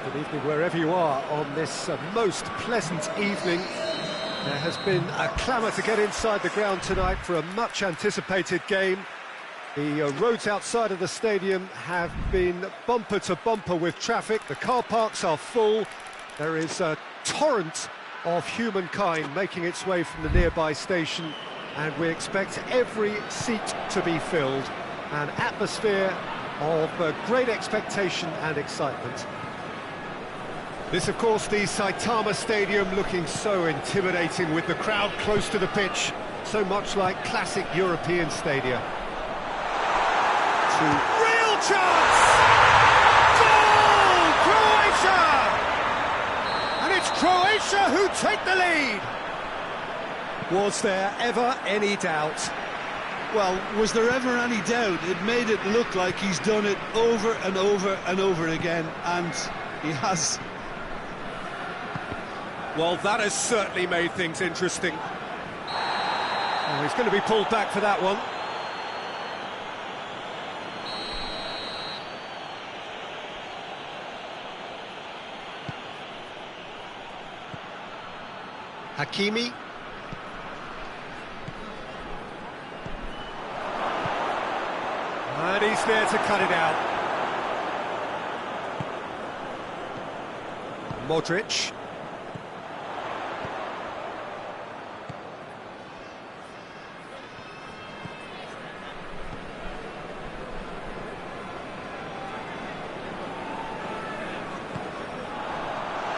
Good evening wherever you are on this most pleasant evening. There has been a clamour to get inside the ground tonight for a much-anticipated game. The roads outside of the stadium have been bumper to bumper with traffic. The car parks are full. There is a torrent of humankind making its way from the nearby station, and we expect every seat to be filled. An atmosphere of great expectation and excitement. This, of course, the Saitama Stadium, looking so intimidating with the crowd close to the pitch, so much like classic European stadia. Real chance! Goal! Croatia! And it's Croatia who take the lead! Was there ever any doubt? Well, was there ever any doubt? It made it look like he's done it over and over and over again, and he has. Well, that has certainly made things interesting. Oh, he's going to be pulled back for that one. Hakimi. And he's there to cut it out. Modric.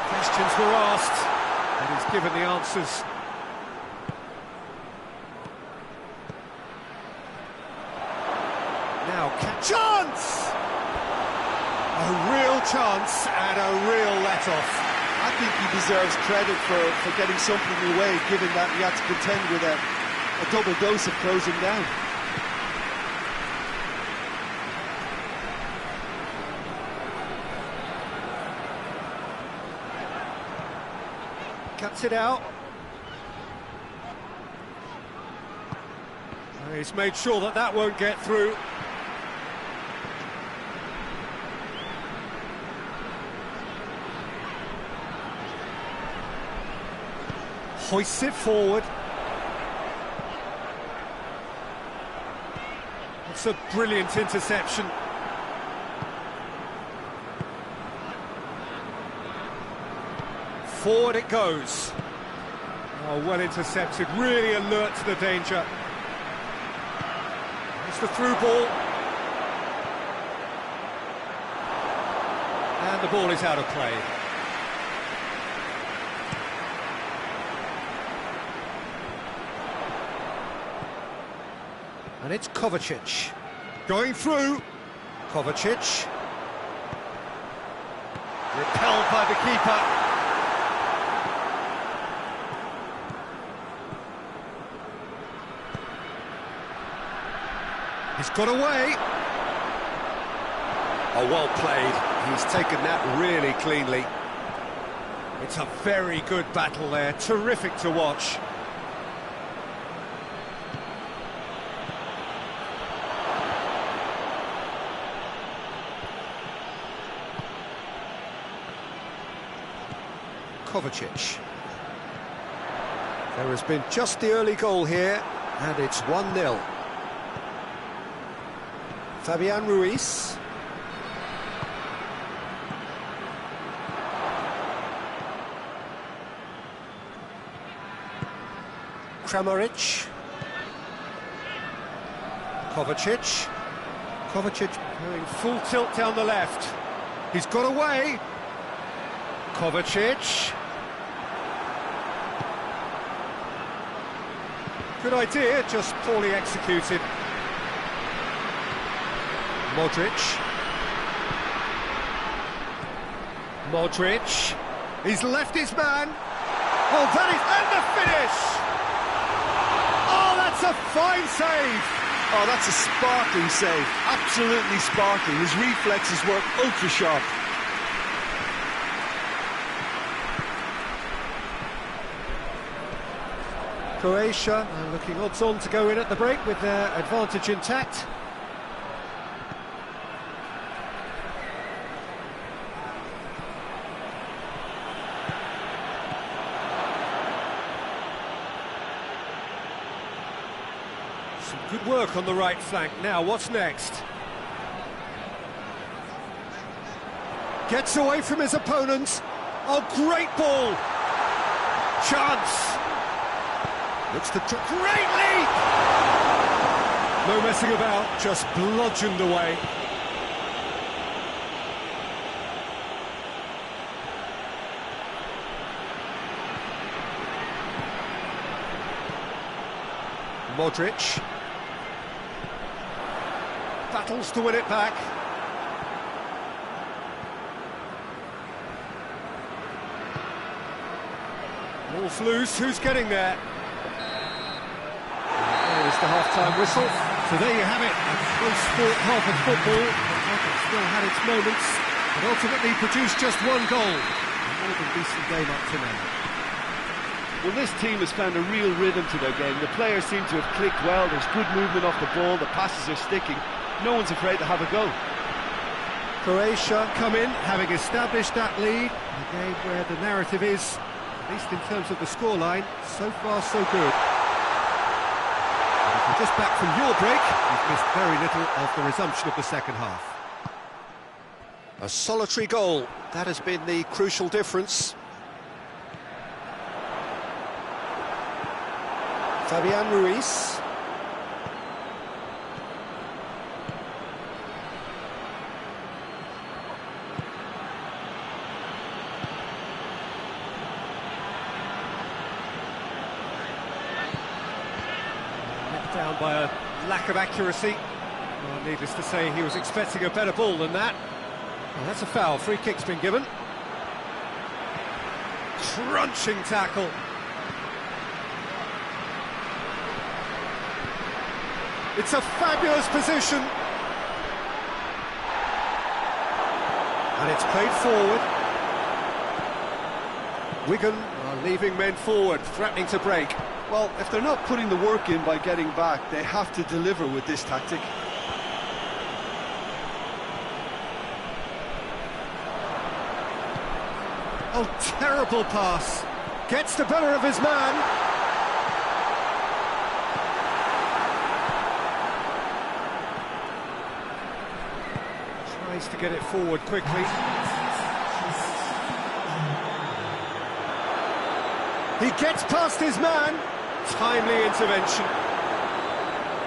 Questions were asked, and he's given the answers. Now, chance! A real chance and a real let-off. I think he deserves credit for getting something away, given that he had to contend with a double dose of closing down. Cuts it out. He's made sure that that won't get through. Hoists it forward. It's a brilliant interception. Forward it goes. Oh, well intercepted, really alert to the danger. It's the through ball. And the ball is out of play. And it's Kovacic. Going through. Kovacic. Repelled by the keeper. He's got away. Oh, well played. He's taken that really cleanly. It's a very good battle there. Terrific to watch. Kovacic. There has been just the early goal here, and it's 1-0. Fabian Ruiz. Kramaric. Kovacic. Kovacic going full tilt down the left. He's got away. Kovacic. Good idea, just poorly executed. Modric. Modric. He's left his man. Oh, that is... and the finish! Oh, that's a fine save! Oh, that's a sparkling save. Absolutely sparkling. His reflexes work ultra sharp. Croatia looking odds-on to go in at the break with their advantage intact. Good work on the right flank. Now, what's next? Gets away from his opponents. Oh, great ball! Chance! Looks to... Great leap! No messing about, just bludgeoned away. Modric. Battles to win it back. Ball's loose, who's getting there? There's the half-time whistle. So there you have it, a close-sport half of football. It still had its moments, but ultimately produced just one goal. A more than decent game up to now. Well, this team has found a real rhythm to their game. The players seem to have clicked well. There's good movement off the ball. The passes are sticking. No one's afraid to have a go. Croatia come in, having established that lead. A game where the narrative is, at least in terms of the scoreline, so far so good. And if you're just back from your break, you've missed very little of the resumption of the second half. A solitary goal, that has been the crucial difference. Fabian Ruiz. Knocked down by a lack of accuracy. Well, needless to say, he was expecting a better ball than that. Well, that's a foul. Free kick's been given. Crunching tackle. It's a fabulous position. And it's played forward. Wigan are leaving men forward, threatening to break. Well, if they're not putting the work in by getting back, they have to deliver with this tactic. Oh, terrible pass. Gets the better of his man. Tries to get it forward quickly. He gets past his man. Timely intervention.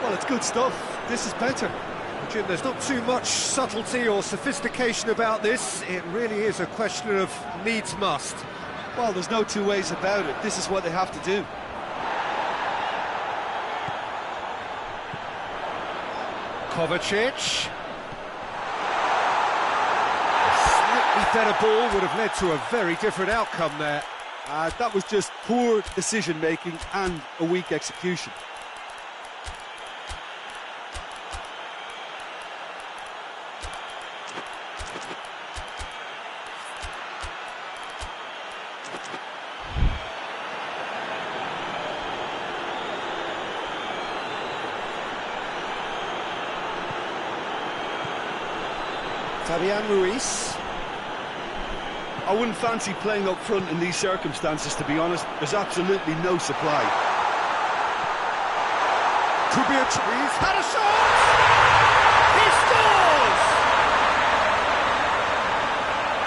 Well, it's good stuff. This is better. Jim, there's not too much subtlety or sophistication about this. It really is a question of needs must. Well, there's no two ways about it. This is what they have to do. Kovacic. A slightly better ball would have led to a very different outcome there. That was just poor decision-making and a weak execution. Fabian Ruiz. I wouldn't fancy playing up front in these circumstances, to be honest. There's absolutely no supply. Could be he's had a shot! He scores!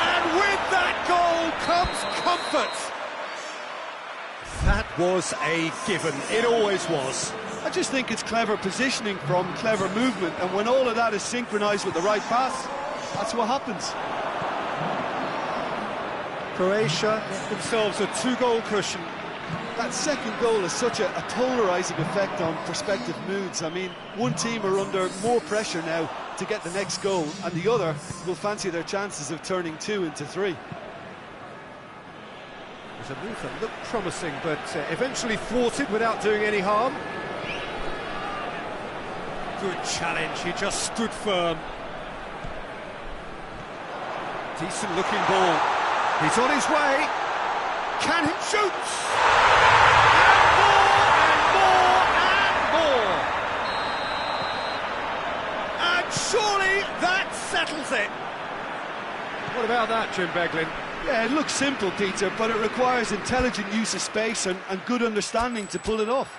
And with that goal comes comfort. That was a given. It always was. I just think it's clever positioning from clever movement, and when all of that is synchronised with the right pass, that's what happens. Croatia get themselves a two-goal cushion. That second goal has such a polarising effect on prospective moods. I mean, one team are under more pressure now to get the next goal, and the other will fancy their chances of turning 2 into 3. It was a move that looked promising, but eventually thwarted without doing any harm. Good challenge, he just stood firm. Decent looking ball. He's on his way. Can he shoot? And more and more and more. And surely that settles it. What about that, Jim Beglin? Yeah, it looks simple, Peter, but it requires intelligent use of space and good understanding to pull it off.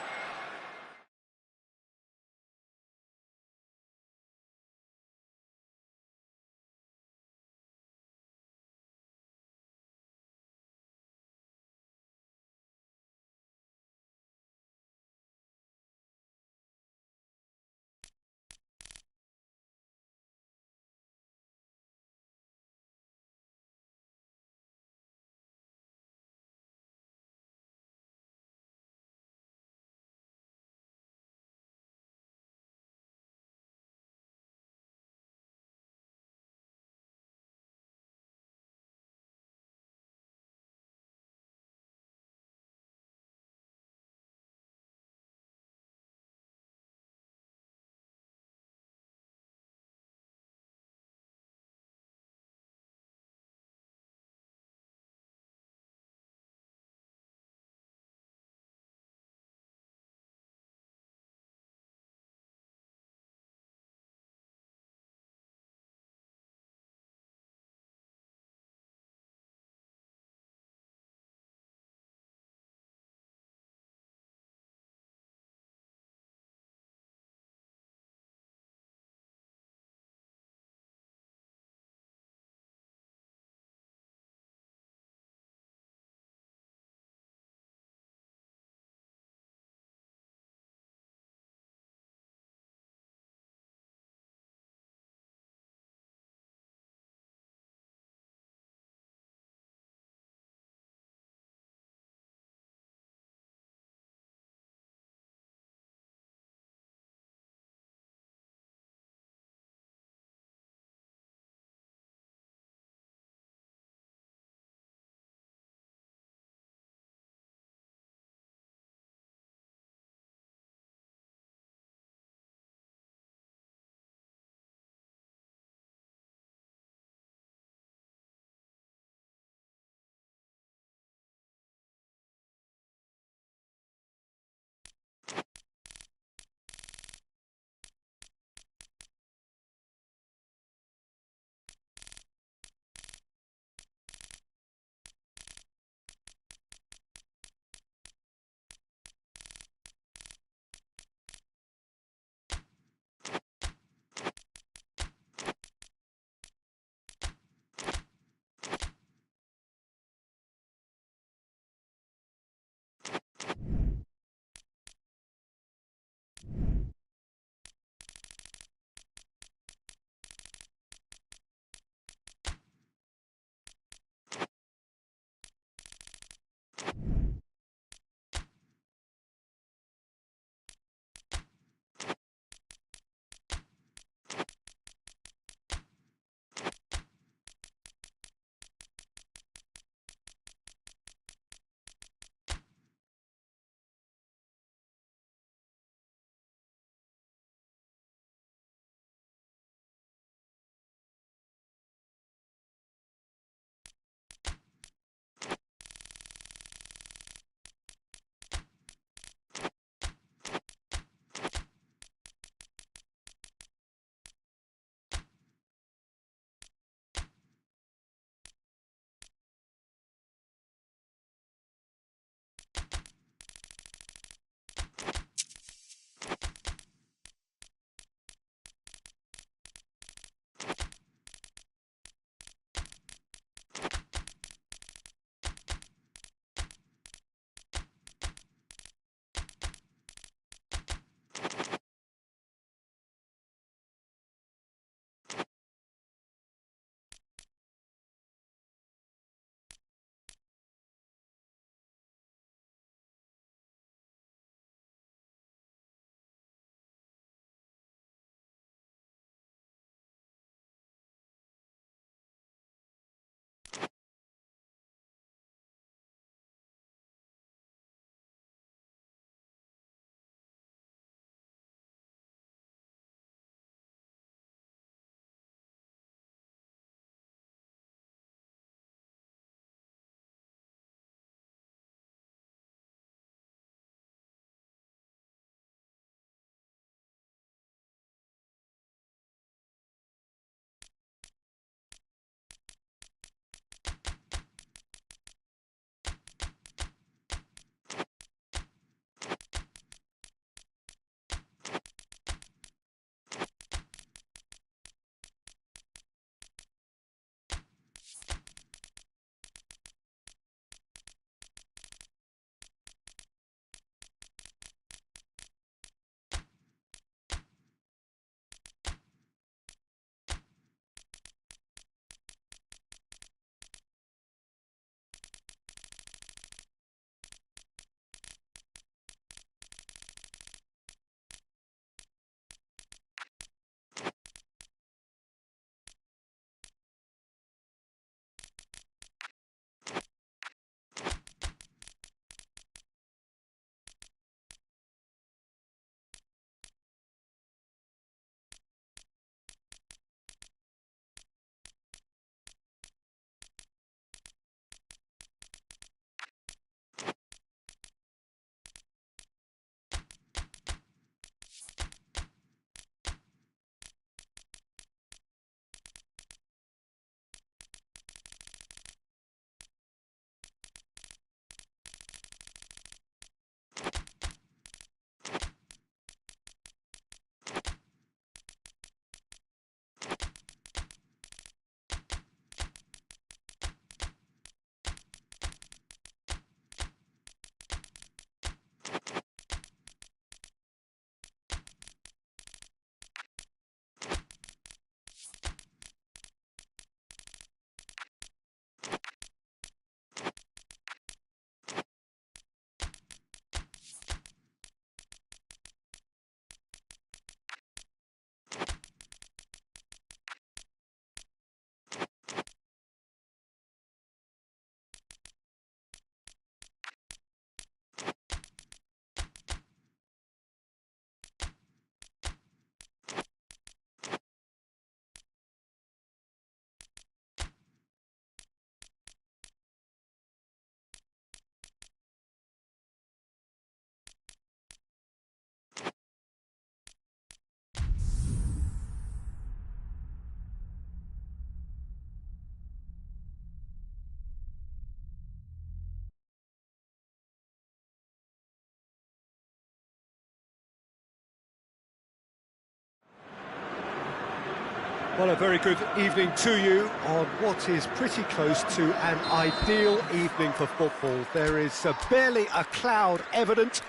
Well, a very good evening to you on what is pretty close to an ideal evening for football. There is barely a cloud evident.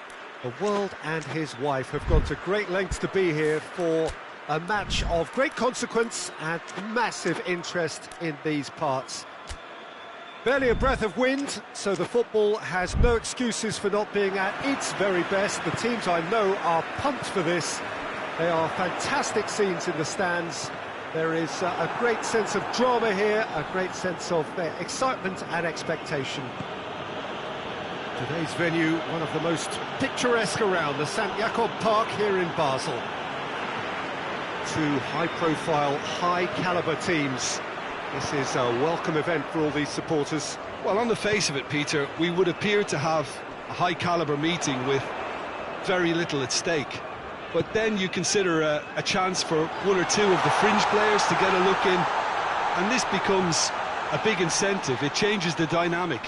The world and his wife have gone to great lengths to be here for a match of great consequence and massive interest in these parts. Barely a breath of wind, so the football has no excuses for not being at its very best. The teams I know are pumped for this. They are fantastic scenes in the stands. There is a great sense of drama here, a great sense of excitement and expectation. Today's venue, one of the most picturesque around, the St. Jakob Park here in Basel. Two high-profile, high-caliber teams. This is a welcome event for all these supporters. Well, on the face of it, Peter, we would appear to have a high-caliber meeting with very little at stake. But then you consider a chance for one or two of the fringe players to get a look in, and this becomes a big incentive. It changes the dynamic.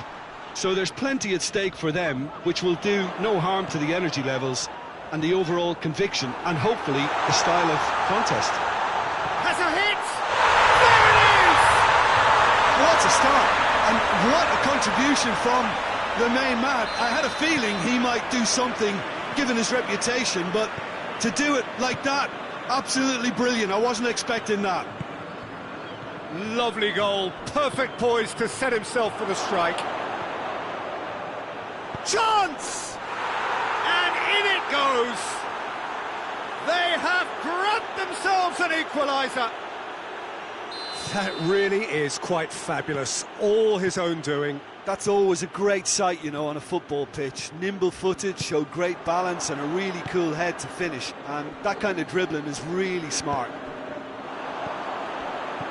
So there's plenty at stake for them, which will do no harm to the energy levels and the overall conviction, and hopefully the style of contest. Has a hit! There it is! What a start, and what a contribution from the main man. I had a feeling he might do something, given his reputation, but to do it like that, absolutely brilliant. I wasn't expecting that. Lovely goal, perfect poise to set himself for the strike. Chance! And in it goes! They have grabbed themselves an equaliser. That really is quite fabulous, all his own doing. That's always a great sight, you know, on a football pitch. Nimble-footed, showed great balance and a really cool head to finish. And that kind of dribbling is really smart.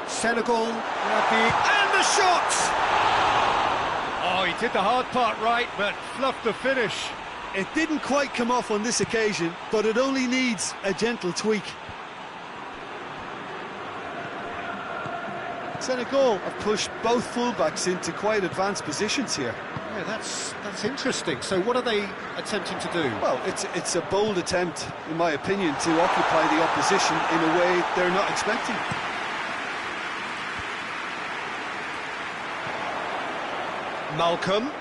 Senegal, and the shot! Oh, he did the hard part right, but fluffed the finish. It didn't quite come off on this occasion, but it only needs a gentle tweak. Senegal have pushed both fullbacks into quite advanced positions here. Yeah, that's interesting. So what are they attempting to do? Well, it's a bold attempt, in my opinion, to occupy the opposition in a way they're not expecting. Malcolm.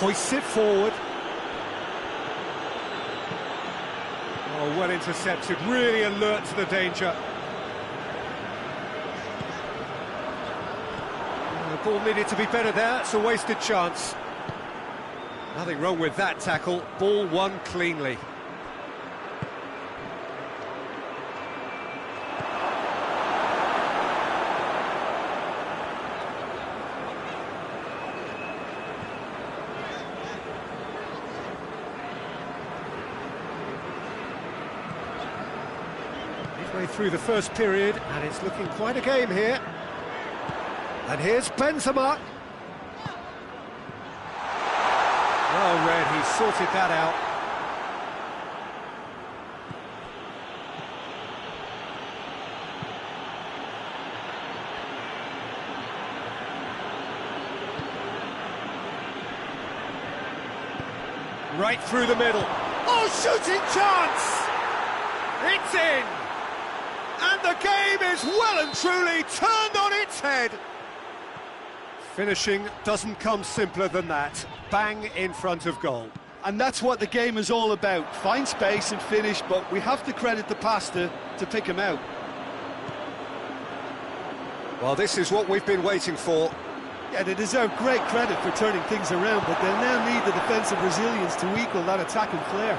Hoists it forward. Oh, well intercepted, really alert to the danger. The ball needed to be better there, it's a wasted chance. Nothing wrong with that tackle, ball won cleanly. Midway through the first period, and it's looking quite a game here. And here's Benzema. Well read, he sorted that out. Right through the middle. Oh, shooting chance! It's in! And the game is well and truly turned on its head. Finishing doesn't come simpler than that. Bang in front of goal. And that's what the game is all about. Find space and finish, but we have to credit the passer to pick him out. Well, this is what we've been waiting for. Yeah, they deserve great credit for turning things around, but they'll now need the defensive resilience to equal that attacking flair.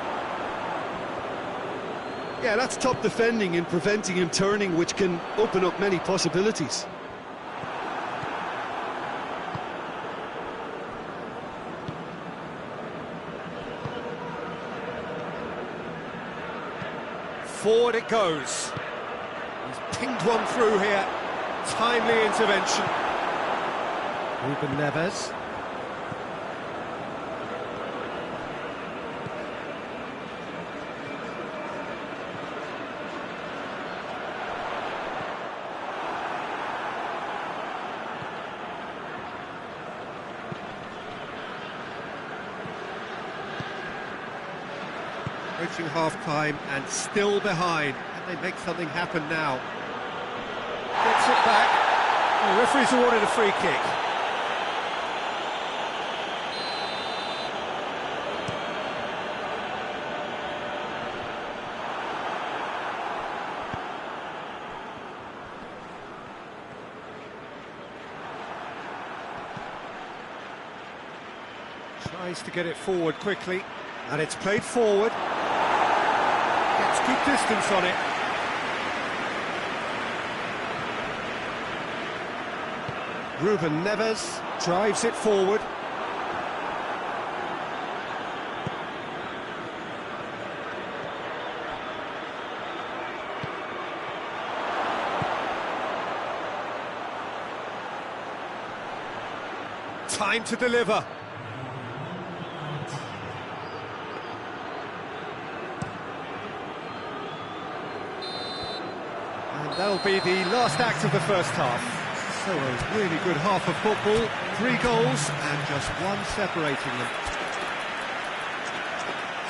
Yeah, that's top defending and preventing him turning, which can open up many possibilities. Forward it goes. He's pinged one through here. Timely intervention. Ruben Neves. approaching half-time and still behind. Can they make something happen now? Gets it back. The referee's awarded a free kick. Tries to get it forward quickly, and it's played forward. Gets good distance on it. Ruben Neves drives it forward. Time to deliver. And that'll be the last act of the first half. So a really good half of football, 3 goals and just one separating them.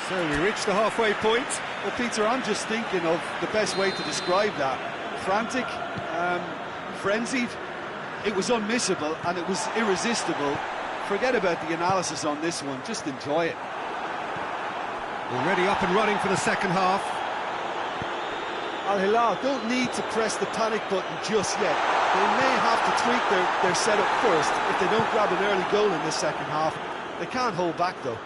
So we reach the halfway point. Well, Peter, I'm just thinking of the best way to describe that. Frantic, frenzied, it was unmissable and it was irresistible. Forget about the analysis on this one, just enjoy it. Already up and running for the second half. Al Hilal don't need to press the panic button just yet. They may have to tweak their setup first if they don't grab an early goal in this second half. They can't hold back though.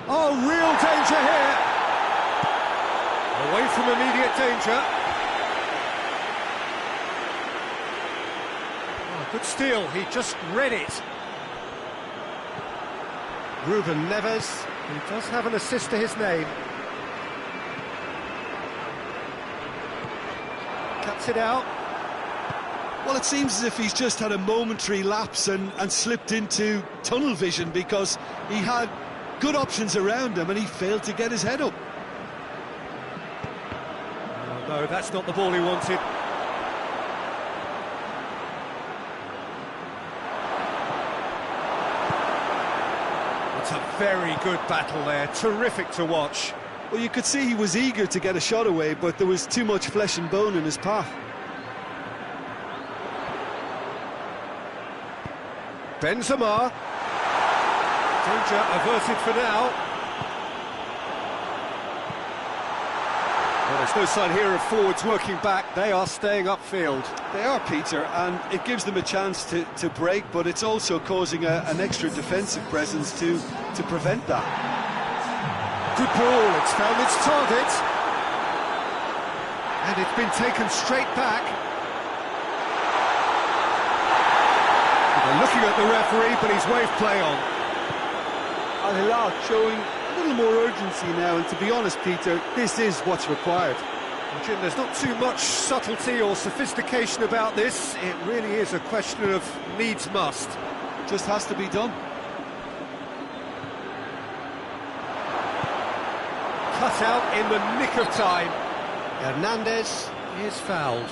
Oh, real danger here. Away from immediate danger. Oh, good steal, he just read it. Ruben Neves, he does have an assist to his name. Cuts it out. Well, it seems as if he's just had a momentary lapse and slipped into tunnel vision because he had good options around him and he failed to get his head up. Oh, no, that's not the ball he wanted. It's a very good battle there, terrific to watch. Well, you could see he was eager to get a shot away, but there was too much flesh and bone in his path. Benzema. Danger averted for now. Well, there's no sign here of forwards working back, they are staying upfield. They are, Peter, and it gives them a chance to break, but it's also causing an extra defensive presence to prevent that. Good ball, it's found its target. And it's been taken straight back. They're looking at the referee, but he's waved play on. Al Hilal showing a little more urgency now, and to be honest, Peter, this is what's required. Well, Jim, there's not too much subtlety or sophistication about this. It really is a question of needs must. Just has to be done. Cut out in the nick of time. Hernandez is fouled.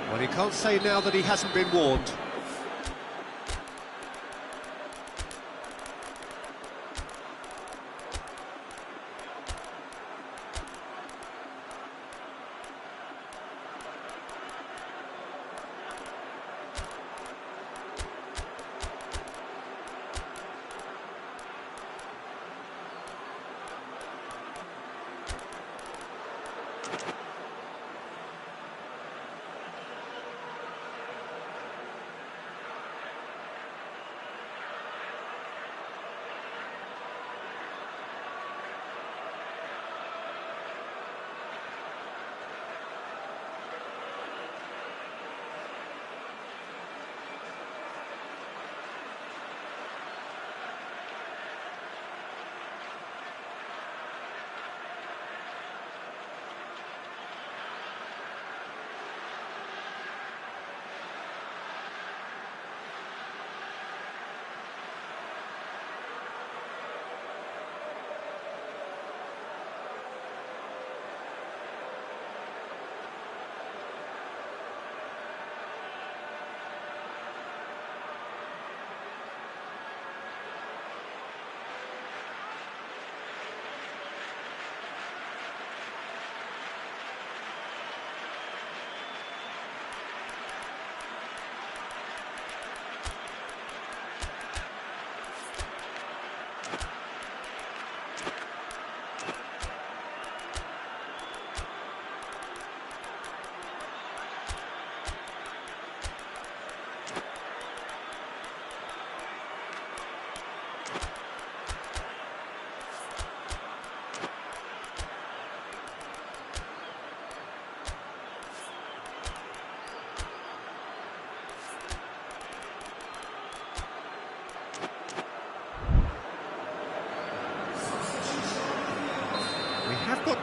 Well, he can't say now that he hasn't been warned.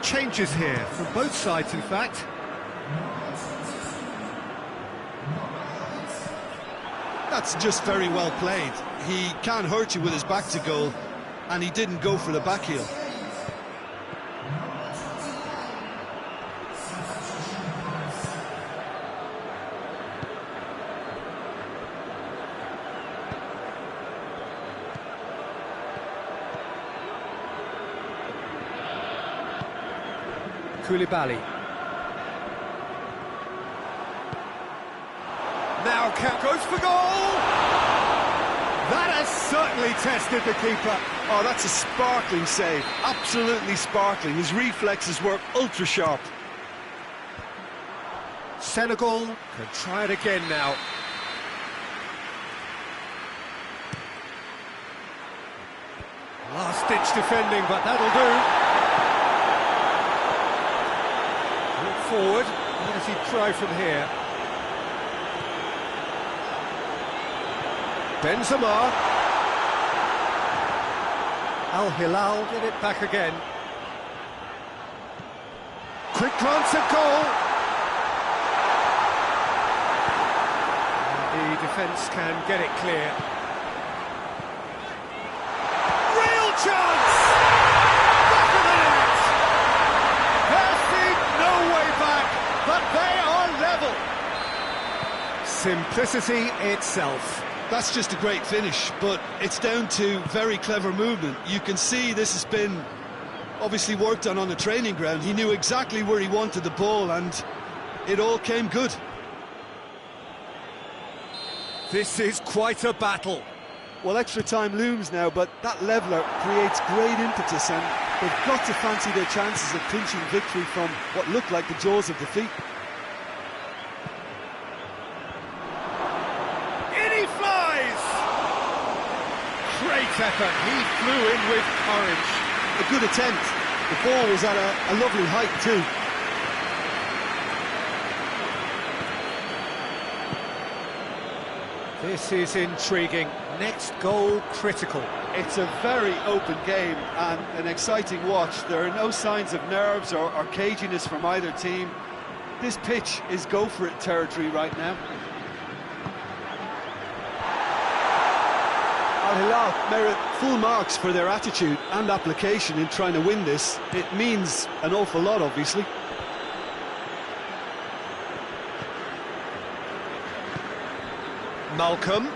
changes here, from both sides in fact. That's just very well played. He can't hurt you with his back to goal, and he didn't go for the back heel. Koulibaly. Now Cap goes for goal! That has certainly tested the keeper. Oh, that's a sparkling save. Absolutely sparkling. His reflexes were ultra sharp. Senegal can try it again now. Last-ditch defending, but that'll do. Forward, what does he try from here? Benzema. Al Hilal get it back again. Quick glance at goal. The defence can get it clear. Real chance! Back of the net! Perfect, no way back, but they are level. Simplicity itself. That's just a great finish, but it's down to very clever movement. You can see this has been obviously worked on the training ground. He knew exactly where he wanted the ball, and it all came good. This is quite a battle. Well, extra time looms now, but that leveller creates great impetus, and they've got to fancy their chances of clinching victory from what looked like the jaws of defeat. Great effort, he flew in with courage. A good attempt. The ball was at a lovely height too. This is intriguing. Next goal critical. It's a very open game and an exciting watch. There are no signs of nerves or caginess from either team. This pitch is go-for-it territory right now. Al Hilal merit full marks for their attitude and application in trying to win this. It means an awful lot, obviously. Malcolm.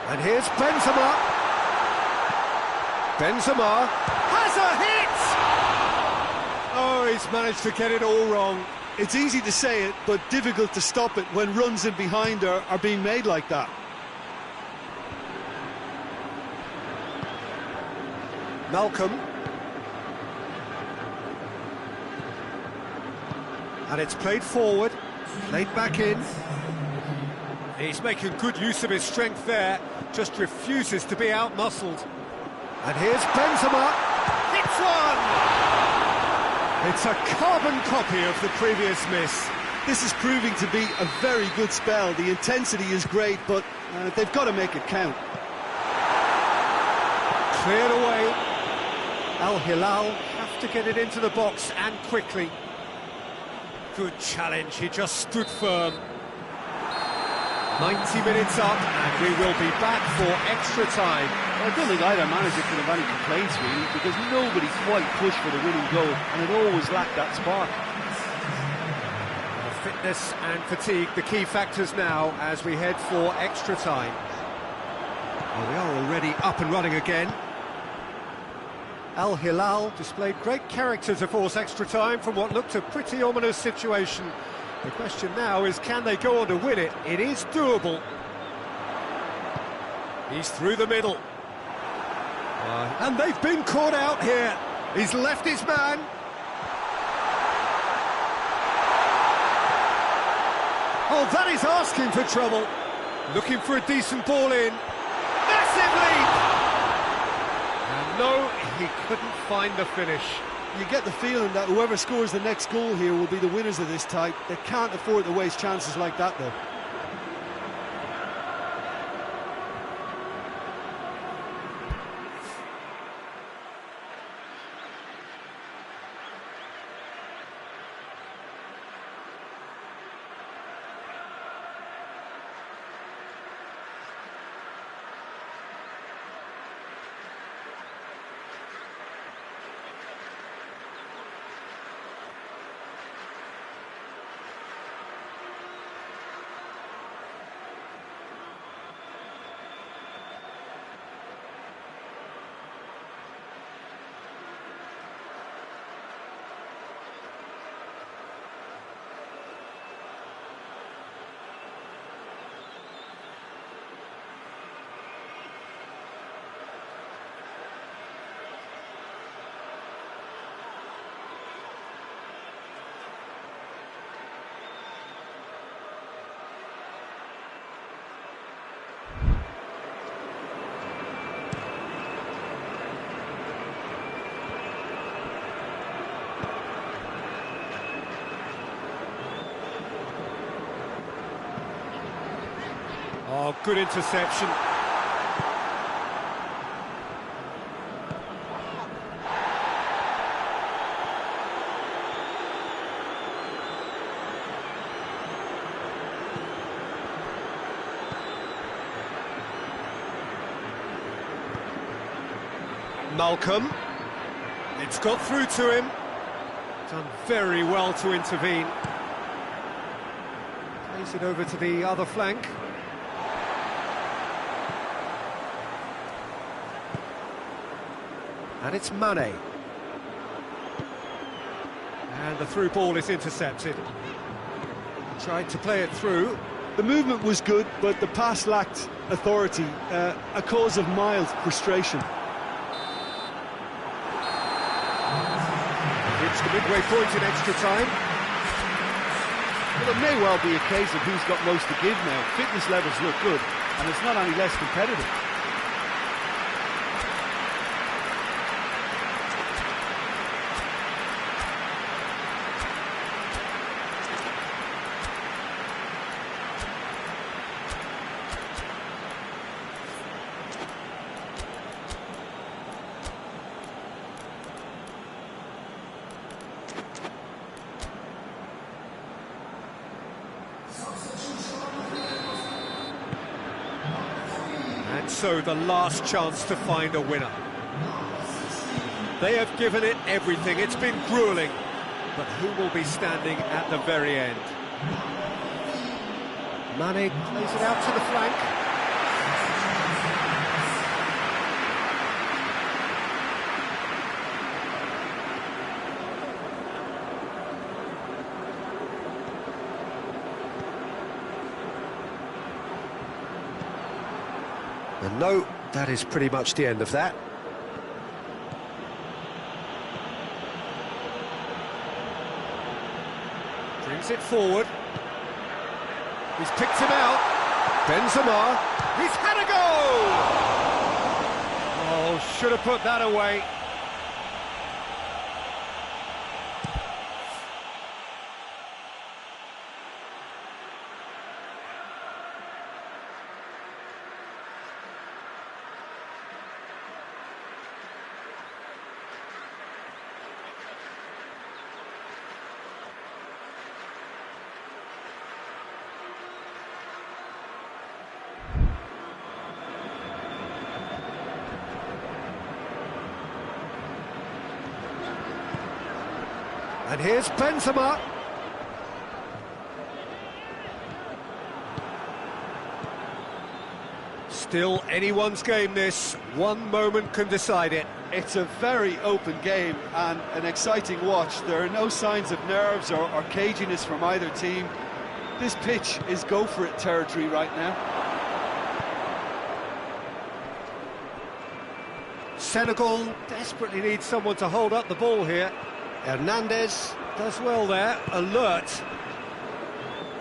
And here's Benzema. Benzema has a hit! Oh, he's managed to get it all wrong. It's easy to say it, but difficult to stop it when runs in behind are being made like that. Malcolm. And it's played forward, played back in. He's making good use of his strength there, just refuses to be out-muscled. And here's Benzema, hits one! It's a carbon copy of the previous miss. This is proving to be a very good spell. The intensity is great, but they've got to make it count. Cleared away. Al Hilal have to get it into the box, and quickly. Good challenge, he just stood firm. 90 minutes up, and we will be back for extra time. Well, I don't think either manager could have any complaints, really, because nobody quite pushed for the winning goal, and it always lacked that spark. Fitness and fatigue, the key factors now as we head for extra time. Well, we are already up and running again. Al Hilal displayed great character to force extra time from what looked a pretty ominous situation. The question now is, can they go on to win it? It is doable. He's through the middle. And they've been caught out here. He's left his man. Oh, that is asking for trouble. Looking for a decent ball in. Massive leap! And no, he couldn't find the finish. You get the feeling that whoever scores the next goal here will be the winners of this type. They can't afford to waste chances like that, though. Oh, good interception. Malcolm. It's got through to him. Done very well to intervene. Plays it over to the other flank. And it's Mane. And the through ball is intercepted. Tried to play it through. The movement was good, but the pass lacked authority, a cause of mild frustration. It's the midway point in extra time. Well, it may well be a case of who's got most to give now. Fitness levels look good, and it's not any less competitive. And so the last chance to find a winner. They have given it everything. It's been gruelling. But who will be standing at the very end? Mane plays it out to the flank. And no, that is pretty much the end of that. Brings it forward. He's picked him out. Benzema. He's had a goal! Oh, should have put that away. And here's Benzema. Still anyone's game this. One moment can decide it. It's a very open game and an exciting watch. There are no signs of nerves or caginess from either team. This pitch is go-for-it territory right now. Senegal desperately needs someone to hold up the ball here. Hernandez does well there, alert.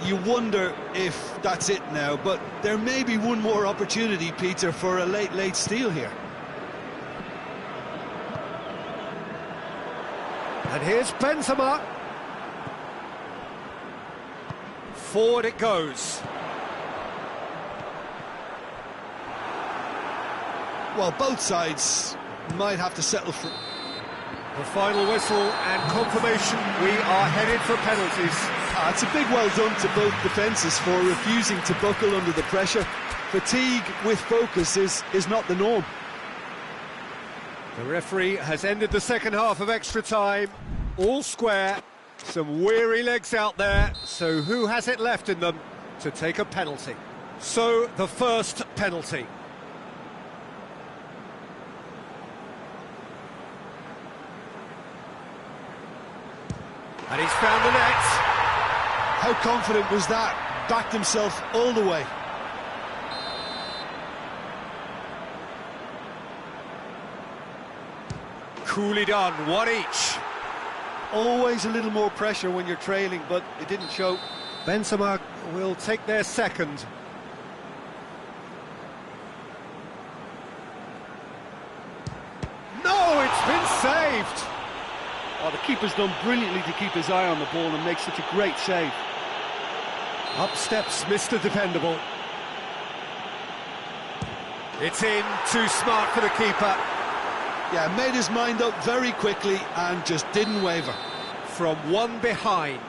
You wonder if that's it now, but there may be one more opportunity, Peter, for a late steal here. And here's Benzema. Forward it goes. Well, both sides might have to settle for... The final whistle and confirmation, we are headed for penalties. It's a big well done to both defences for refusing to buckle under the pressure. Fatigue with focus is not the norm. The referee has ended the second half of extra time. All square, some weary legs out there, so who has it left in them to take a penalty? So, the first penalty. And he's found the net. How confident was that? Backed himself all the way. Coolly done, one each. Always a little more pressure when you're trailing, but it didn't show. Benzema will take their second. No, it's been saved. Oh, the keeper's done brilliantly to keep his eye on the ball and make such a great save. Up steps Mr. Dependable. It's in, too smart for the keeper. Yeah, made his mind up very quickly and just didn't waver. From one behind.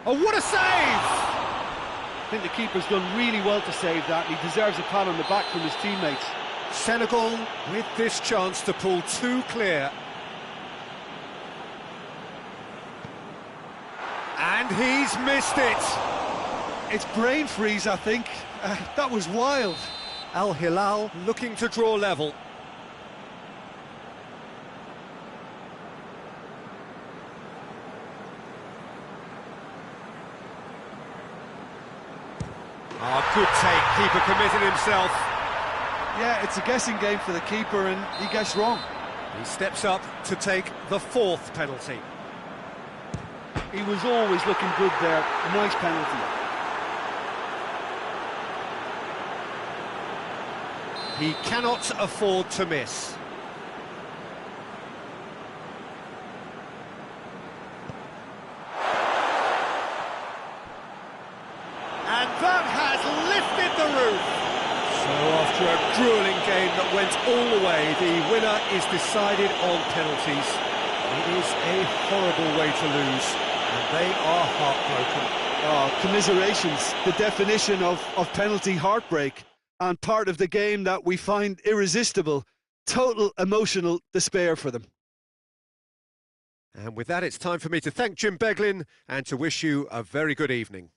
Oh, what a save! I think the keeper's done really well to save that, and he deserves a pat on the back from his teammates. Senegal with this chance to pull two clear. And he's missed it. It's brain freeze, I think. That was wild. Al Hilal looking to draw level. Oh, good take. Keeper committed himself. Yeah, it's a guessing game for the keeper, and he guessed wrong. He steps up to take the fourth penalty. He was always looking good there. Nice penalty. He cannot afford to miss. And that has lifted the roof. So after a grueling game that went all the way, the winner is decided on penalties. It is a horrible way to lose, and they are heartbroken. Oh, commiserations, the definition of penalty heartbreak, and part of the game that we find irresistible. Total emotional despair for them. And with that, it's time for me to thank Jim Beglin and to wish you a very good evening.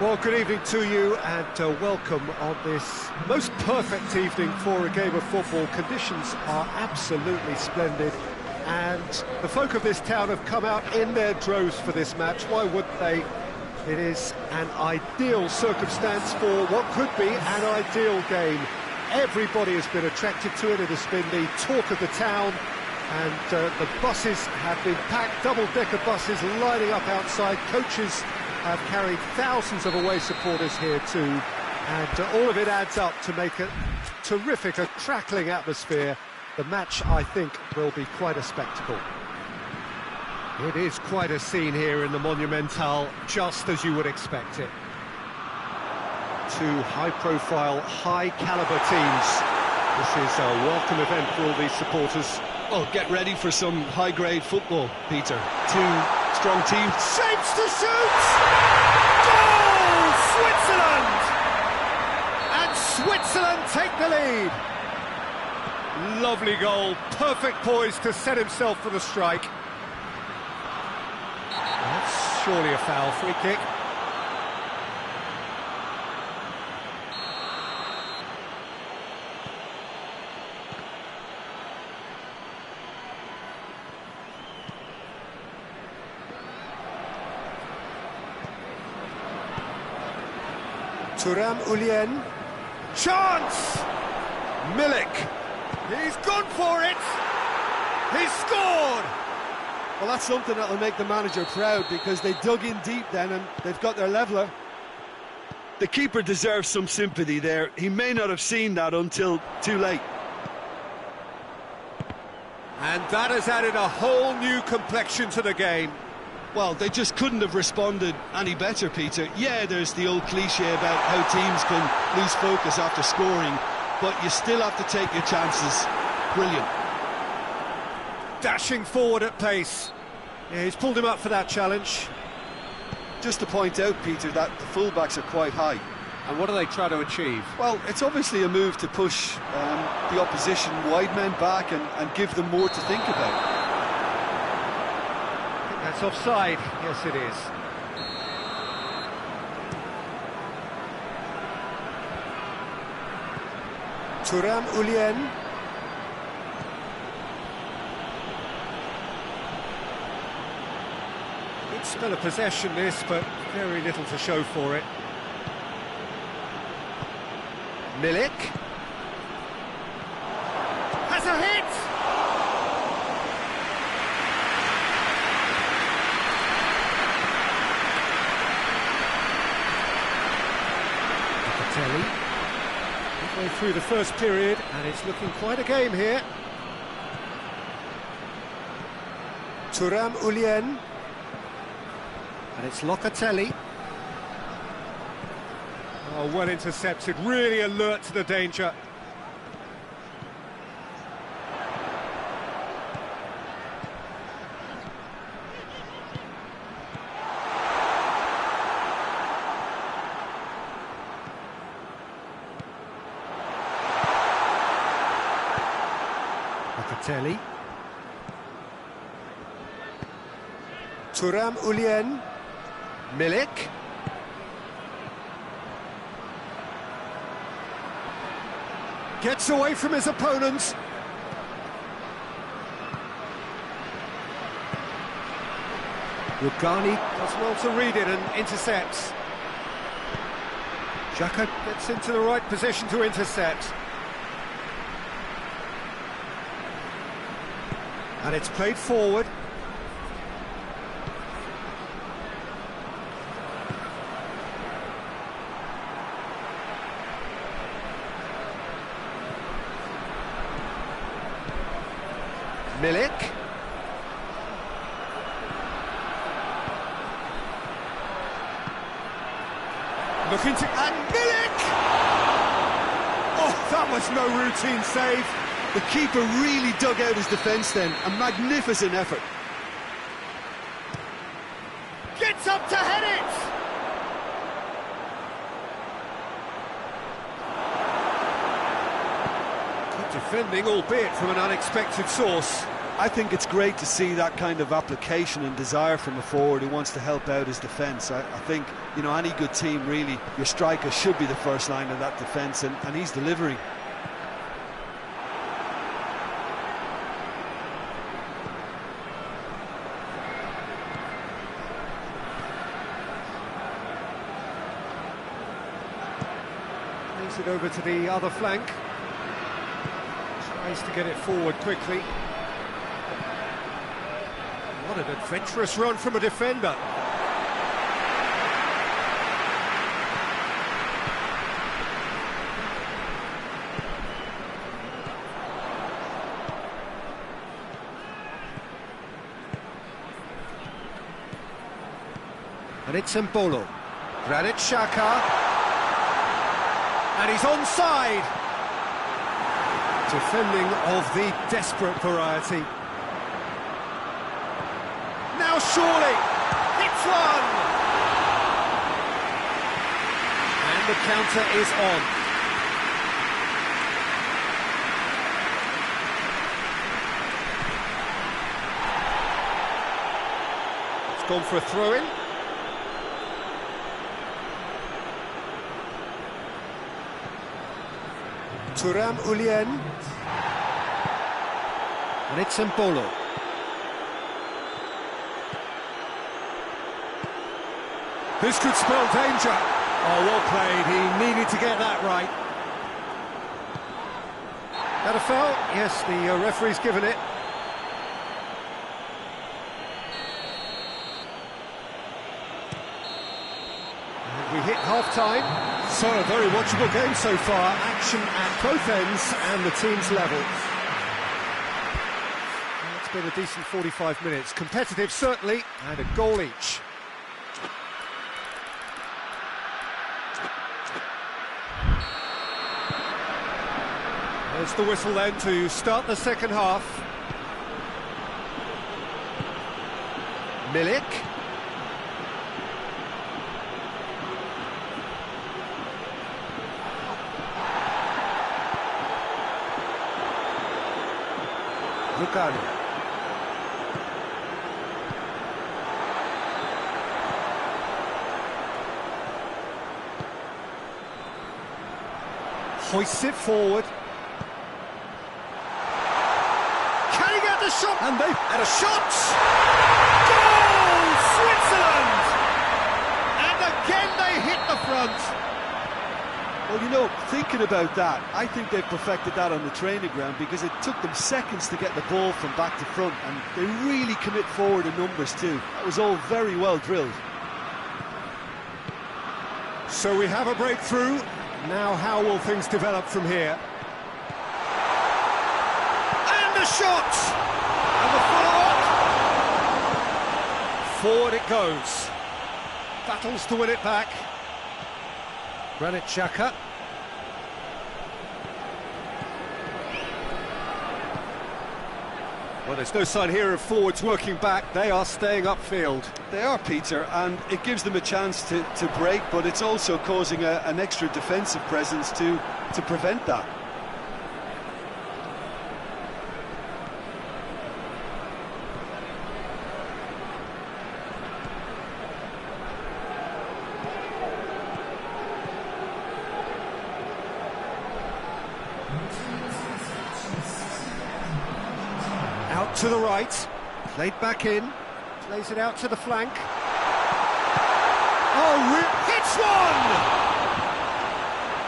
Well, good evening to you and welcome on this most perfect evening for a game of football. Conditions are absolutely splendid and the folk of this town have come out in their droves for this match. Why wouldn't they? It is an ideal circumstance for what could be an ideal game. Everybody has been attracted to it. It has been the talk of the town, and the buses have been packed, double-decker buses lining up outside. Coaches have carried thousands of away supporters here too, and all of it adds up to make a terrific, a crackling atmosphere. The match, I think, will be quite a spectacle. It is quite a scene here in the Monumental, just as you would expect it. Two high-profile, high-caliber teams. This is a welcome event for all these supporters. Oh, get ready for some high-grade football, Peter. Two strong teams. Shapes to shoot! Goal! Switzerland! And Switzerland take the lead. Lovely goal, perfect poise to set himself for the strike. That's surely a foul. Free kick. Thuram. Chance! Milik. He's gone for it! He's scored! Well, that's something that'll make the manager proud, because they dug in deep then and they've got their leveller. The keeper deserves some sympathy there. He may not have seen that until too late. And that has added a whole new complexion to the game. Well, they just couldn't have responded any better, Peter. Yeah, there's the old cliche about how teams can lose focus after scoring, but you still have to take your chances. Brilliant. Dashing forward at pace. Yeah, he's pulled him up for that challenge. Just to point out, Peter, that the fullbacks are quite high. And what do they try to achieve? Well, it's obviously a move to push the opposition wide men back and give them more to think about. I think that's offside. Yes, it is. Thuram. Good spell of possession this, but very little to show for it. Milik has a hit! tLee. Midway through the first period, and it's looking quite a game here. Thuram. And it's tLee. Oh, well intercepted, really alert to the danger. tLee. Thuram. Milik. Gets away from his opponents. Rugani does well to read it and intercepts. Xhaka gets into the right position to intercept. And it's played forward. Milik. Looking to... and Milik! Oh, that was no routine save. The keeper really dug out his defence then. A magnificent effort. Gets up to head it! Good defending, albeit from an unexpected source. I think it's great to see that kind of application and desire from a forward who wants to help out his defence. I think, you know, any good team, really, your striker should be the first line of that defence, and he's delivering. Plays it over to the other flank. Tries to get it forward quickly. What an adventurous run from a defender. And it's Mbolo. Granit Xhaka. And he's onside. Defending of the desperate variety. Now surely, hits one! And the counter is on. It's gone for a throw-in. Thuram Ulien. And it's Mbolo. This could spell danger. Oh, well played. He needed to get that right. That a foul? Yes, the referee's given it. And we hit half-time. So, a very watchable game so far. Action at both ends and the teams level. It's been a decent 45 minutes. Competitive, certainly, and a goal each. There's the whistle then to start the second half. Milik. Lugano. Hoists it forward. Shot, and they've had a shot! Goal! Switzerland! And again they hit the front! Well, you know, thinking about that, I think they've perfected that on the training ground, because it took them seconds to get the ball from back to front, and they really commit forward in numbers too. That was all very well drilled. So we have a breakthrough. Now how will things develop from here? And a shot! And the follow-up! Forward it goes. Battles to win it back. Granit Xhaka. Well, there's no sign here of forwards working back. They are staying upfield. They are, Peter, and it gives them a chance to break, but it's also causing an extra defensive presence to prevent that. Out to the right, played back in, plays it out to the flank. Oh, hits one!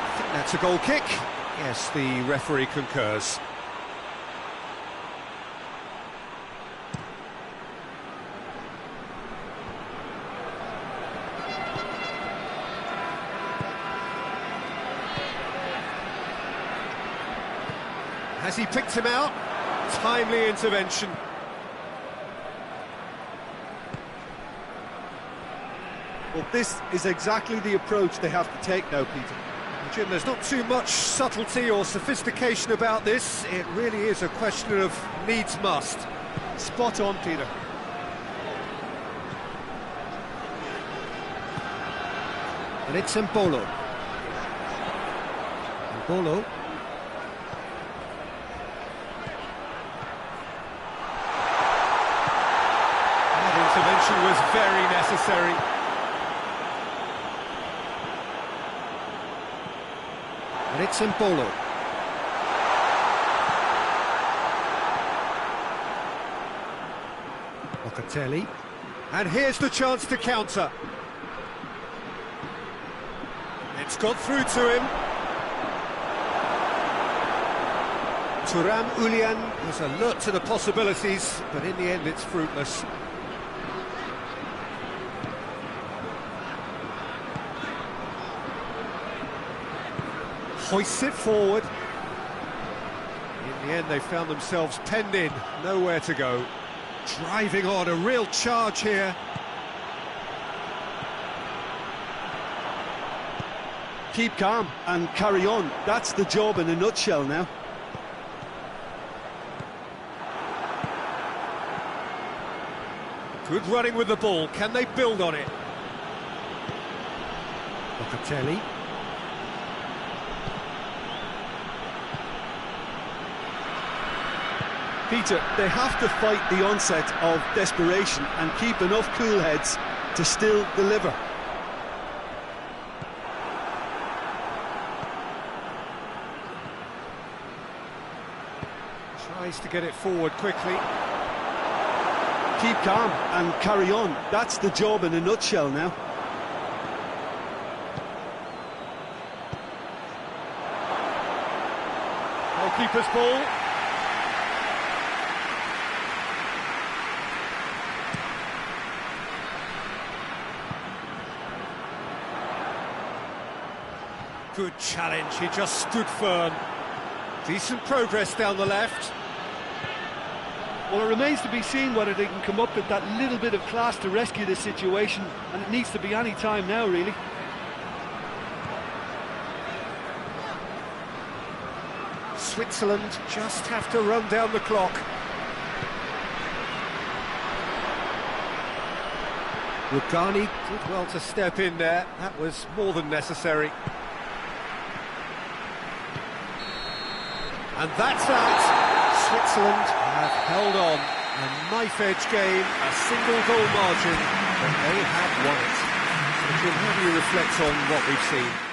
I think that's a goal kick. Yes, the referee concurs. Has he picked him out? Timely intervention. Well, this is exactly the approach they have to take now, Peter. Jim, there's not too much subtlety or sophistication about this. It really is a question of needs must. Spot on, Peter. And it's Mbolo. very necessary. And it's Mbolo. tLee. And here's the chance to counter. It's got through to him. Thuram Ulian was alert to the possibilities, but in the end it's fruitless. Hoists it forward. In the end they found themselves penned in, nowhere to go. Driving on, a real charge here. Keep calm and carry on. That's the job in a nutshell now. Good running with the ball. Can they build on it? tLee. Peter, they have to fight the onset of desperation and keep enough cool heads to still deliver. Tries to get it forward quickly. Keep calm and carry on. That's the job in a nutshell now. Goalkeeper's ball. Good challenge, he just stood firm. Decent progress down the left. Well, it remains to be seen whether they can come up with that little bit of class to rescue this situation, and it needs to be any time now, really. Switzerland just have to run down the clock. Rugani did well to step in there. That was more than necessary. And that's that. Switzerland have held on. A knife-edge game, a single-goal margin, but they have won it. Jim, how do you reflect on what we've seen?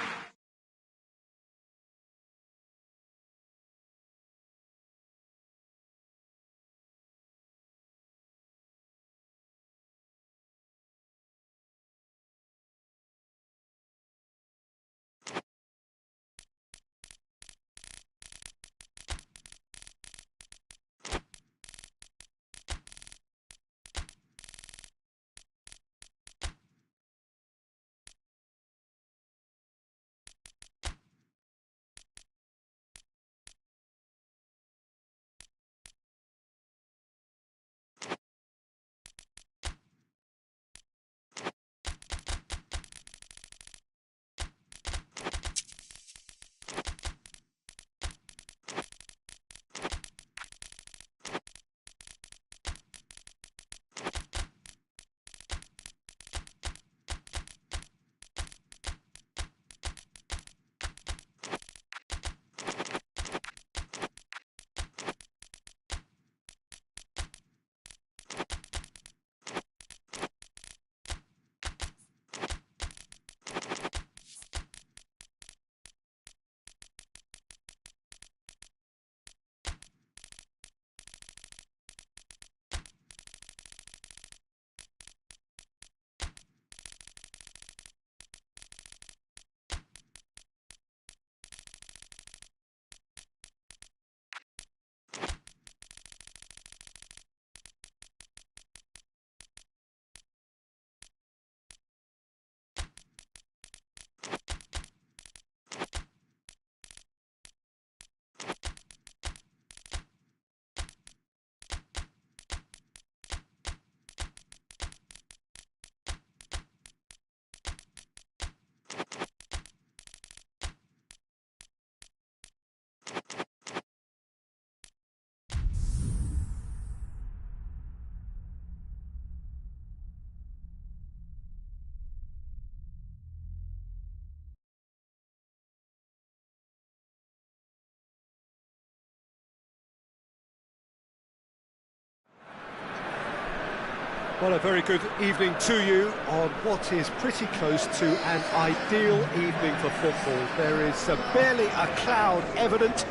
Well, a very good evening to you on what is pretty close to an ideal evening for football. There is barely a cloud evident.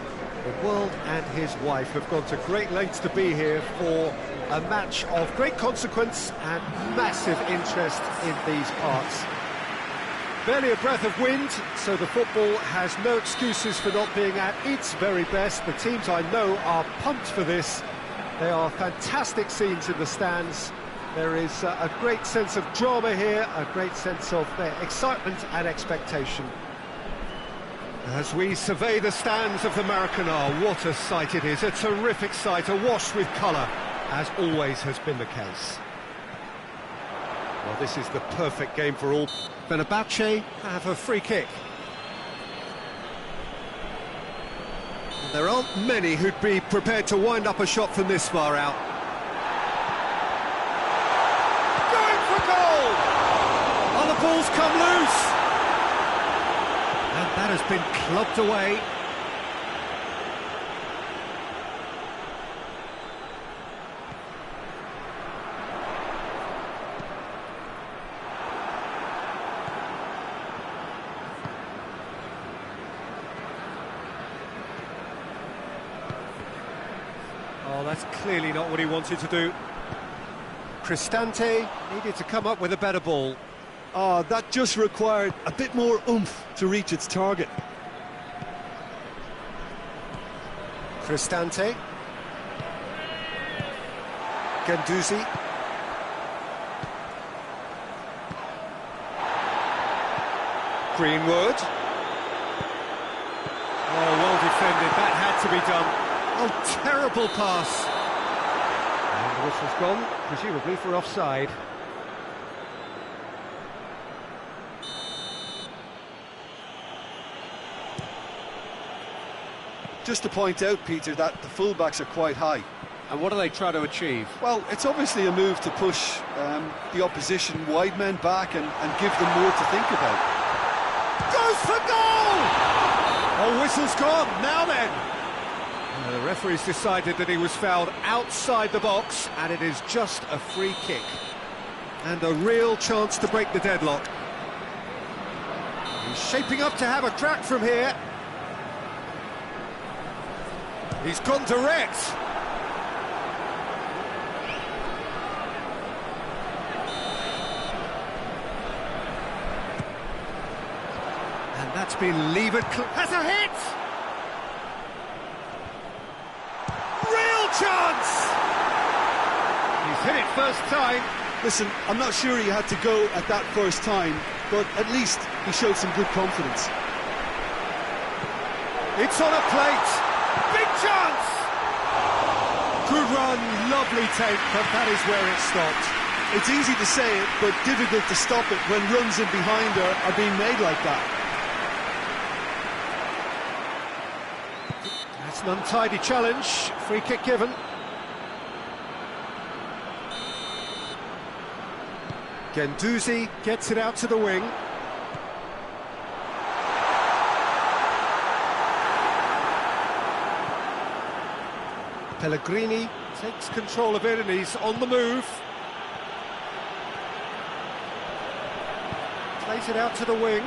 The world and his wife have gone to great lengths to be here for a match of great consequence and massive interest in these parts. Barely a breath of wind, so the football has no excuses for not being at its very best. The teams I know are pumped for this. They are fantastic scenes in the stands. There is a great sense of drama here, a great sense of excitement and expectation. As we survey the stands of the Maracanã, what a sight it is, a terrific sight, awash with colour, as always has been the case. Well, this is the perfect game for all. Fenerbahce have a free kick. And there aren't many who'd be prepared to wind up a shot from this far out. Going for goal! Oh, the ball's come loose! And that has been clubbed away. Oh, that's clearly not what he wanted to do. Cristante needed to come up with a better ball. Oh, that just required a bit more oomph to reach its target. Cristante. Guendouzi. Greenwood. Oh, well defended, that had to be done. Oh, terrible pass. And the whistle's gone, presumably for offside. Just to point out, Peter, that the fullbacks are quite high. And what do they try to achieve? Well, it's obviously a move to push the opposition wide men back and give them more to think about. Goes for goal! Oh, whistle's gone, now then! The referee's decided that he was fouled outside the box, and it is just a free kick. And a real chance to break the deadlock. He's shaping up to have a crack from here. He's gone direct. And that's been levered. Has a hit! Chance! He's hit it first time. Listen, I'm not sure he had to go at that first time, but at least he showed some good confidence. It's on a plate. Big chance! Good run, lovely take, but that is where it stopped. It's easy to say it, but difficult to stop it when runs in behind are being made like that. That's an untidy challenge. Free kick given. Guendouzi gets it out to the wing. Pellegrini takes control of it and he's on the move. Plays it out to the wing.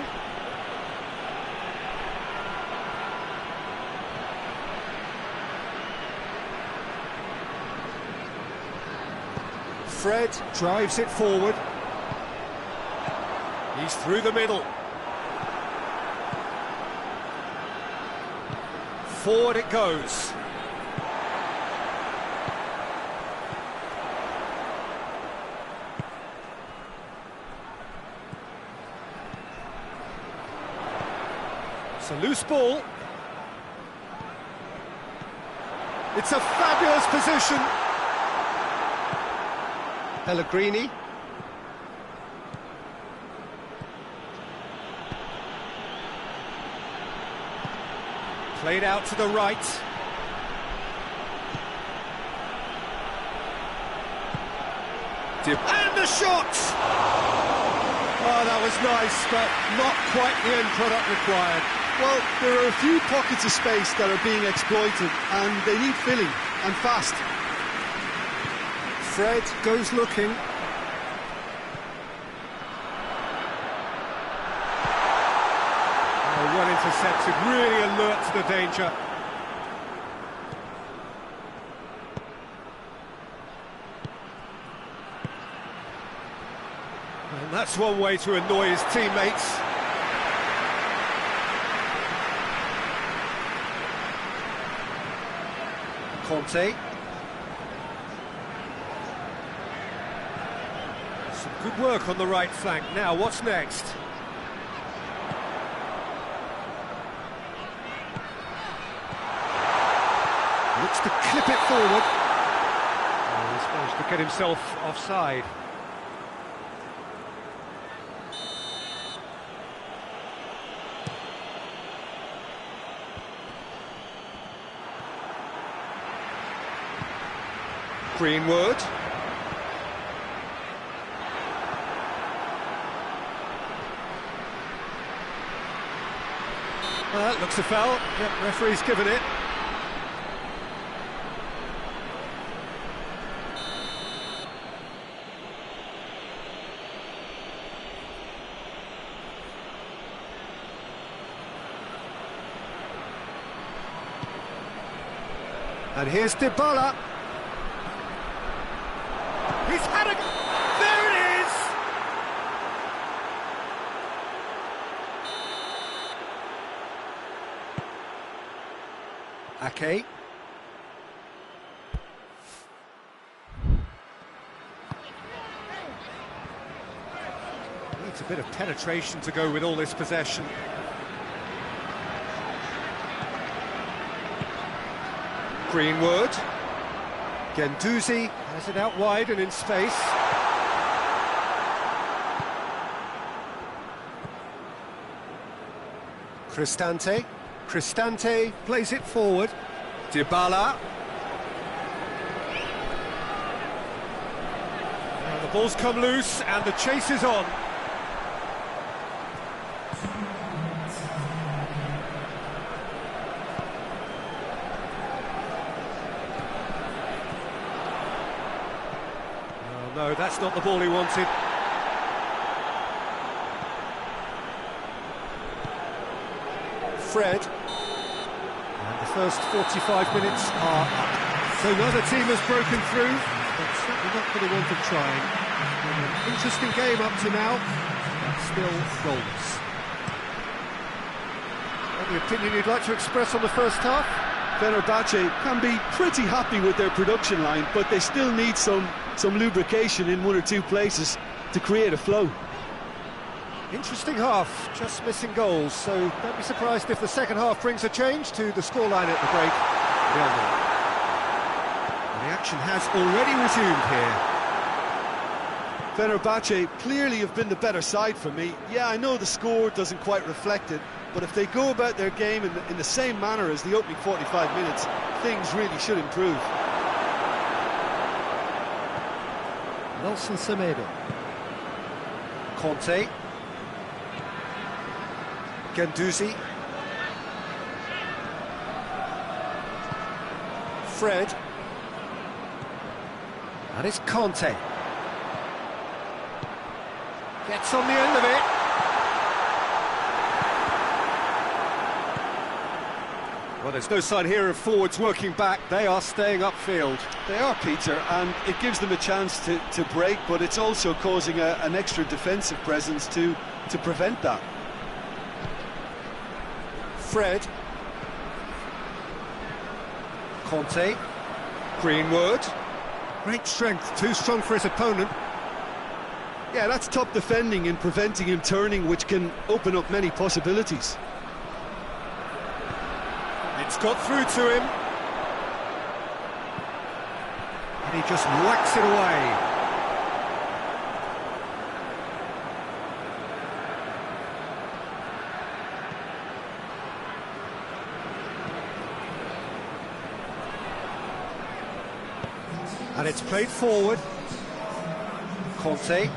Fred drives it forward. He's through the middle. Forward it goes. It's a loose ball. It's a fabulous position. Pellegrini. Played out to the right. And the shot! Oh, that was nice, but not quite the end product required. Well, there are a few pockets of space that are being exploited, and they need filling, and fast. Fred goes looking. well intercepted, really alert to the danger. And that's one way to annoy his teammates. Conte. Some good work on the right flank. Now, what's next? Looks to clip it forward. Oh, he's managed to get himself offside. Greenwood. Looks a foul. Yep, referee's given it. And here's Dybala. He's had a... There it is! Ake. Needs a bit of penetration to go with all this possession. Greenwood. Guendouzi has it out wide and in space. Cristante plays it forward. Dybala. Now the ball's come loose and the chase is on. No, that's not the ball he wanted. Fred. And the first 45 minutes are up. So neither team has broken through, but certainly not for the want of trying. An interesting game up to now, but still goals. Any opinion you'd like to express on the first half? Fenerbahce can be pretty happy with their production line, but they still need some lubrication in one or two places to create a flow. Interesting half, just missing goals, so don't be surprised if the second half brings a change to the scoreline at the break. And the action has already resumed here. Fenerbahce clearly have been the better side for me. Yeah, I know the score doesn't quite reflect it, but if they go about their game in the same manner as the opening 45 minutes, things really should improve. Nelson Semedo. Conte. Guendouzi. Fred. And it's Conte. Gets on the end of it. Well, there's no sign here of forwards working back. They are staying upfield. They are, Peter, and it gives them a chance to break, but it's also causing an extra defensive presence to prevent that. Fred. Conte. Greenwood. Great strength, too strong for his opponent. Yeah, that's top defending and preventing him turning, which can open up many possibilities. It's got through to him. And he just whacks it away. And it's played forward. Conte.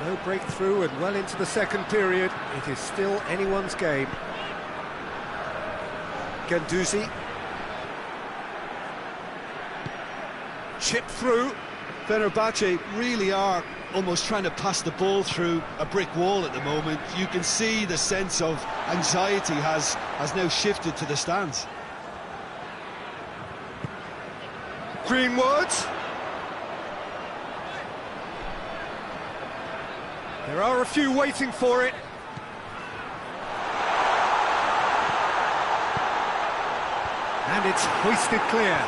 No breakthrough and well into the second period. It is still anyone's game. Guendouzi. Chip through. Fenerbahce really are almost trying to pass the ball through a brick wall at the moment. You can see the sense of anxiety has now shifted to the stands. Greenwood. There are a few waiting for it. And it's hoisted clear.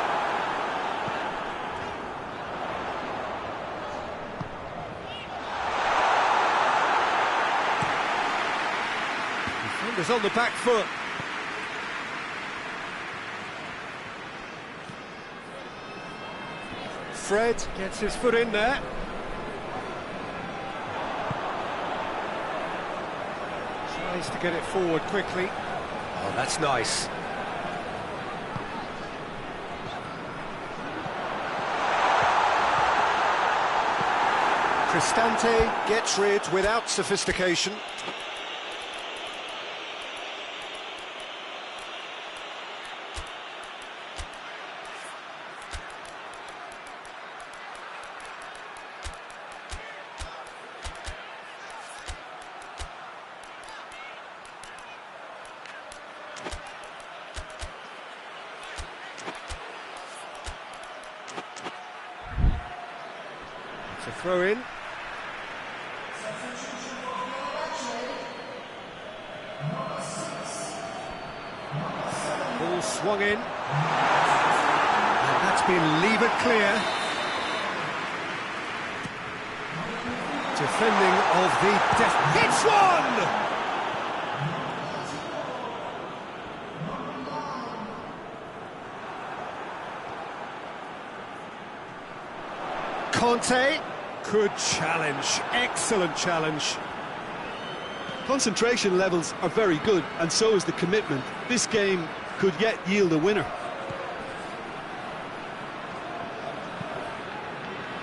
Defenders on the back foot. Fred gets his foot in there. Tries to get it forward quickly. Oh, that's nice. Cristante gets rid without sophistication. It's a throw in. Ball swung in. And that's been levered clear. Defending of the hits one! Conte, good challenge, excellent challenge. Concentration levels are very good, and so is the commitment. This game could yet yield a winner.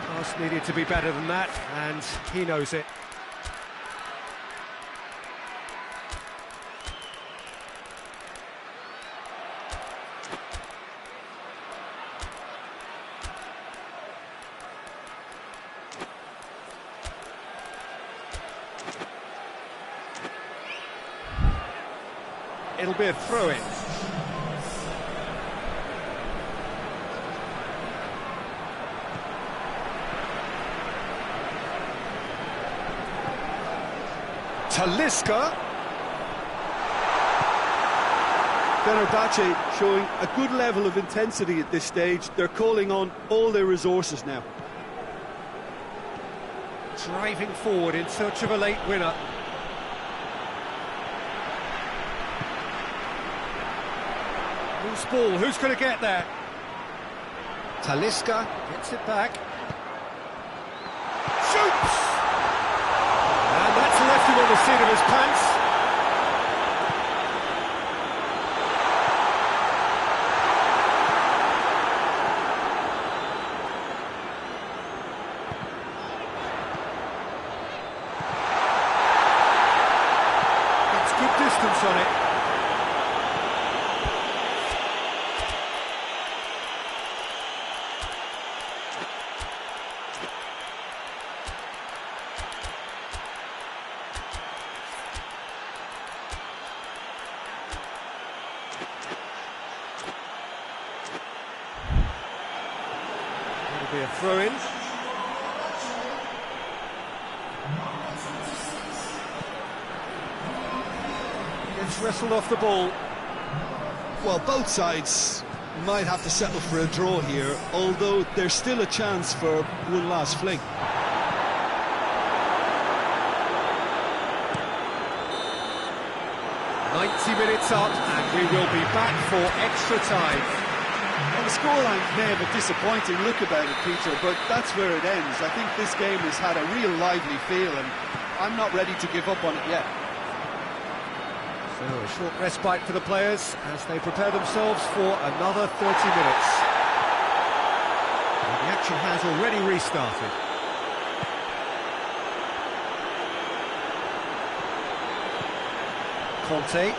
Pass needed to be better than that, and he knows it. It'll be a throw-in. Talisca. Fenerbahce showing a good level of intensity at this stage. They're calling on all their resources now. Driving forward in search of a late winner. Loose ball, who's going to get there? Talisca gets it back. Shoots! And that's left him on the seat of his pants. Gets good distance on it. Be a throw-in. Gets wrestled off the ball. Well, both sides might have to settle for a draw here, although there's still a chance for one last fling. Minutes up, and we will be back for extra time. Well, the scoreline may have a disappointing look about it, Peter, but that's where it ends. I think this game has had a real lively feel, and I'm not ready to give up on it yet. So a short respite for the players as they prepare themselves for another 30 minutes. And the action has already restarted. Conte.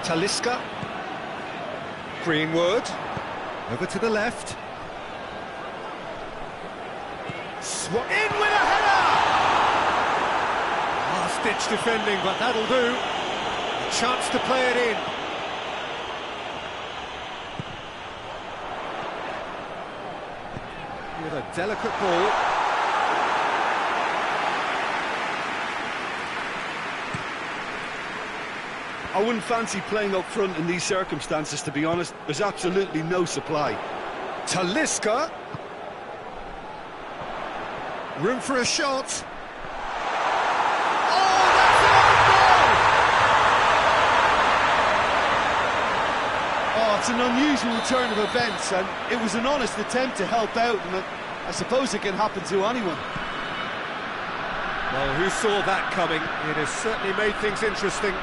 Talisca. Greenwood. Over to the left. what? In with a header! Last-ditch defending, but that'll do. A chance to play it in. With a delicate ball. I wouldn't fancy playing up front in these circumstances, to be honest. There's absolutely no supply. Talisca. Room for a shot. Oh, that's an own goal! Oh, it's an unusual turn of events, and it was an honest attempt to help out, and I suppose it can happen to anyone. Well, who saw that coming? It has certainly made things interesting.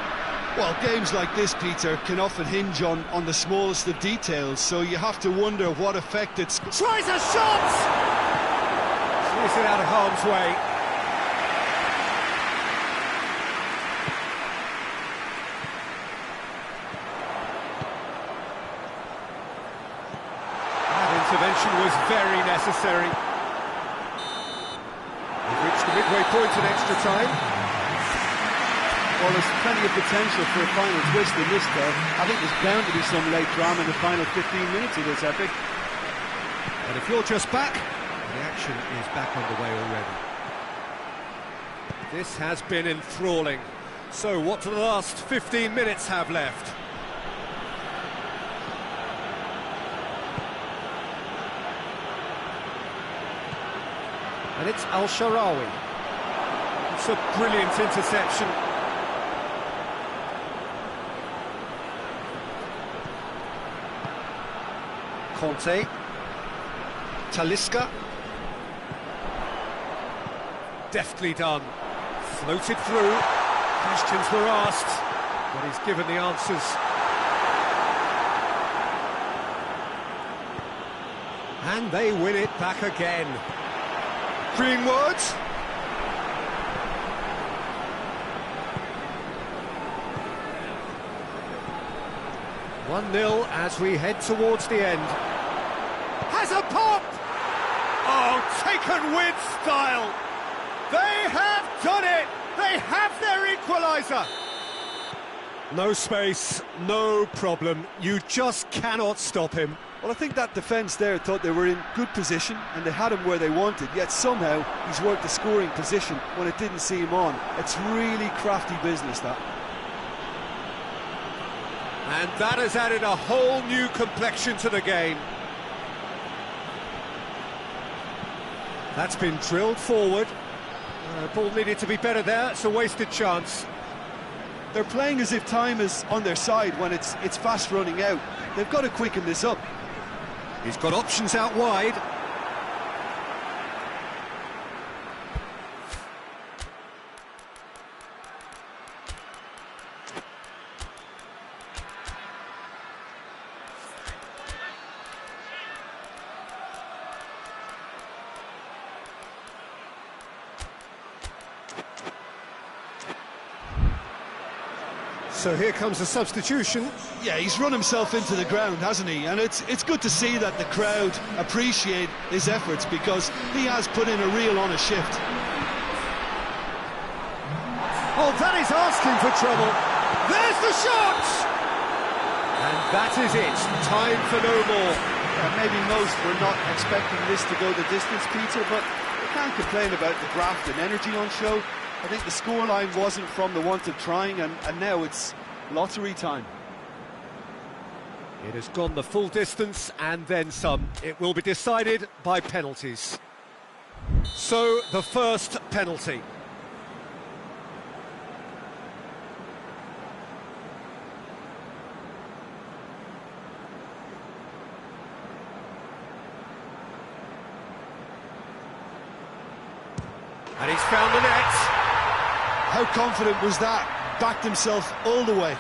Well, games like this, Peter, can often hinge on the smallest of details, so you have to wonder what effect it's... Tries a shot! Clears it out of harm's way. That intervention was very necessary. We've reached the midway point in extra time. Well, there's plenty of potential for a final twist in this, though. I think there's bound to be some late drama in the final 15 minutes of this epic. But if you're just back, the action is back underway already. This has been enthralling. So what do the last 15 minutes have left? And it's Al-Sharawi. It's a brilliant interception. Conte, Talisca, deftly done, floated through, questions were asked, but he's given the answers. And they win it back again. Greenwood. 1-0 as we head towards the end. Has a pop! Oh, taken with style! They have done it! They have their equaliser! No space, no problem. You just cannot stop him. Well, I think that defence there thought they were in good position and they had him where they wanted, yet somehow he's worked the scoring position when it didn't see him on. It's really crafty business, that. And that has added a whole new complexion to the game. That's been drilled forward. Ball needed to be better there, it's a wasted chance. They're playing as if time is on their side when it's fast running out. They've got to quicken this up. He's got options out wide. So here comes a substitution. Yeah, he's run himself into the ground, hasn't he? And it's good to see that the crowd appreciate his efforts, because he has put in a real honest shift. Oh, that is asking for trouble. There's the shot! And that is it. Time for no more. Maybe most were not expecting this to go the distance, Peter, but you can't complain about the graft and energy on show. I think the scoreline wasn't from the want of trying, and now it's lottery time. It has gone the full distance and then some. It will be decided by penalties. So, the first penalty. And he's found the net. How confident was that? Backed himself all the way.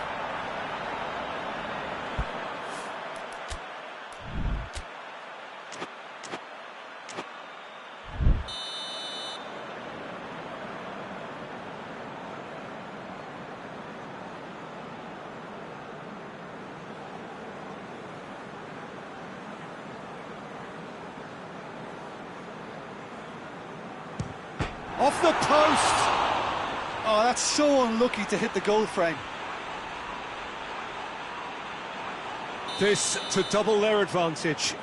Off the post! Oh, that's so unlucky to hit the goal frame. This to double their advantage.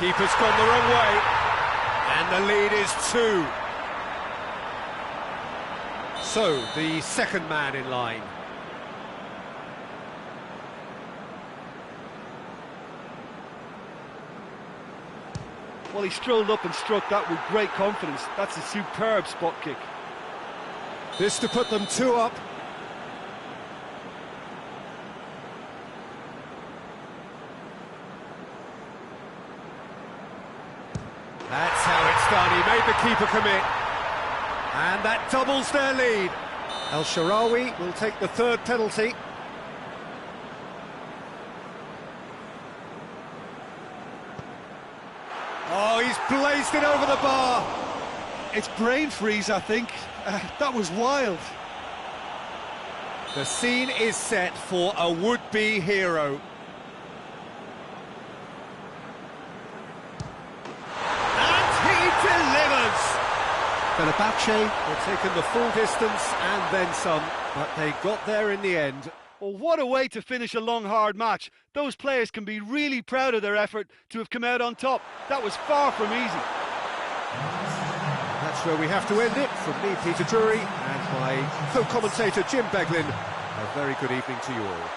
Keeper's gone the wrong way, and the lead is 2. So, the second man in line. Well, he strolled up and struck that with great confidence. That's a superb spot kick. This to put them 2 up. That's how it's done. He made the keeper commit. And that doubles their lead. El Shaarawy will take the 3rd penalty. Oh, he's blazed it over the bar. It's brain freeze, I think. That was wild. The scene is set for a would-be hero. And he delivers! Fenerbahce were taking the full distance and then some, but they got there in the end. Well, what a way to finish a long, hard match. Those players can be really proud of their effort to have come out on top. That was far from easy. That's where we have to end it. From me, Peter Drury, and my co-commentator, Jim Beglin. A very good evening to you all.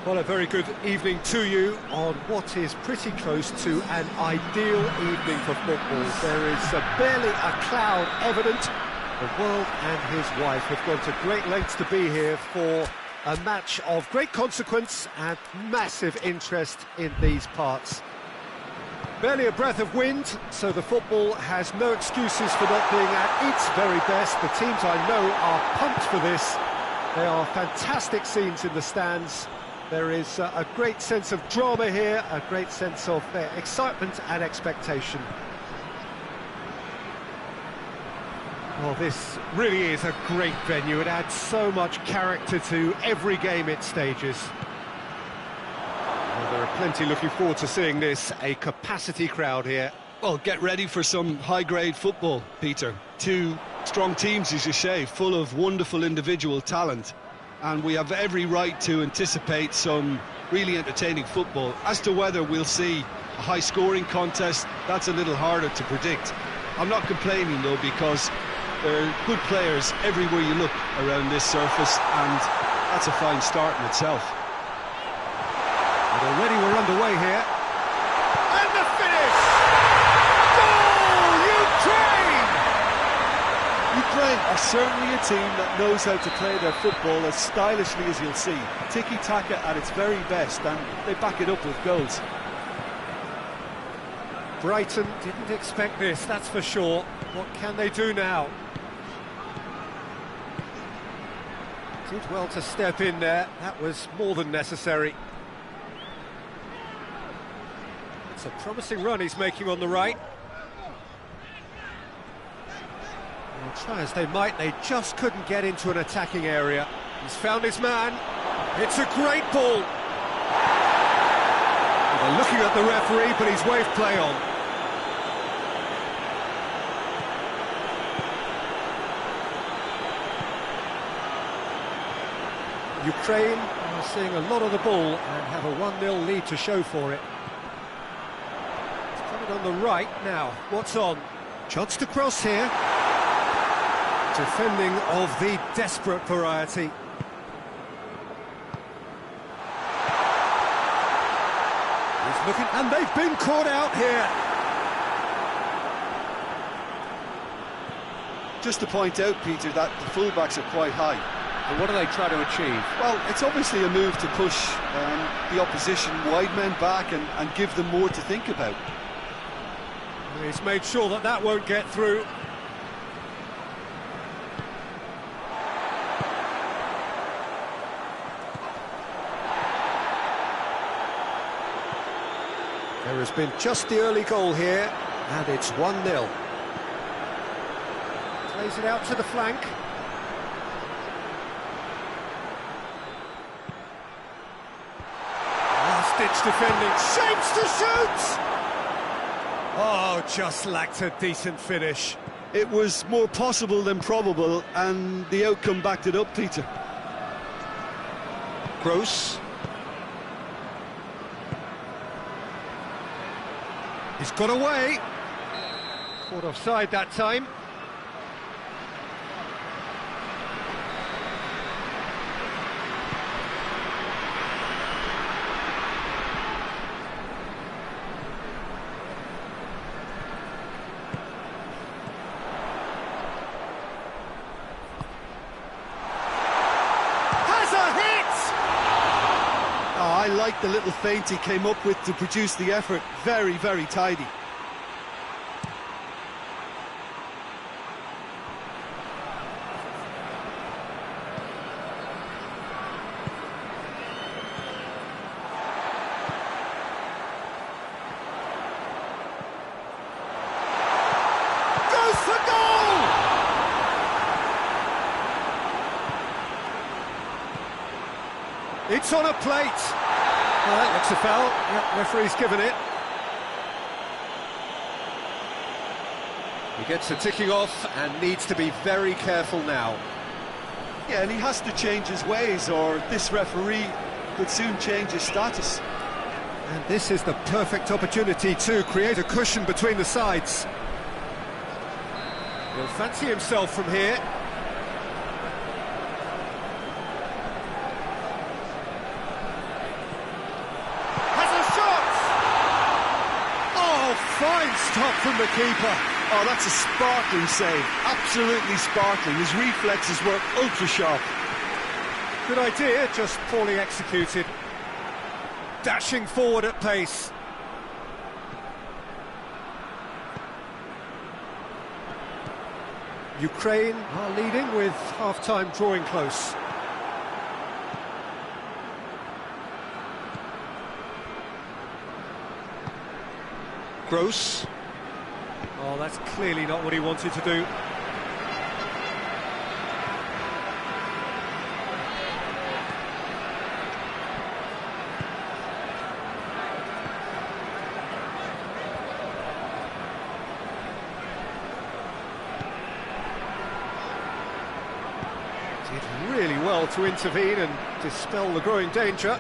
Well, a very good evening to you on what is pretty close to an ideal evening for football. There is barely a cloud evident. The world and his wife have gone to great lengths to be here for a match of great consequence and massive interest in these parts. Barely a breath of wind, so the football has no excuses for not being at its very best. The teams I know are pumped for this. There are fantastic scenes in the stands. There is a great sense of drama here, a great sense of excitement and expectation. Well, this really is a great venue. It adds so much character to every game it stages. Well, there are plenty looking forward to seeing this, a capacity crowd here. Well, get ready for some high-grade football, Peter. Two strong teams, as you say, full of wonderful individual talent. And we have every right to anticipate some really entertaining football. As to whether we'll see a high-scoring contest, that's a little harder to predict. I'm not complaining, though, because there are good players everywhere you look around this surface, and that's a fine start in itself. And already we're underway here. And the finish! Goal, Ukraine! Ukraine are certainly a team that knows how to play their football as stylishly as you'll see. Tiki-taka at its very best, and they back it up with goals. Brighton didn't expect this, that's for sure. What can they do now? Did well to step in there, that was more than necessary. It's a promising run he's making on the right. Well, try as they might, they just couldn't get into an attacking area. He's found his man. It's a great ball. Well, they're looking at the referee, but he's waved play on. Ukraine are seeing a lot of the ball and have a 1-0 lead to show for it. It's coming on the right now. What's on? Chance to cross here. Defending of the desperate variety. He's looking, and they've been caught out here. Just to point out, Peter, that the fullbacks are quite high. And what do they try to achieve? Well, it's obviously a move to push the opposition wide men back and give them more to think about. He's made sure that that won't get through. There has been just the early goal here, and it's 1-0. Plays it out to the flank. Last-ditch defending, shapes to shoot! Oh, just lacked a decent finish. It was more possible than probable, and the outcome backed it up, Peter. Gross. He's got away. Caught offside that time. I like the little feint he came up with to produce the effort. Very, very tidy. Goes for goal! It's on a plate. Well, that looks a foul. Yep, referee's given it. He gets the ticking off and needs to be very careful now. Yeah, and he has to change his ways, or this referee could soon change his status. And this is the perfect opportunity to create a cushion between the sides. He'll fancy himself from here. Fine stop from the keeper. Oh, that's a sparkling save. Absolutely sparkling. His reflexes were ultra sharp. Good idea, just poorly executed. Dashing forward at pace. Ukraine are leading with half-time drawing close. Gross. Oh, that's clearly not what he wanted to do. Did really well to intervene and dispel the growing danger.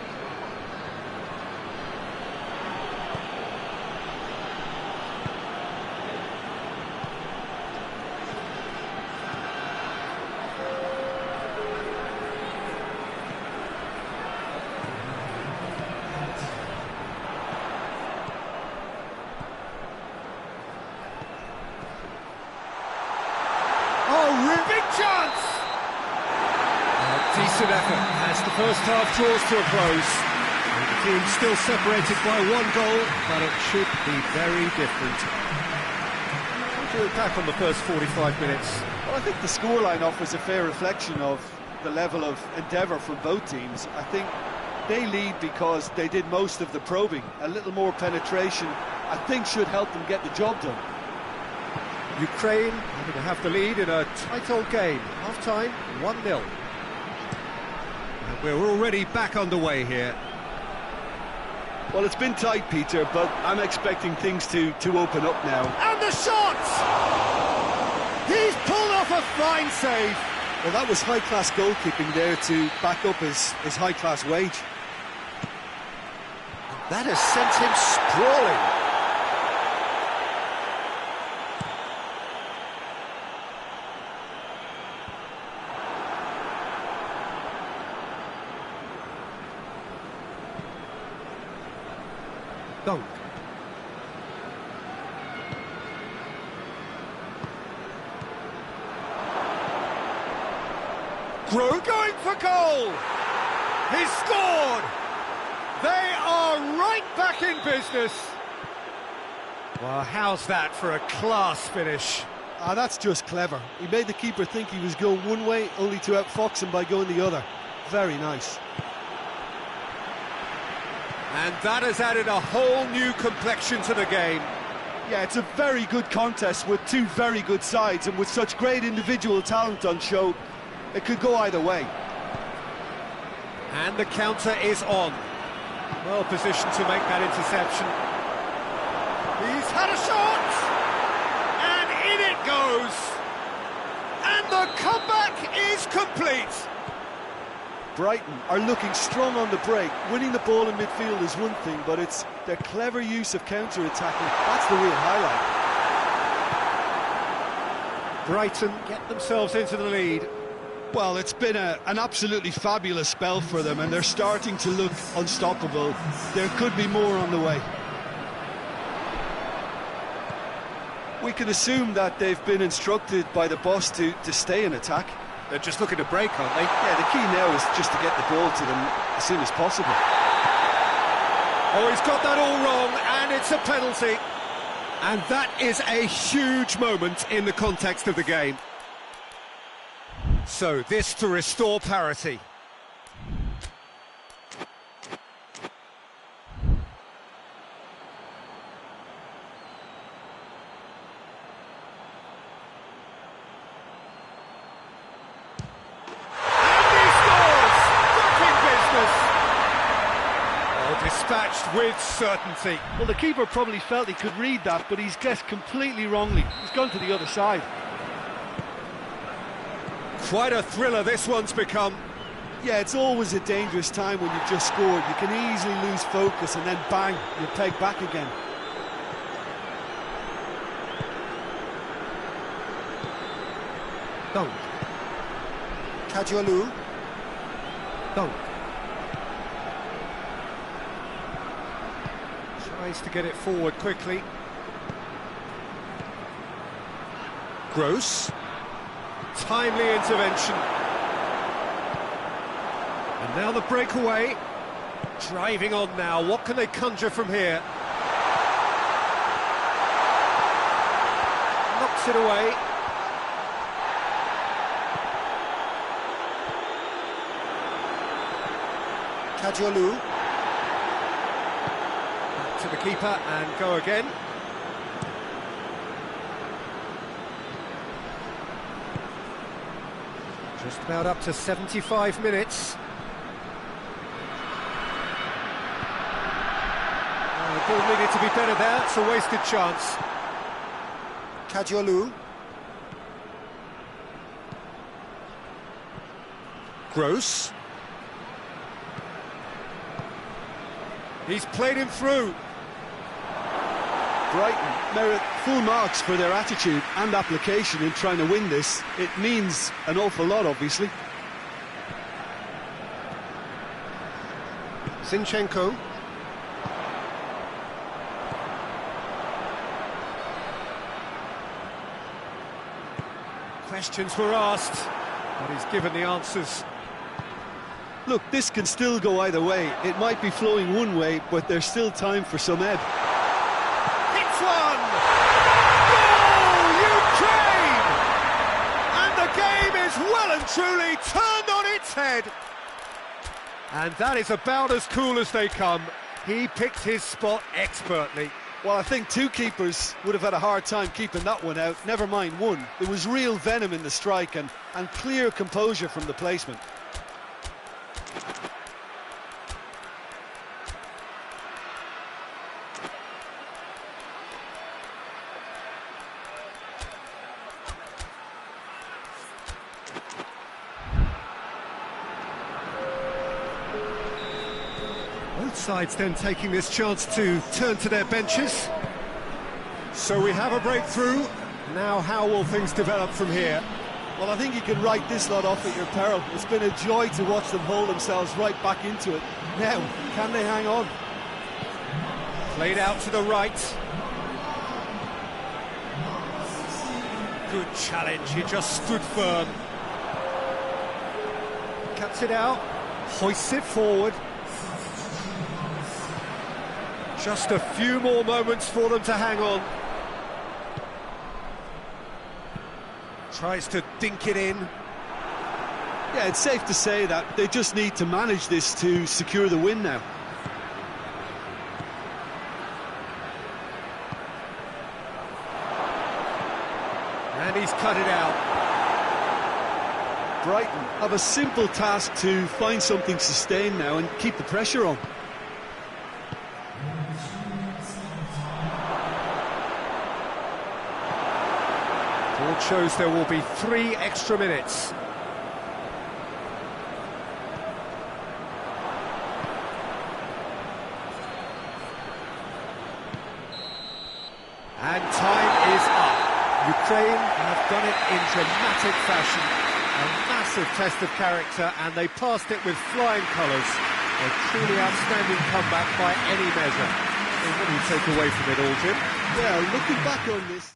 Big chance! Decent effort as the first half draws to a close. The team still separated by 1 goal, but it should be very different. What do you attack on the first 45 minutes? Well, I think the scoreline offers a fair reflection of the level of endeavour from both teams. I think they lead because they did most of the probing. A little more penetration, I think, should help them get the job done. Ukraine going to have the lead in a tight old game. Half-time, 1-0. And we're already back underway here. Well, it's been tight, Peter, but I'm expecting things to open up now. And the shot! He's pulled off a fine save. Well, that was high-class goalkeeping there to back up his high-class wage. That has sent him sprawling. Dunk. Grow going for goal! He's scored! They are right back in business! Well, how's that for a class finish? That's just clever. He made the keeper think he was going one way, only to outfox him by going the other. Very nice. And that has added a whole new complexion to the game. Yeah, it's a very good contest with two very good sides, and with such great individual talent on show, it could go either way. And the counter is on. Well positioned to make that interception. He's had a shot! And in it goes! And the comeback is complete! Brighton are looking strong on the break. Winning the ball in midfield is one thing, but it's their clever use of counter-attacking. That's the real highlight. Brighton get themselves into the lead. Well, it's been an absolutely fabulous spell for them, and they're starting to look unstoppable. There could be more on the way. We can assume that they've been instructed by the boss to stay in attack. They're just looking to break, aren't they? Yeah, the key now is just to get the ball to them as soon as possible. Oh, he's got that all wrong, and it's a penalty. And that is a huge moment in the context of the game. So, this to restore parity. Dispatched with certainty. Well, the keeper probably felt he could read that, but he's guessed completely wrongly. He's gone to the other side. Quite a thriller this one's become. Yeah, it's always a dangerous time when you've just scored. You can easily lose focus and then bang, you're pegged back again. Dunk. Kajualu. Dunk. Tries to get it forward quickly. Gross. Timely intervention. And now the breakaway. Driving on now. What can they conjure from here? Knocks it away. Kajolu. Back to the keeper and go again. Just about up to 75 minutes. The ball needed to be better there, it's a wasted chance. Kajolu. Gross. He's played him through. Brighton merit full marks for their attitude and application in trying to win this. It means an awful lot, obviously. Zinchenko. Questions were asked, but he's given the answers. Look, this can still go either way. It might be flowing one way, but there's still time for some ebb. Hits one! Goal, Ukraine! And the game is well and truly turned on its head. And that is about as cool as they come. He picked his spot expertly. Well, I think two keepers would have had a hard time keeping that one out, never mind one. There was real venom in the strike and clear composure from the placement. Both sides then taking this chance to turn to their benches. So we have a breakthrough. Now how will things develop from here? Well, I think you can write this lot off at your peril. It's been a joy to watch them hold themselves right back into it. Now, can they hang on? Played out to the right. Good challenge, he just stood firm. Cuts it out, hoists it forward. Just a few more moments for them to hang on. Tries to dink it in. Yeah, it's safe to say that they just need to manage this to secure the win now. And he's cut it out. Brighton have a simple task to find something sustained now and keep the pressure on. Board shows there will be 3 extra minutes. And time is up. Ukraine have done it in dramatic fashion. A massive test of character, and they passed it with flying colours. A truly outstanding comeback by any measure. So what do you take away from it all, Jim? Yeah, looking back on this,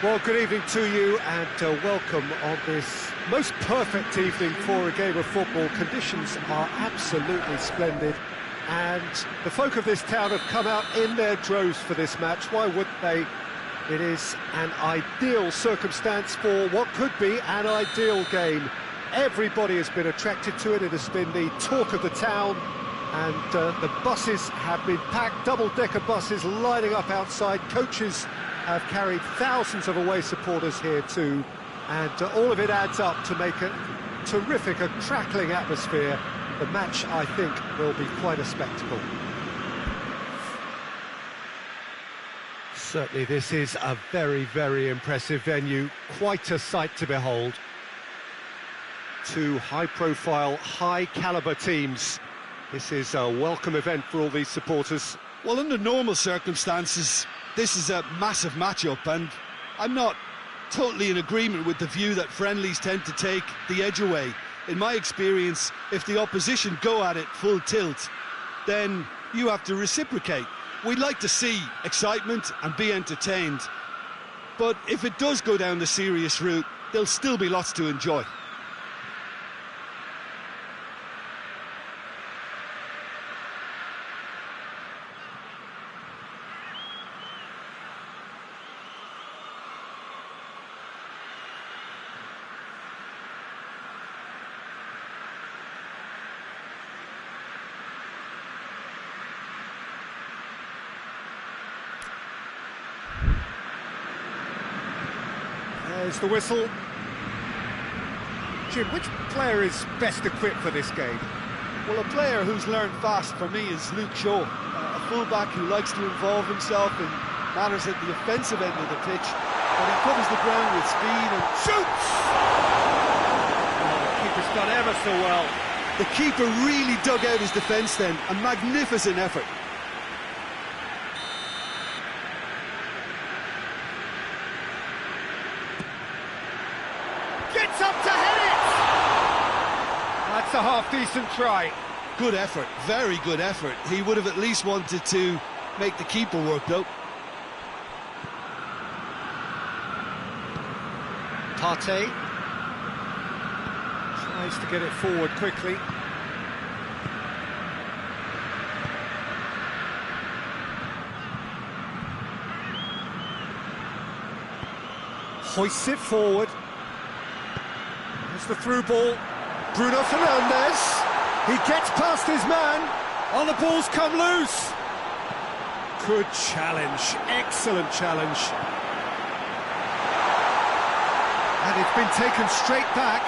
Well, good evening to you and welcome on this most perfect evening for a game of football. Conditions are absolutely splendid and the folk of this town have come out in their droves for this match. Why wouldn't they? It is an ideal circumstance for what could be an ideal game. Everybody has been attracted to it. It has been the talk of the town, and the buses have been packed, double-decker buses lining up outside. Coaches have carried thousands of away supporters here too, and all of it adds up to make a terrific, a crackling atmosphere. The match, I think, will be quite a spectacle. Certainly this is a very, very impressive venue, quite a sight to behold. Two high-profile, high-caliber teams. This is a welcome event for all these supporters. Well, under normal circumstances, this is a massive matchup, and I'm not totally in agreement with the view that friendlies tend to take the edge away. In my experience, if the opposition go at it full tilt, then you have to reciprocate. We'd like to see excitement and be entertained, but if it does go down the serious route, there'll still be lots to enjoy. There's the whistle. Jim, which player is best equipped for this game? Well, a player who's learned fast for me is Luke Shaw, a fullback who likes to involve himself in matters at the offensive end of the pitch, but he covers the ground with speed and shoots! Oh, the keeper's done ever so well. The keeper really dug out his defence then, a magnificent effort. Gets up to head it! That's a half-decent try. Good effort, very good effort. He would have at least wanted to make the keeper work though. tTèo tries to get it forward quickly. Hoists it forward. There's the through ball. Bruno Fernandes. He gets past his man. Oh, the ball's come loose. Good challenge. Excellent challenge. And it's been taken straight back.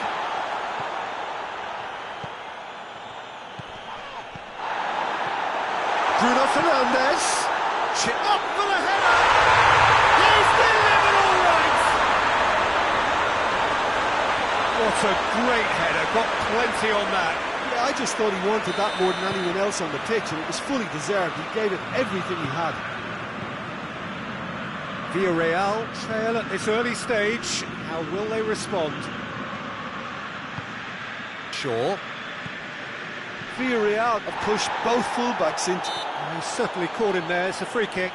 Bruno Fernandes. Chip up for the header. He's delivered all right. What a great header. Got plenty on that. Yeah, I just thought he wanted that more than anyone else on the pitch, and it was fully deserved. He gave it everything he had. Villarreal trail at this early stage. How will they respond? Shaw. Villarreal have pushed both fullbacks into... He certainly caught him there. It's a free kick.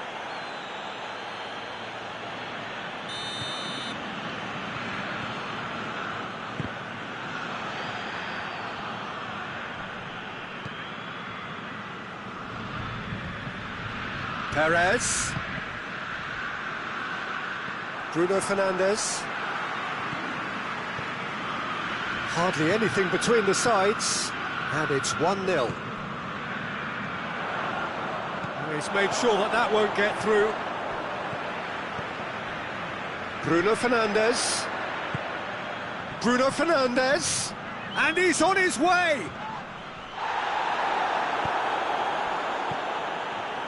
Perez. Bruno Fernandes. Hardly anything between the sides, and it's 1-0. He's made sure that that won't get through. Bruno Fernandes. Bruno Fernandes. And he's on his way!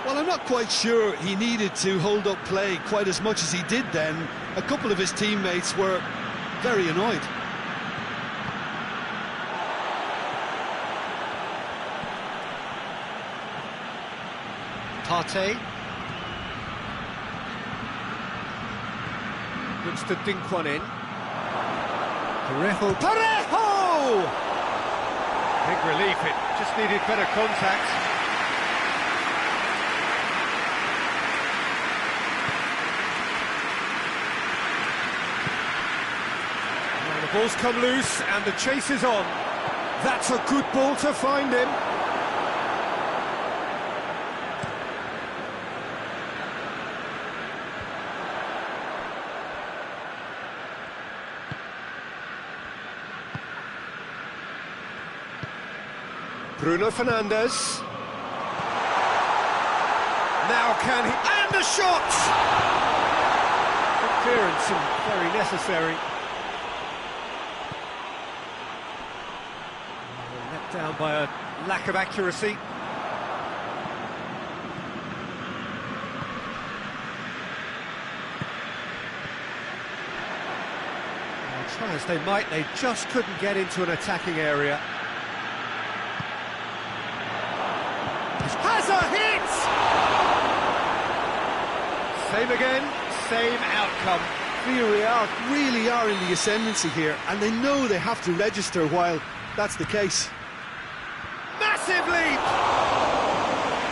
Well, I'm not quite sure he needed to hold up play quite as much as he did then. A couple of his teammates were very annoyed. tTèo. Looks to dink one in. Parejo. Parejo! Big relief, it just needed better contact. ball's come loose and the chase is on. That's a good ball to find him. Bruno Fernandes. Now can he... And the shot! Good clearance and very necessary. Let down by a lack of accuracy. Try as they might, they just couldn't get into an attacking area. Has a hit! Same again, same outcome. Villarreal really are in the ascendancy here, and they know they have to register while that's the case. Massive leap!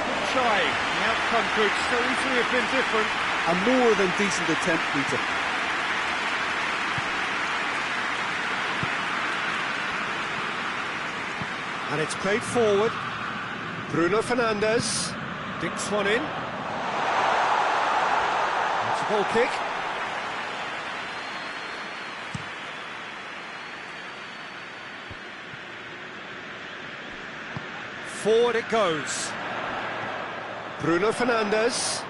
Good try. The outcome could so easily have been different. A more than decent attempt, Peter. And it's played forward. Bruno Fernandes dinks one in. That's a goal kick. Forward it goes. Bruno Fernandes.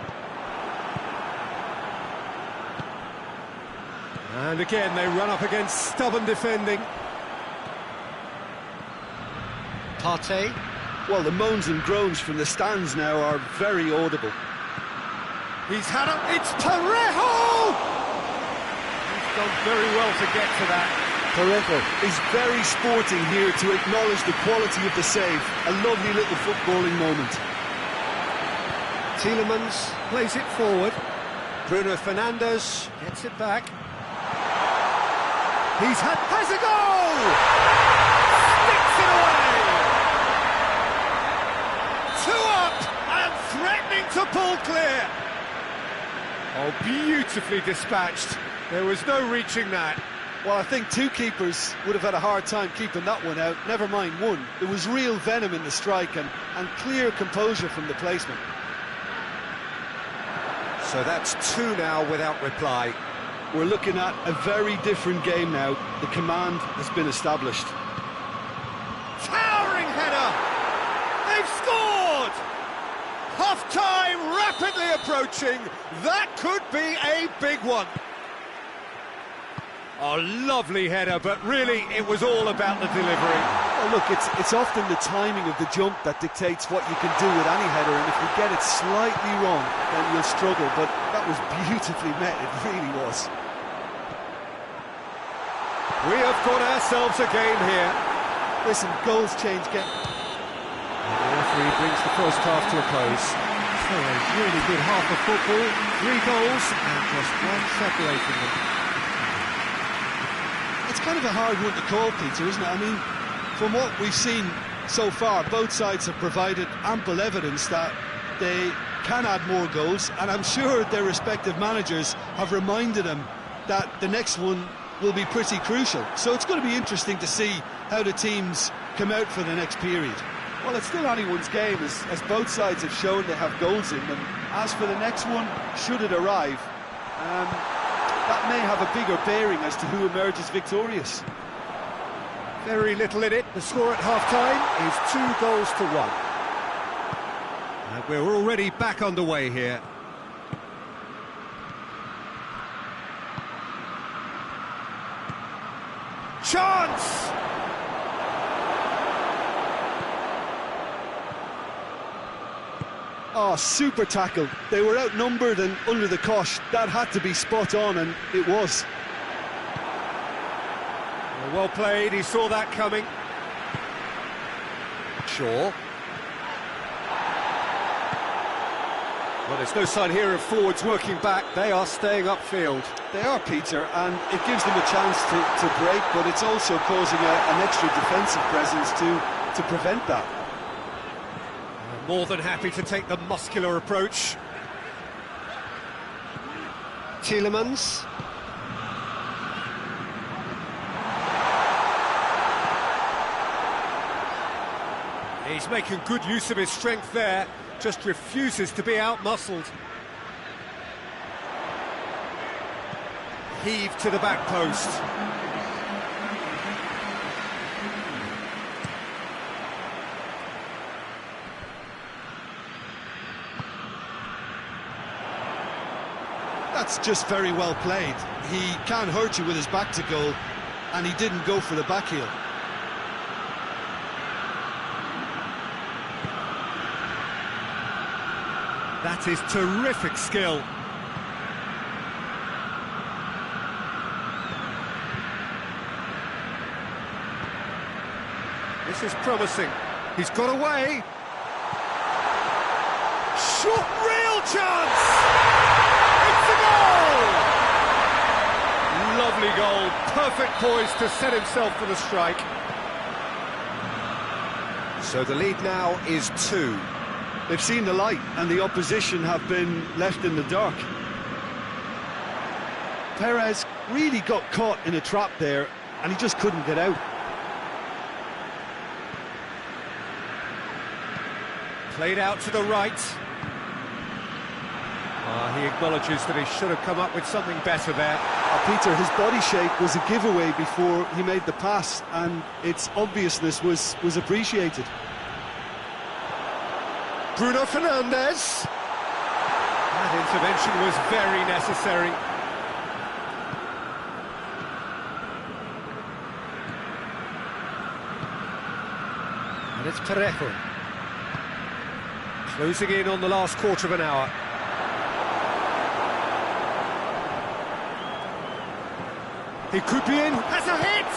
And again they run up against stubborn defending. Partey. Well, the moans and groans from the stands now are very audible. He's had a... It's Parejo! He's done very well to get to that. Parejo is very sporting here to acknowledge the quality of the save. A lovely little footballing moment. Tielemans plays it forward. Bruno Fernandes gets it back. Has a goal! Sticks it away! 2 up and threatening to pull clear. Oh, beautifully dispatched. There was no reaching that. Well, I think 2 keepers would have had a hard time keeping that one out, never mind 1. There was real venom in the strike and clear composure from the placement. So that's 2 now without reply. We're looking at a very different game now. The command has been established. Towering header! They've scored! Half-time rapidly approaching. That could be a big one. Oh, lovely header, but really it was all about the delivery. Well, look, it's often the timing of the jump that dictates what you can do with any header, and if you get it slightly wrong, then you'll struggle, but that was beautifully met, it really was. We have got ourselves a game here. Listen, goals change game. The referee brings the first half to a close. So a really good half of football, 3 goals and just 1 separating them. It's kind of a hard one to call, Peter, isn't it? I mean, from what we've seen so far, both sides have provided ample evidence that they can add more goals, and I'm sure their respective managers have reminded them that the next one will be pretty crucial. So it's going to be interesting to see how the teams come out for the next period. Well, it's still anyone's game, as both sides have shown they have goals in them. As for the next one, should it arrive, that may have a bigger bearing as to who emerges victorious. Very little in it. The score at half-time is 2 goals to 1. And we're already back underway here. Chance! Oh, super tackle. They were outnumbered and under the cosh. That had to be spot on, and it was. Well played, he saw that coming. Shaw. Well, there's no sign here of forwards working back. They are staying upfield. They are, Peter, and it gives them a chance to break, but it's also causing an extra defensive presence to prevent that. More than happy to take the muscular approach. Tielemans. He's making good use of his strength there, just refuses to be out-muscled. Heave to the back post. That's just very well played. He can't hurt you with his back to goal, and he didn't go for the back heel. That is terrific skill. This is promising. He's got away. Shot, real chance! It's a goal! Lovely goal. Perfect poise to set himself for the strike. So the lead now is 2. They've seen the light, and the opposition have been left in the dark. Perez really got caught in a trap there, and he just couldn't get out. Played out to the right. He acknowledges that he should have come up with something better there. Peter, his body shape was a giveaway before he made the pass, and its obviousness was appreciated. Bruno Fernandes. That intervention was very necessary. And it's Parejo. Closing in on the last quarter of an hour. He could be in. Has a hit!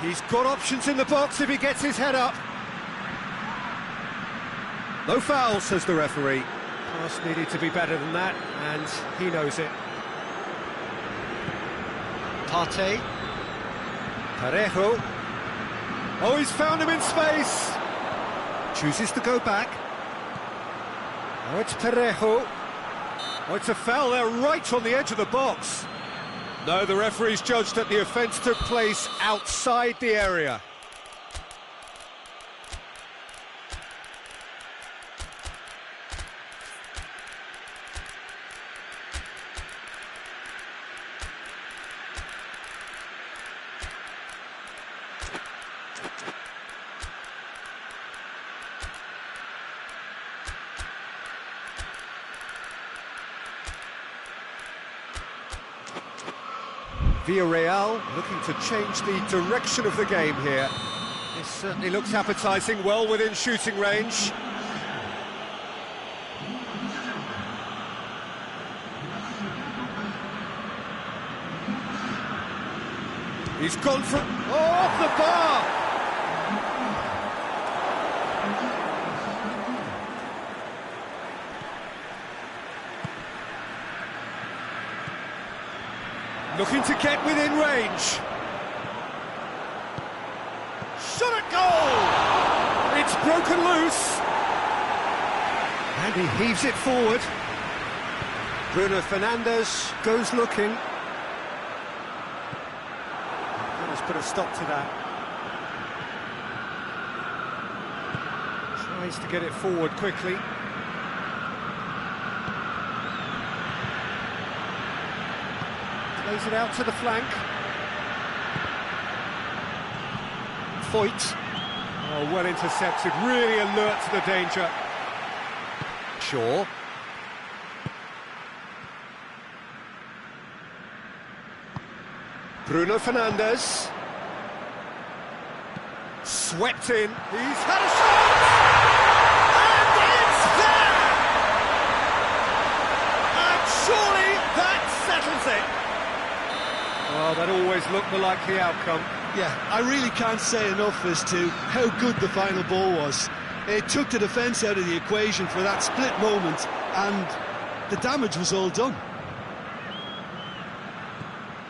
He's got options in the box if he gets his head up. No foul, says the referee. Pass needed to be better than that, and he knows it. Partey. Parejo. Oh, he's found him in space. Chooses to go back. Oh, it's Parejo. Oh, it's a foul there right on the edge of the box. No, the referee's judged that the offence took place outside the area. Villarreal looking to change the direction of the game here. This certainly looks appetising, well within shooting range. He's gone for... Oh, off the bar! Looking to get within range. Shot at goal! It's broken loose. And he heaves it forward. Bruno Fernandes goes looking. Let's put a stop to that. Tries to get it forward quickly. Plays it out to the flank. Foyt. Oh, well intercepted, really alert to the danger. Shaw. Bruno Fernandes. Swept in. He's had a shot! And it's there! And surely that settles it. Oh, that always looked the likely outcome. Yeah, I really can't say enough as to how good the final ball was. It took the defence out of the equation for that split moment, and the damage was all done.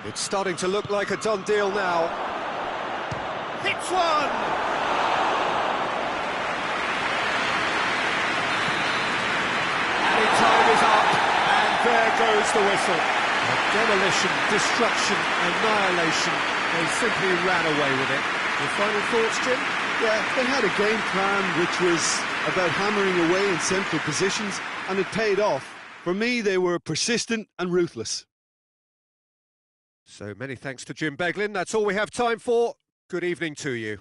It's starting to look like a done deal now. Hits one! Added time is up, and there goes the whistle. Demolition, destruction, annihilation. They simply ran away with it. Your final thoughts, Jim? Yeah, they had a game plan which was about hammering away in central positions, and it paid off. For me, they were persistent and ruthless. So many thanks to Jim Beglin. That's all we have time for. Good evening to you.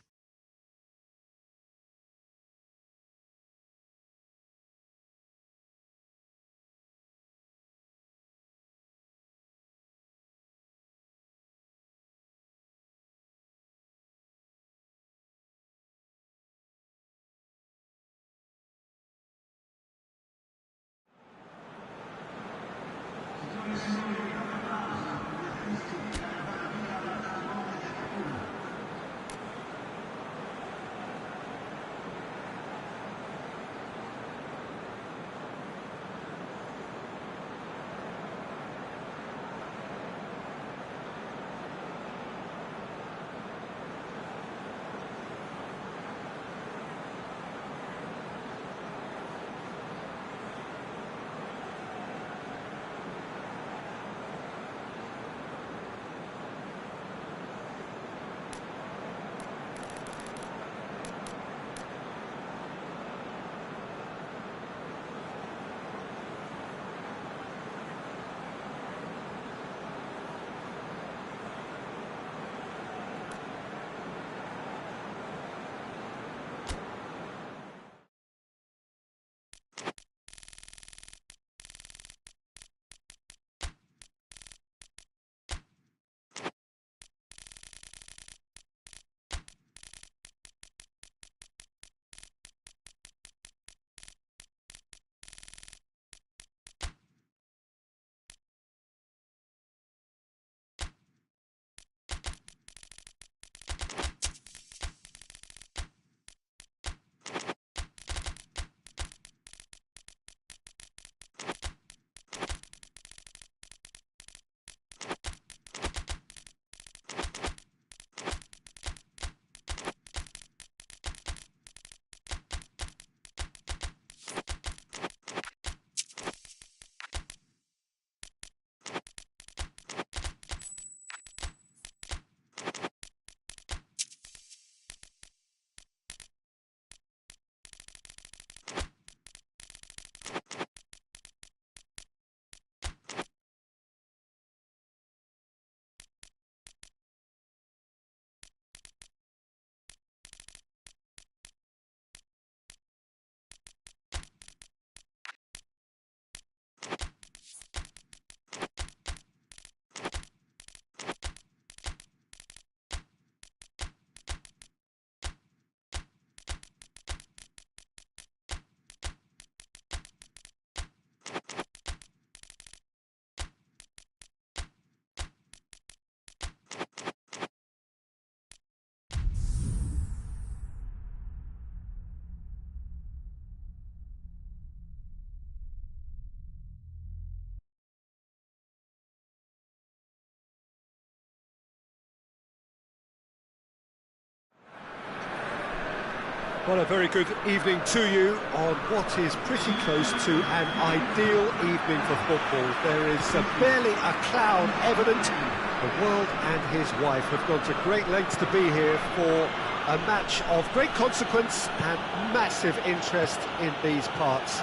Well, a very good evening to you on what is pretty close to an ideal evening for football. There is barely a cloud evident. The world and his wife have gone to great lengths to be here for a match of great consequence and massive interest in these parts.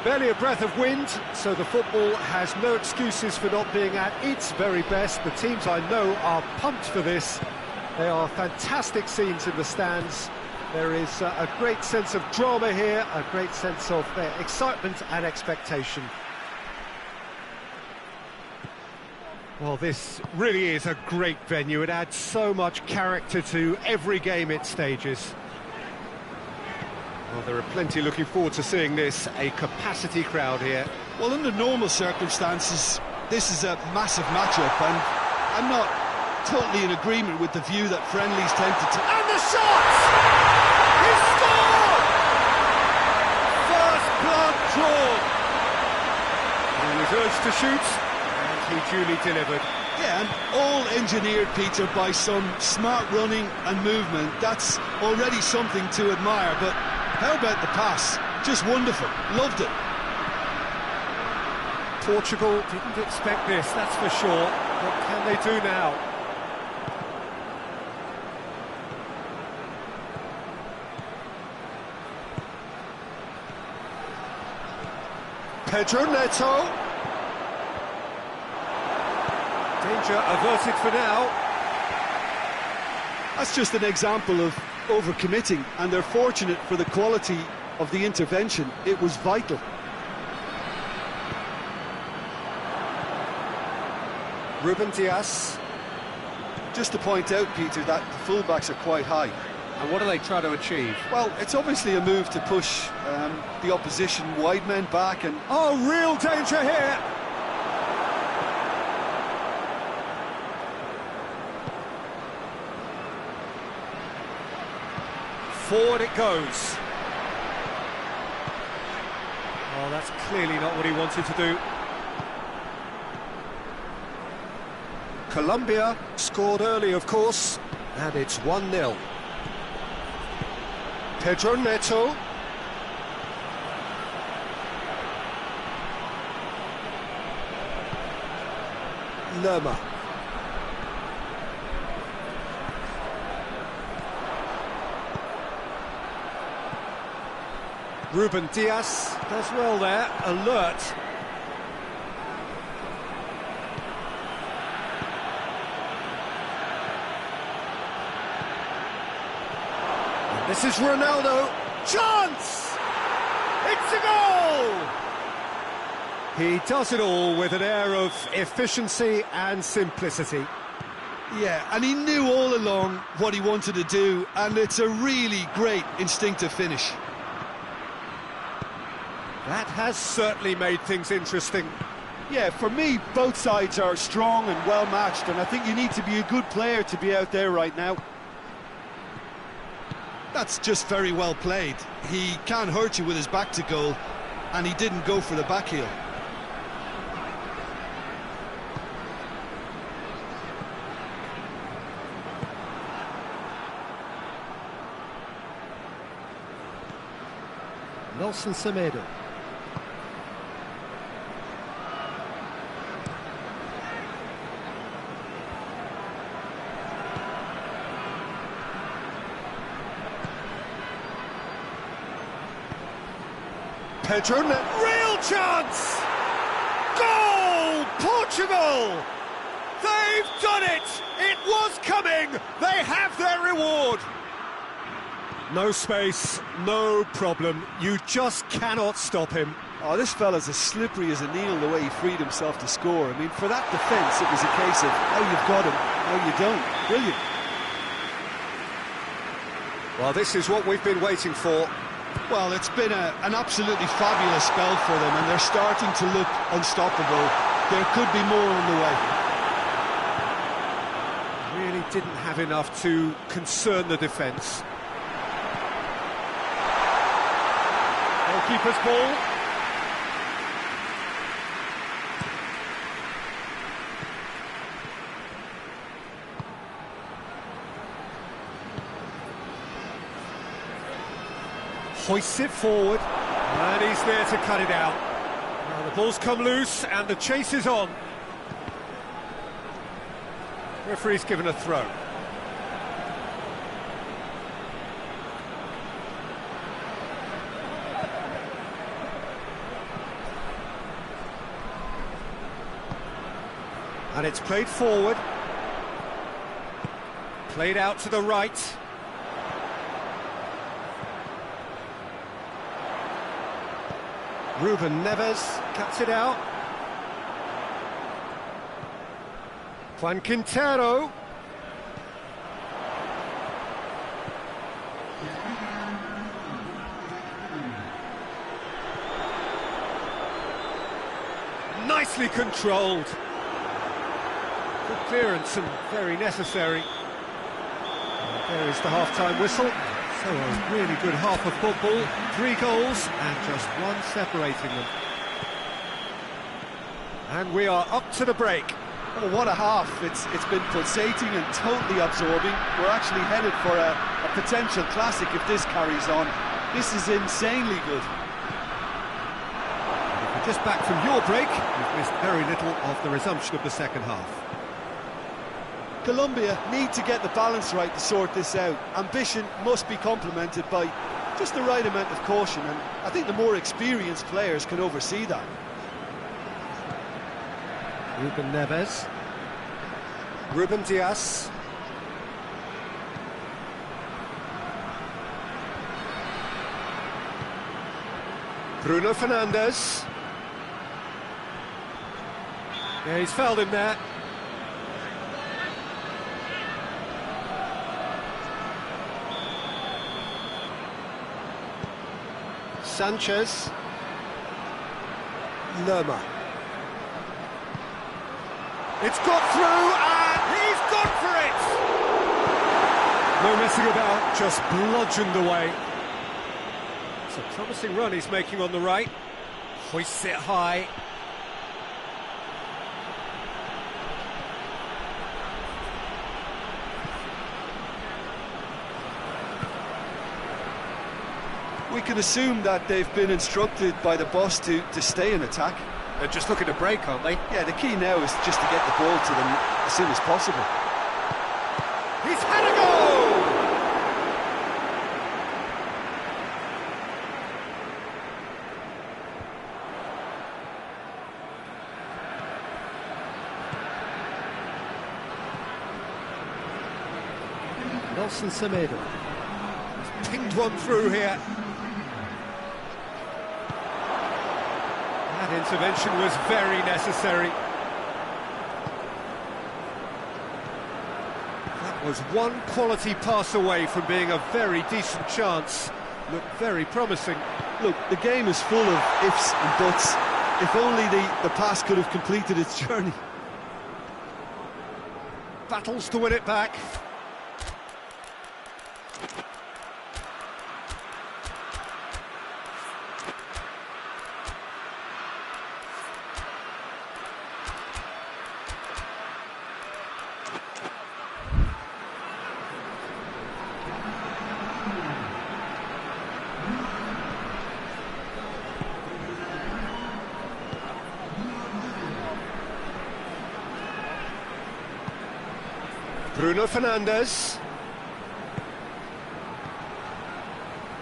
Barely a breath of wind, so the football has no excuses for not being at its very best. The teams I know are pumped for this. They are fantastic scenes in the stands. There is a great sense of drama here, a great sense of excitement and expectation. Well, this really is a great venue. It adds so much character to every game it stages. Well, there are plenty looking forward to seeing this, a capacity crowd here. Well, under normal circumstances, this is a massive matchup, and I'm not totally in agreement with the view that friendlies tend to... And the shots! He scored! First blood drawn. He was urged to shoot, and he duly delivered. Yeah, and all engineered, Peter, by some smart running and movement. That's already something to admire, but how about the pass? Just wonderful. Loved it. Portugal didn't expect this, that's for sure. What can they do now? Pedro Neto. Danger averted for now. That's just an example of overcommitting, and they're fortunate for the quality of the intervention. It was vital. Ruben Dias. Just to point out, Peter, that the fullbacks are quite high. And what do they try to achieve? Well, it's obviously a move to push the opposition wide men back and... Oh, real danger here! Forward it goes. Oh, that's clearly not what he wanted to do. Colombia scored early, of course, and it's 1-0. Pedro Neto. Lerma. Ruben Dias does well there, alert. And this is Ronaldo. Chance! It's a goal! He does it all with an air of efficiency and simplicity. Yeah, and he knew all along what he wanted to do, and it's a really great instinctive finish. That has certainly made things interesting. Yeah, for me, both sides are strong and well-matched, and I think you need to be a good player to be out there right now. That's just very well played. He can't hurt you with his back to goal, and he didn't go for the back heel. Nelson Semedo. Pedro, real chance! Goal! Portugal! They've done it! It was coming! They have their reward! No space, no problem. You just cannot stop him. Oh, this fella's as slippery as a needle the way he freed himself to score. I mean, for that defence, it was a case of how you've got him, how you don't. Brilliant. Well, this is what we've been waiting for. Well, it's been an absolutely fabulous spell for them, and they're starting to look unstoppable. There could be more on the way. Really didn't have enough to concern the defence. Goalkeeper's ball. Hoists it forward, and he's there to cut it out. Now the ball's come loose, and the chase is on. Referee's given a throw. And it's played forward. Played out to the right. Ruben Neves cuts it out. Juan Quintero. Nicely controlled. Good clearance and very necessary. And there is the half-time whistle. So a really good half of football, 3 goals and just one separating them. And we are up to the break. Oh, what a half. It's been pulsating and totally absorbing. We're actually headed for a potential classic if this carries on. This is insanely good. If we Just back from your break, you've missed very little of the resumption of the second half. Colombia need to get the balance right to sort this out. Ambition must be complemented by just the right amount of caution, and I think the more experienced players can oversee that. Ruben Neves. Ruben Dias. Bruno Fernandes. Yeah, he's fouled him there. Sanchez. Lerma. It's got through, and he's gone for it! No messing about, just bludgeoned away. It's a promising run he's making on the right. Hoists it high. We can assume that they've been instructed by the boss to stay in attack. They're just looking to break, aren't they? Yeah, the key now is just to get the ball to them as soon as possible. He's had a goal! Nelson Semedo. He's pinged one through here. That intervention was very necessary. That was one quality pass away from being a very decent chance. Looked very promising. Look, the game is full of ifs and buts. If only the pass could have completed its journey. Battles to win it back. Bruno Fernandes.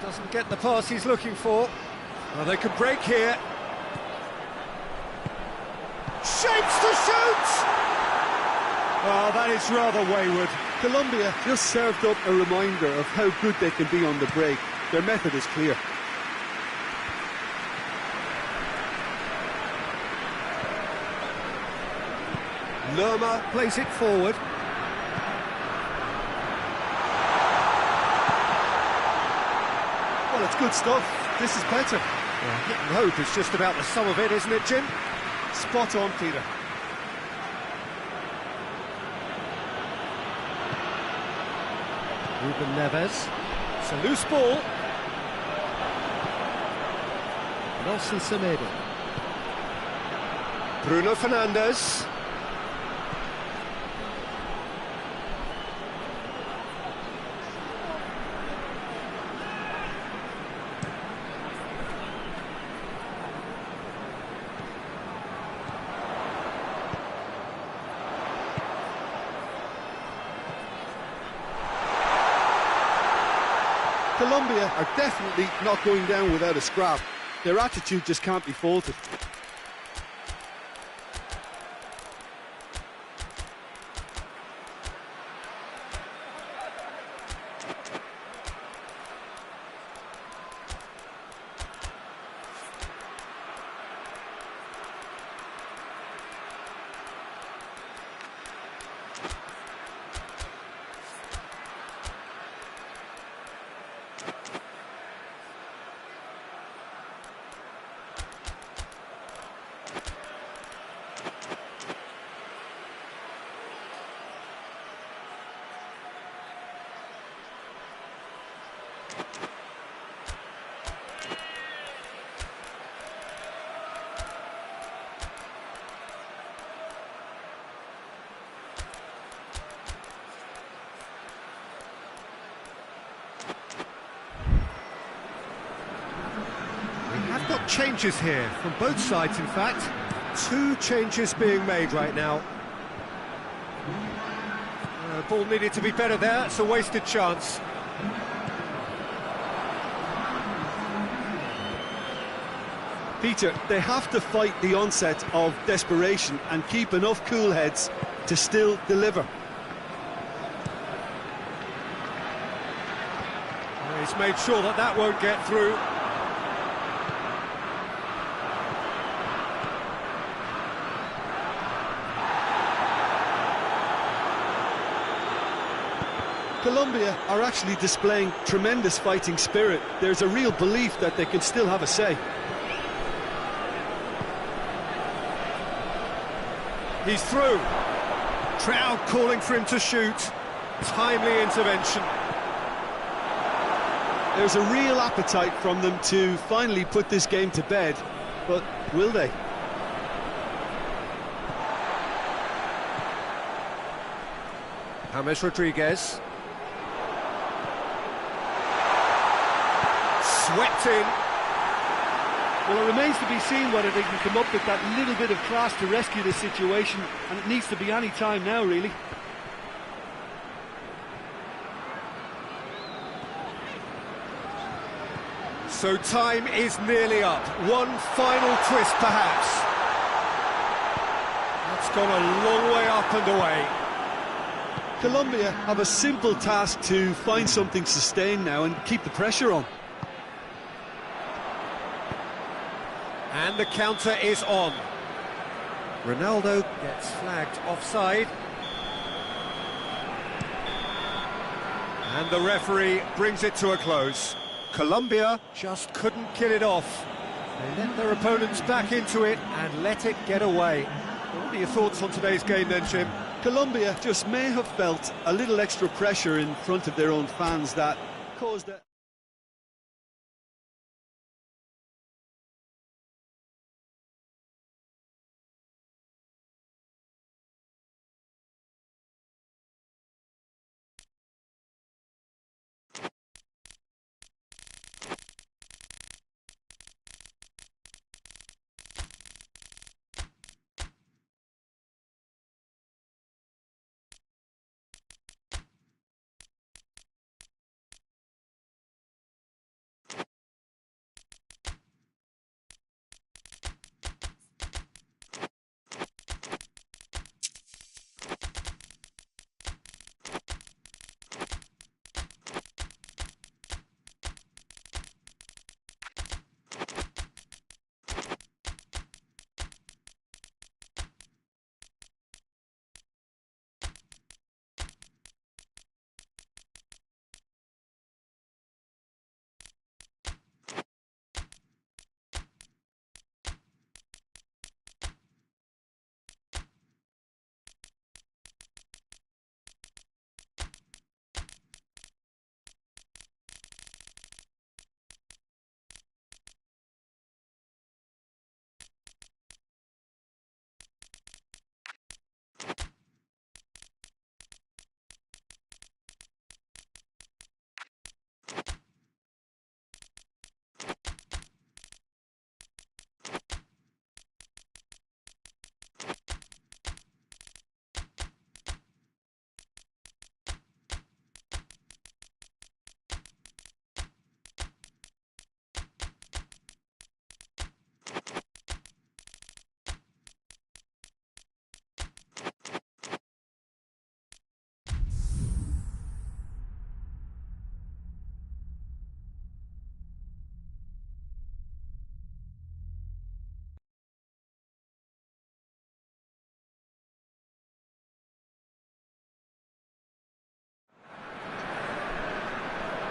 Doesn't get the pass he's looking for. Well, they could break here. Shapes to shoot! Oh, that is rather wayward. Colombia just served up a reminder of how good they can be on the break. Their method is clear. Lerma plays it forward. Well, it's good stuff. This is better. Yeah, hit and hope is just about the sum of it, isn't it, Jim? Spot on, Peter. Ruben Neves. It's a loose ball. Nelson Semedo. Bruno Fernandes. Colombia are definitely not going down without a scrap. Their attitude just can't be faulted. got changes here from both sides, in fact. 2 changes being made right now. Ball needed to be better there, it's a wasted chance. Peter, they have to fight the onset of desperation and keep enough cool heads to still deliver. He's made sure that that won't get through. Colombia are actually displaying tremendous fighting spirit. There's a real belief that they can still have a say. He's through. Crowd calling for him to shoot. Timely intervention. There's a real appetite from them to finally put this game to bed, but will they? James Rodriguez. Swept in. Well, it remains to be seen whether they can come up with that little bit of class to rescue this situation, and it needs to be any time now, really. So time is nearly up. One final twist, perhaps. That's gone a long way up and away. Colombia have a simple task to find something sustained now and keep the pressure on. And the counter is on. Ronaldo gets flagged offside. And the referee brings it to a close. Colombia just couldn't kill it off. They let their opponents back into it and let it get away. What are your thoughts on today's game then, Jim? Colombia just may have felt a little extra pressure in front of their own fans that caused it.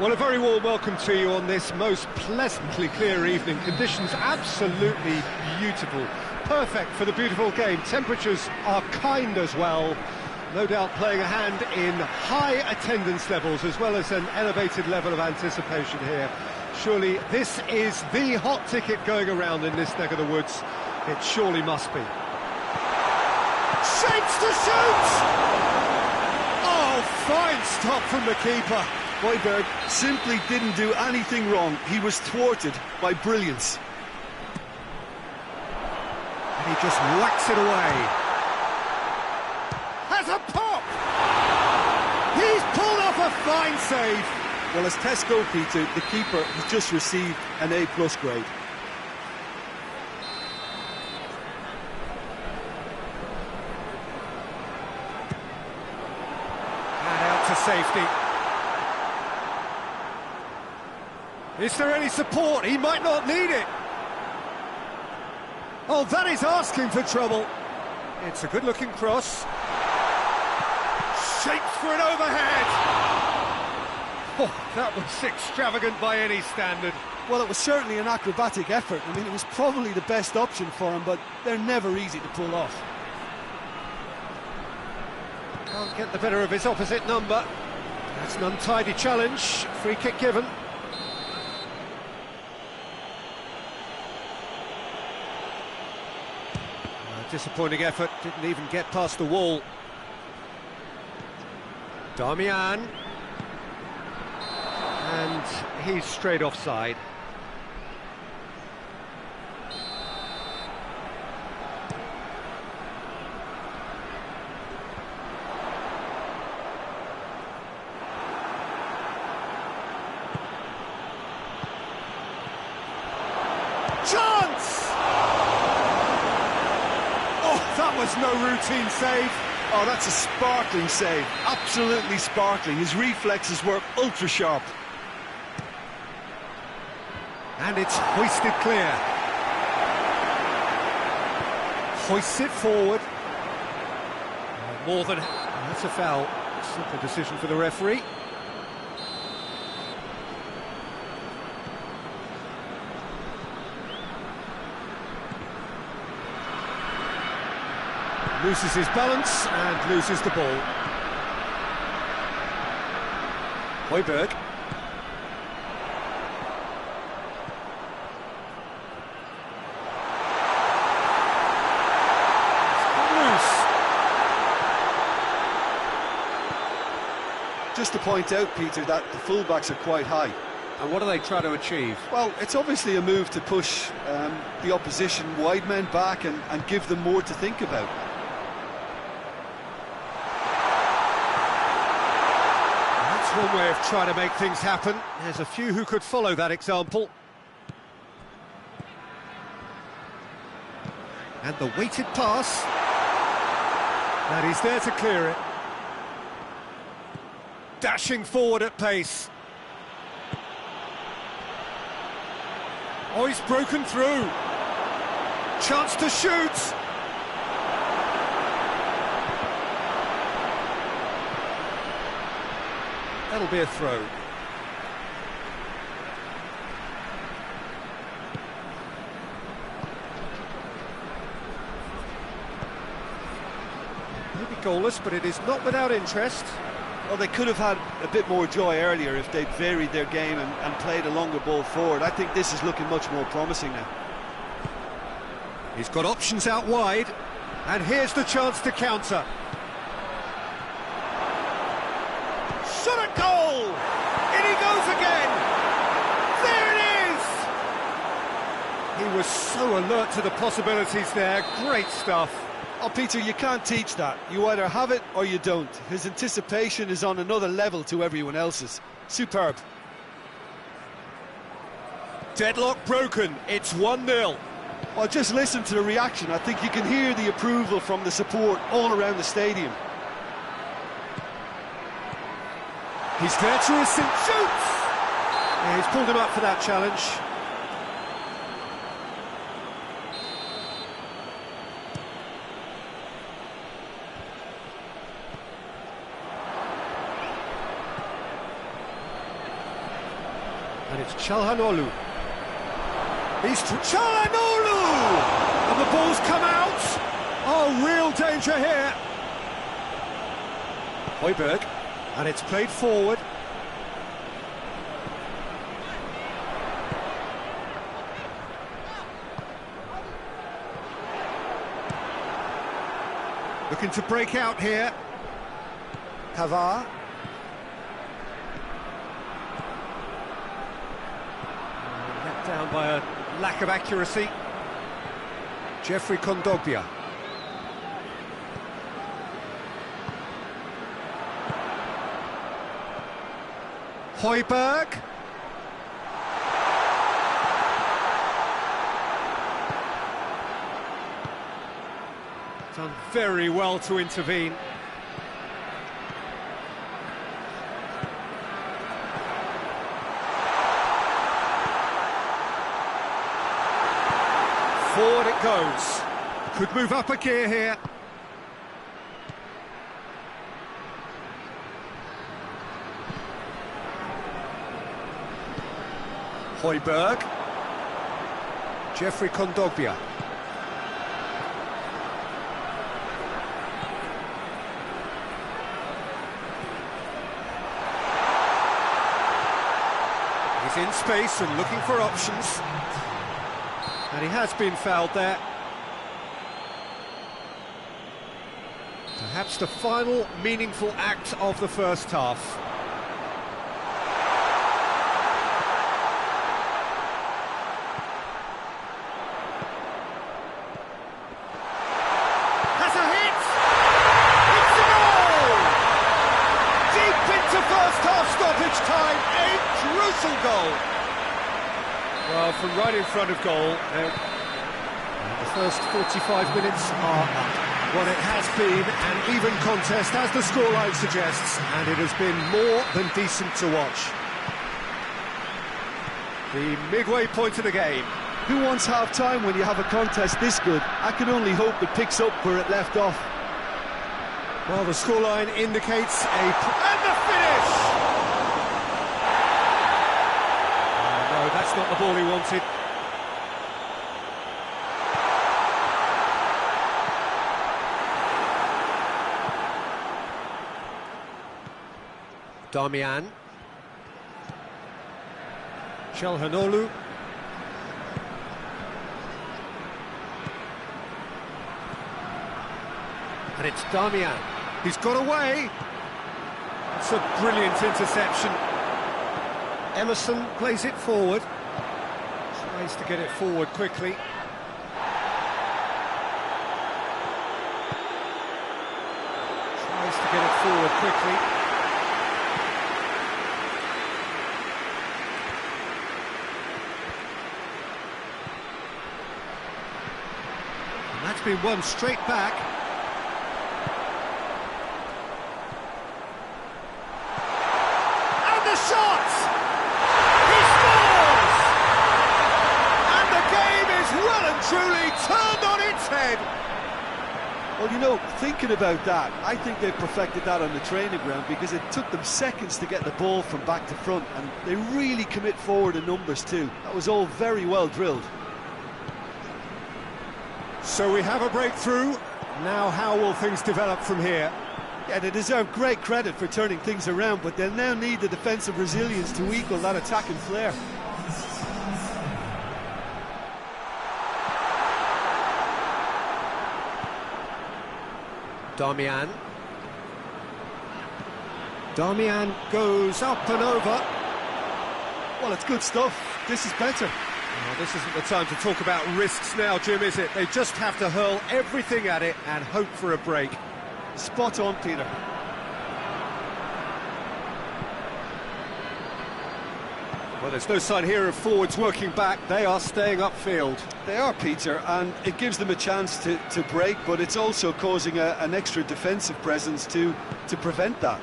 Well, a very warm welcome to you on this most pleasantly clear evening. Conditions absolutely beautiful. Perfect for the beautiful game. Temperatures are kind as well. No doubt playing a hand in high attendance levels as well as an elevated level of anticipation here. Surely this is the hot ticket going around in this neck of the woods. It surely must be. Shapes to shoot! Oh, fine stop from the keeper. Højbjerg simply didn't do anything wrong. He was thwarted by brilliance. He just whacks it away. Has a pop! He's pulled off a fine save. Well, as tests go, Peter, the keeper has just received an A+ grade. And out to safety. Is there any support? He might not need it. Oh, that is asking for trouble. It's a good-looking cross. Shapes for an overhead. Oh, that was extravagant by any standard. Well, it was certainly an acrobatic effort. I mean, it was probably the best option for him, but they're never easy to pull off. Can't get the better of his opposite number. That's an untidy challenge. Free kick given. Disappointing effort, didn't even get past the wall. Damian. And he's straight offside. Chance! That was no routine save. Oh, that's a sparkling save. Absolutely sparkling. His reflexes were ultra sharp. And it's hoisted clear. Hoists it forward. More than... That's a foul. Simple decision for the referee. Loses his balance and loses the ball. Højbjerg. Loose. Just to point out, Peter, that the fullbacks are quite high. And what do they try to achieve? Well, it's obviously a move to push the opposition wide men back and give them more to think about. One way of trying to make things happen. There's a few who could follow that example. And the weighted pass. And he's there to clear it. Dashing forward at pace. Oh, he's broken through. Chance to shoot. That'll be a throw. Maybe goalless, but it is not without interest. Well, they could have had a bit more joy earlier if they'd varied their game and played a longer ball forward. I think this is looking much more promising now. He's got options out wide, and here's the chance to counter. Shot at goal! In he goes again! There it is! He was so alert to the possibilities there. Great stuff. Oh, Peter, you can't teach that. You either have it or you don't. His anticipation is on another level to everyone else's. Superb. Deadlock broken. It's 1-0. Well, just listen to the reaction. I think you can hear the approval from the support all around the stadium. He's there to assist. Shoots! Yeah, he's pulled him up for that challenge. And it's Çalhanoğlu. He's Çalhanoğlu! And the ball's come out! Oh, real danger here. Højbjerg. And it's played forward. Looking to break out here. Pavard. Let down by a lack of accuracy. Jeffrey Kondogbia. Højbjerg. Done very well to intervene. Forward it goes. Could move up a gear here. Højbjerg. Jeffrey Kondogbia. He's in space and looking for options. And he has been fouled there. Perhaps the final meaningful act of the first half. Has a hit! It's a goal! Deep into first half stoppage time, a crucial goal. Well, from right in front of goal, the first 45 minutes are what it has been, an even contest, as the scoreline suggests, and it has been more than decent to watch. The midway point of the game. Who wants half-time when you have a contest this good? I can only hope it picks up where it left off. Well, the scoreline indicates and the finish! No, that's not the ball he wanted. Damian. Çalhanoğlu. And it's Damian. He's got away. It's a brilliant interception. Emerson plays it forward. Tries to get it forward quickly. Tries to get it forward quickly. And that's been won straight back. And the shot! He scores! And the game is well and truly turned on its head. Well, you know, thinking about that, I think they perfected that on the training ground because it took them seconds to get the ball from back to front, and they really commit forward in numbers too. That was all very well drilled. So we have a breakthrough. Now how will things develop from here? Yeah, they deserve great credit for turning things around, but they'll now need the defensive resilience to equal that attacking flair. Damian. Damian goes up and over. Well, it's good stuff. This is better. Well, this isn't the time to talk about risks now, Jim, is it? They just have to hurl everything at it and hope for a break. Spot on, Peter. Well, there's no sign here of forwards working back. They are staying upfield. They are, Peter, and it gives them a chance to break, but it's also causing an extra defensive presence to prevent that.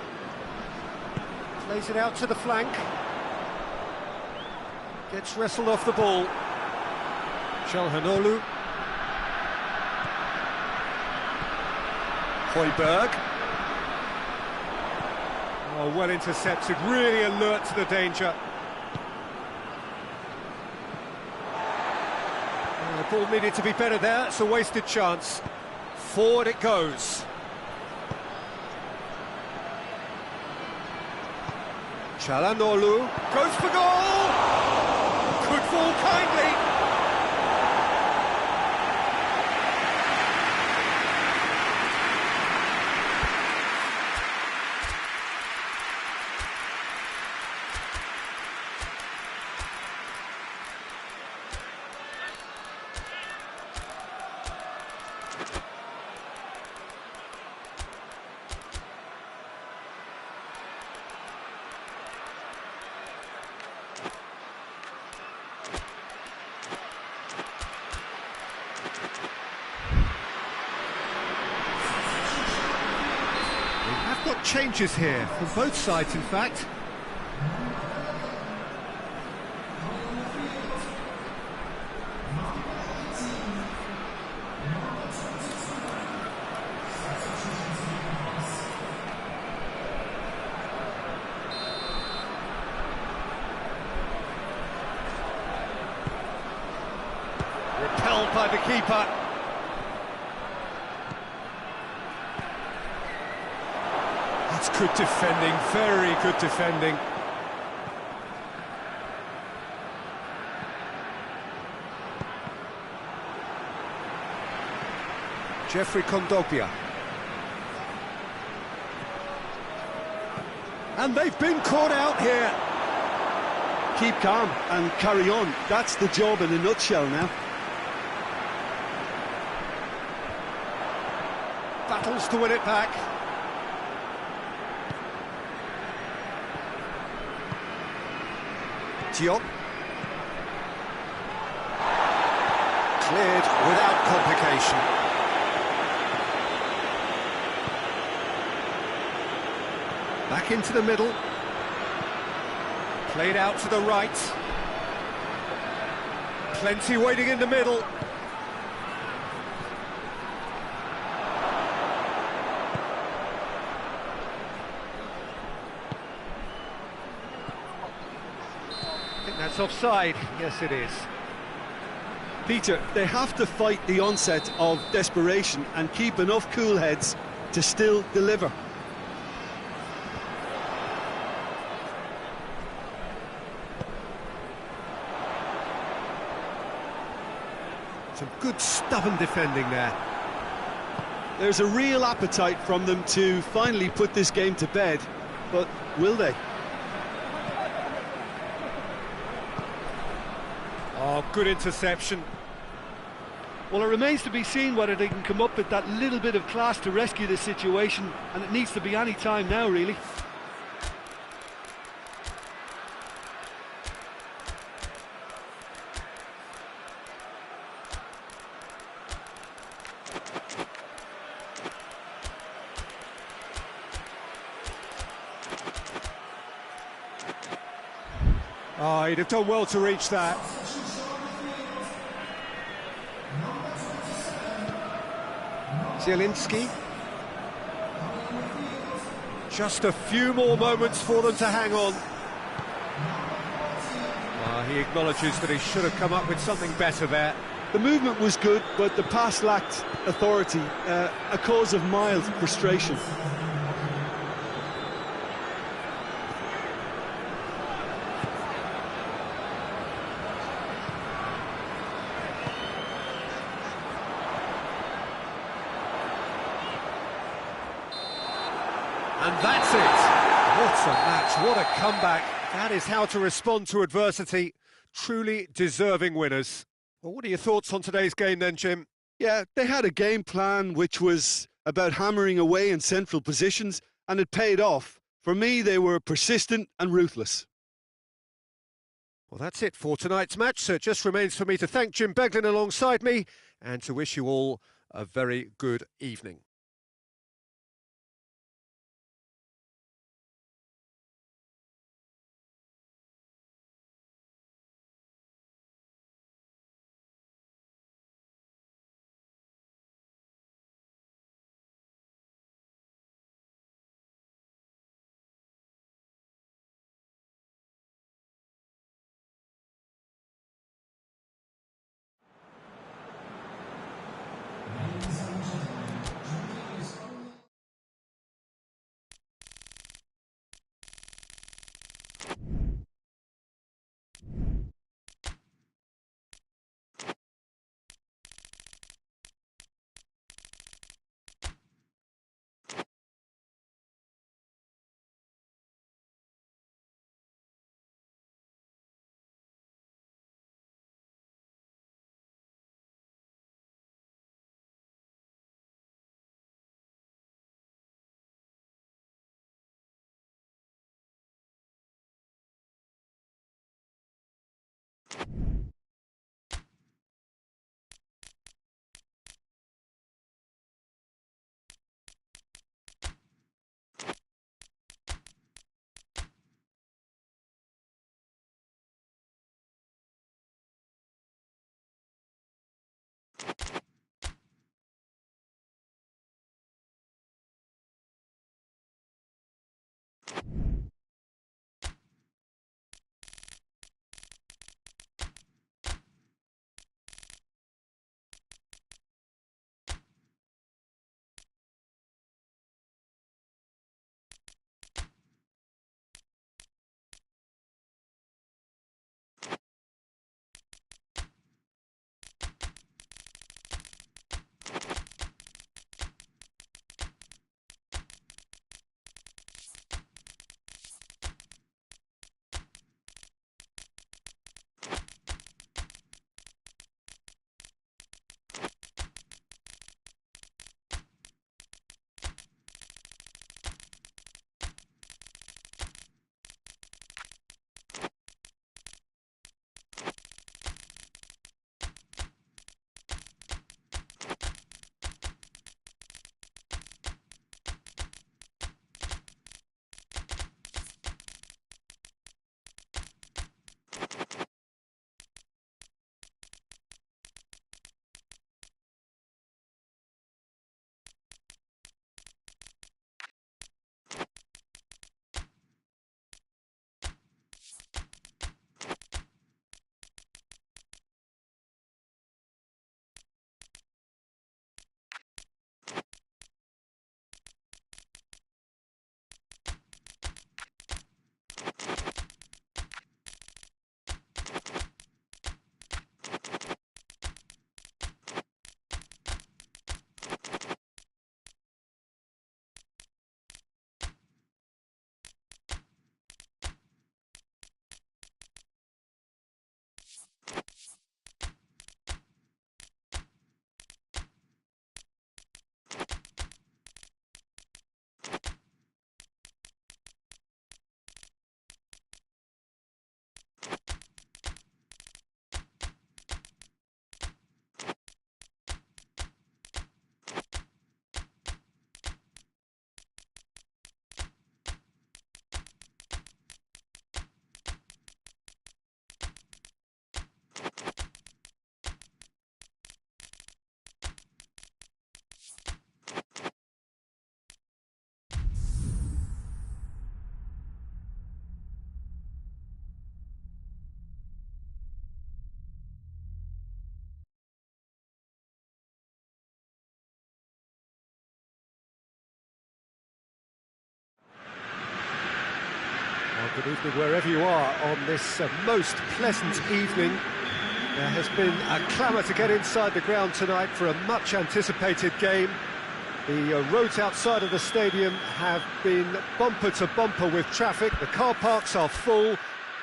Plays it out to the flank. Gets wrestled off the ball. Çalhanoğlu. Højbjerg. Oh, well intercepted, really alert to the danger. The ball needed to be better there, it's a wasted chance. Forward it goes. Çalhanoğlu goes for goal! Could fall kindly. changes here from both sides, in fact. Repelled by the keeper. That's good defending, very good defending. Jeffrey Kondogbia. And they've been caught out here. Keep calm and carry on. That's the job in a nutshell now. Battles to win it back. Diop. Cleared without complication. Back into the middle. Played out to the right. Plenty waiting in the middle. I think that's offside. Yes, it is. Peter, they have to fight the onset of desperation and keep enough cool heads to still deliver. Some good stubborn defending there. There's a real appetite from them to finally put this game to bed, but will they? Oh, good interception. Well, it remains to be seen whether they can come up with that little bit of class to rescue the situation, and it needs to be any time now, really. Oh, he'd have done well to reach that. Zielinski. Just a few more moments for them to hang on. He acknowledges that he should have come up with something better there. The movement was good, but the pass lacked authority, a cause of mild frustration. And that's it. What a match, what a comeback. That is how to respond to adversity. Truly deserving winners. Well, what are your thoughts on today's game then, Jim? Yeah, they had a game plan which was about hammering away in central positions, and it paid off. For me, they were persistent and ruthless. Well, that's it for tonight's match, so it just remains for me to thank Jim Beglin alongside me and to wish you all a very good evening. Good evening wherever you are on this most pleasant evening. There has been a clamour to get inside the ground tonight for a much anticipated game. The roads outside of the stadium have been bumper to bumper with traffic. The car parks are full.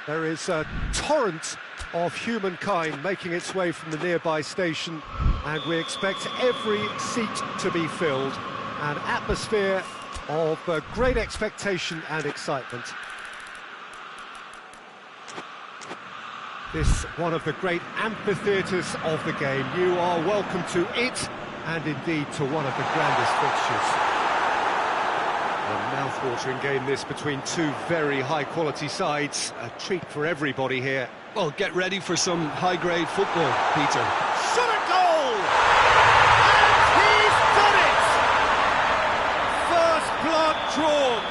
There is a torrent of humankind making its way from the nearby station, and we expect every seat to be filled. An atmosphere of great expectation and excitement. This one of the great amphitheatres of the game. You are welcome to it, and indeed to one of the grandest fixtures. A mouth-watering game this between two very high-quality sides. A treat for everybody here. Well, get ready for some high-grade football, Peter. Shot a goal! And he's done it! First blood drawn.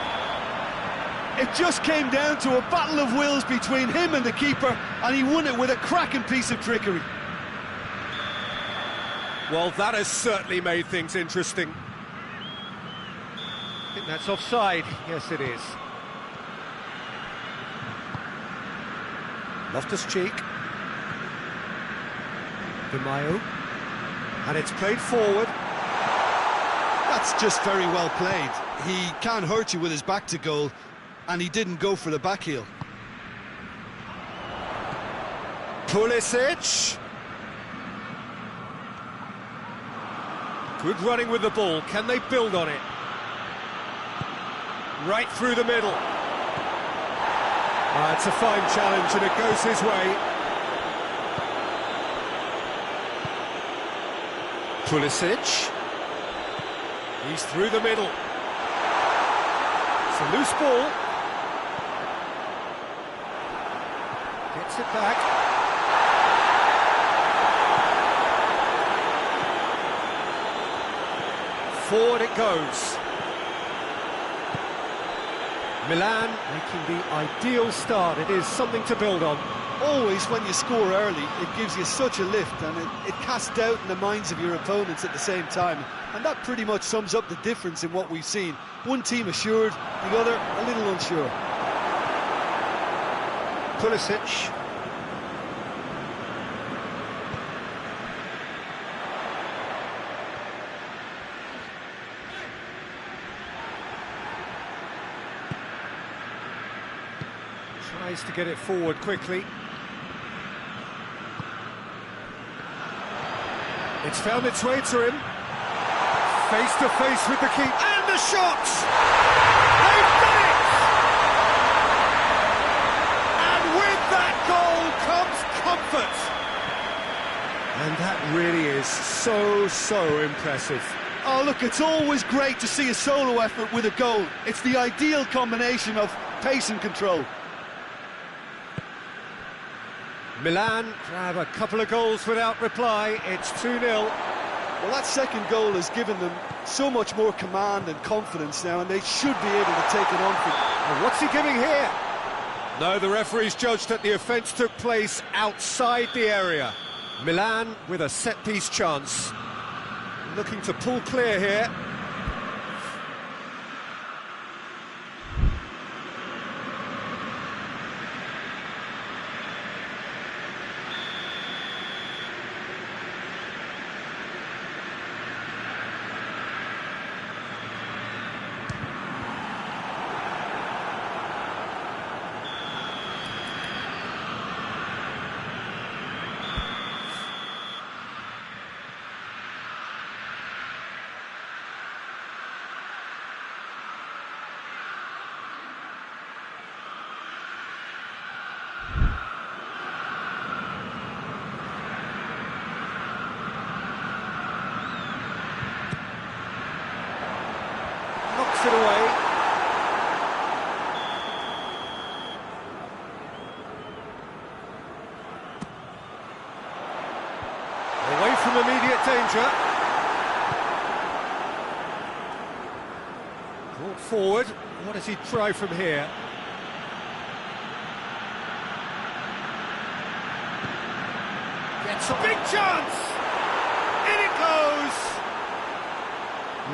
It just came down to a battle of wills between him and the keeper, and he won it with a cracking piece of trickery. Well, that has certainly made things interesting. I think that's offside. Yes, it is. Loftus-Cheek. Di Maio. And it's played forward. That's just very well played. He can't hurt you with his back to goal, and he didn't go for the back heel. Pulisic. Good running with the ball. Can they build on it? Right through the middle. It's a fine challenge, and it goes his way. Pulisic. He's through the middle. It's a loose ball. Gets it back. Forward it goes. Milan making the ideal start. It is something to build on. Always when you score early, it gives you such a lift, and it casts doubt in the minds of your opponents at the same time. And that pretty much sums up the difference in what we've seen. One team assured, the other a little unsure. Pulisic. Tries to get it forward quickly. It's found its way to him. Face to face with the keeper. And the shot! They've done it! And with that goal comes comfort. And that really is so impressive. Oh, look, it's always great to see a solo effort with a goal. It's the ideal combination of pace and control. Milan grab a couple of goals without reply. It's 2-0. Well, that second goal has given them so much more command and confidence now, and they should be able to take it on from... And what's he giving here? No, the referee's judged that the offence took place outside the area. Milan with a set-piece chance. Looking to pull clear here. Knocks it away. Away from immediate danger. Brought forward. What does he try from here? Gets a big chance! In it goes!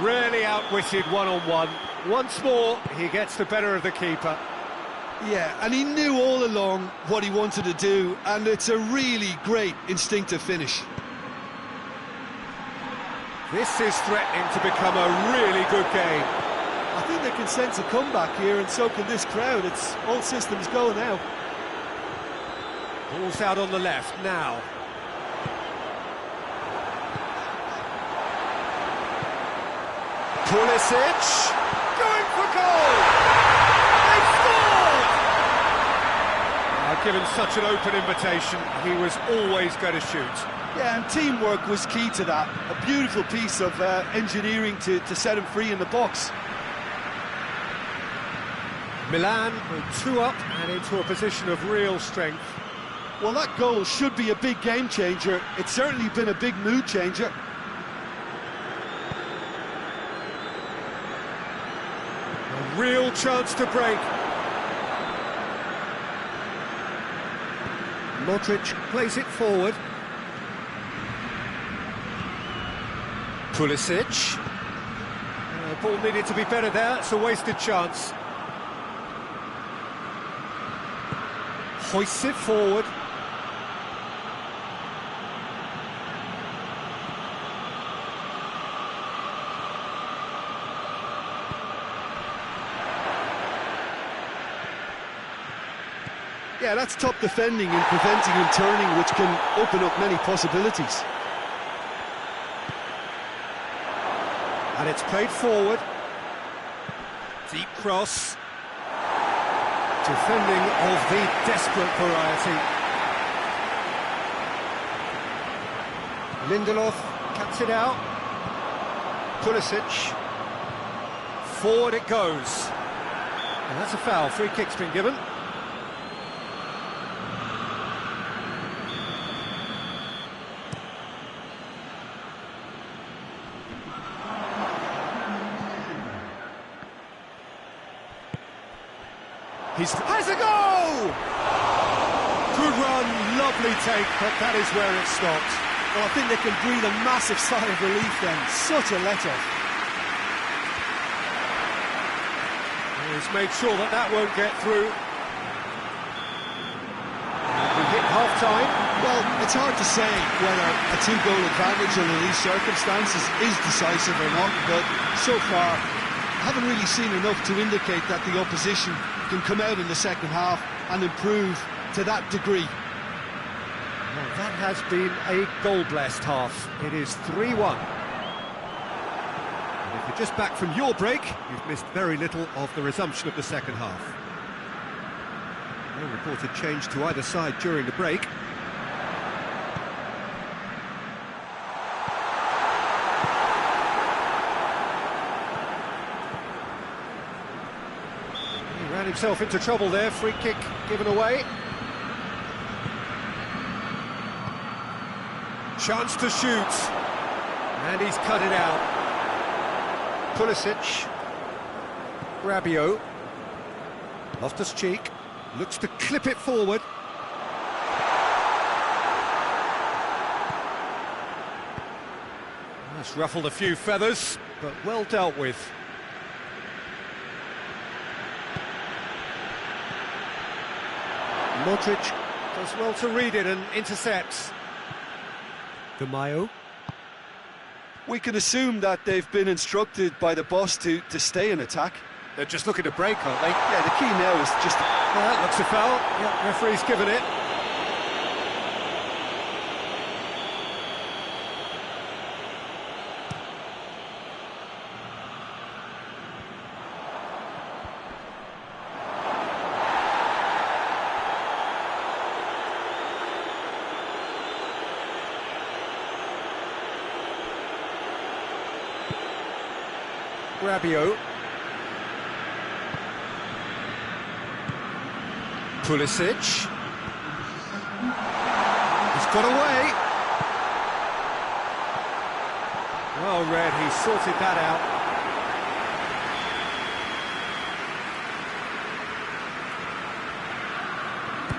Really outwitted one-on-one. Once more, he gets the better of the keeper. Yeah, and he knew all along what he wanted to do, and it's a really great instinctive finish. This is threatening to become a really good game. I think they can sense a comeback here, and so can this crowd. It's all systems go now. Ball's out on the left now. Pulisic going for goal! They've scored! Given such an open invitation, he was always going to shoot. Yeah, and teamwork was key to that. A beautiful piece of engineering to set him free in the box. Milan with 2 up and into a position of real strength. Well, that goal should be a big game changer. It's certainly been a big mood changer. A real chance to break. Modric plays it forward. Pulisic. Ball needed to be better there. It's a wasted chance. Hoists it forward. Yeah, that's top defending and preventing him turning, which can open up many possibilities. And it's played forward. Deep cross. Defending of the desperate variety. Lindelof cuts it out. Pulisic. Forward it goes. And that's a foul. Free kick's been given. has a goal! Good run, lovely take, but that is where it stopped. Well, I think they can breathe a massive sigh of relief then. Such a let-off. He's made sure that that won't get through. We hit half-time. Well, it's hard to say whether a two-goal advantage under these circumstances is decisive or not, but so far, I haven't really seen enough to indicate that the opposition can come out in the second half and improve to that degree. Well, that has been a goal-blessed half. It is 3-1. And if you're just back from your break, you've missed very little of the resumption of the second half. No reported change to either side during the break. He ran himself into trouble there, free kick given away. Chance to shoot, and he's cut it out. Pulisic, Rabiot, Loftus-Cheek, looks to clip it forward. That's ruffled a few feathers, but well dealt with. Modric does well to read it and intercepts. De Mayo. We can assume that they've been instructed by the boss to stay in attack. They're just looking to break, aren't they? Yeah, the key now is just... That looks a foul. Yeah, referee's given it. Rabiot. Pulisic. He's got away. Well read, he sorted that out.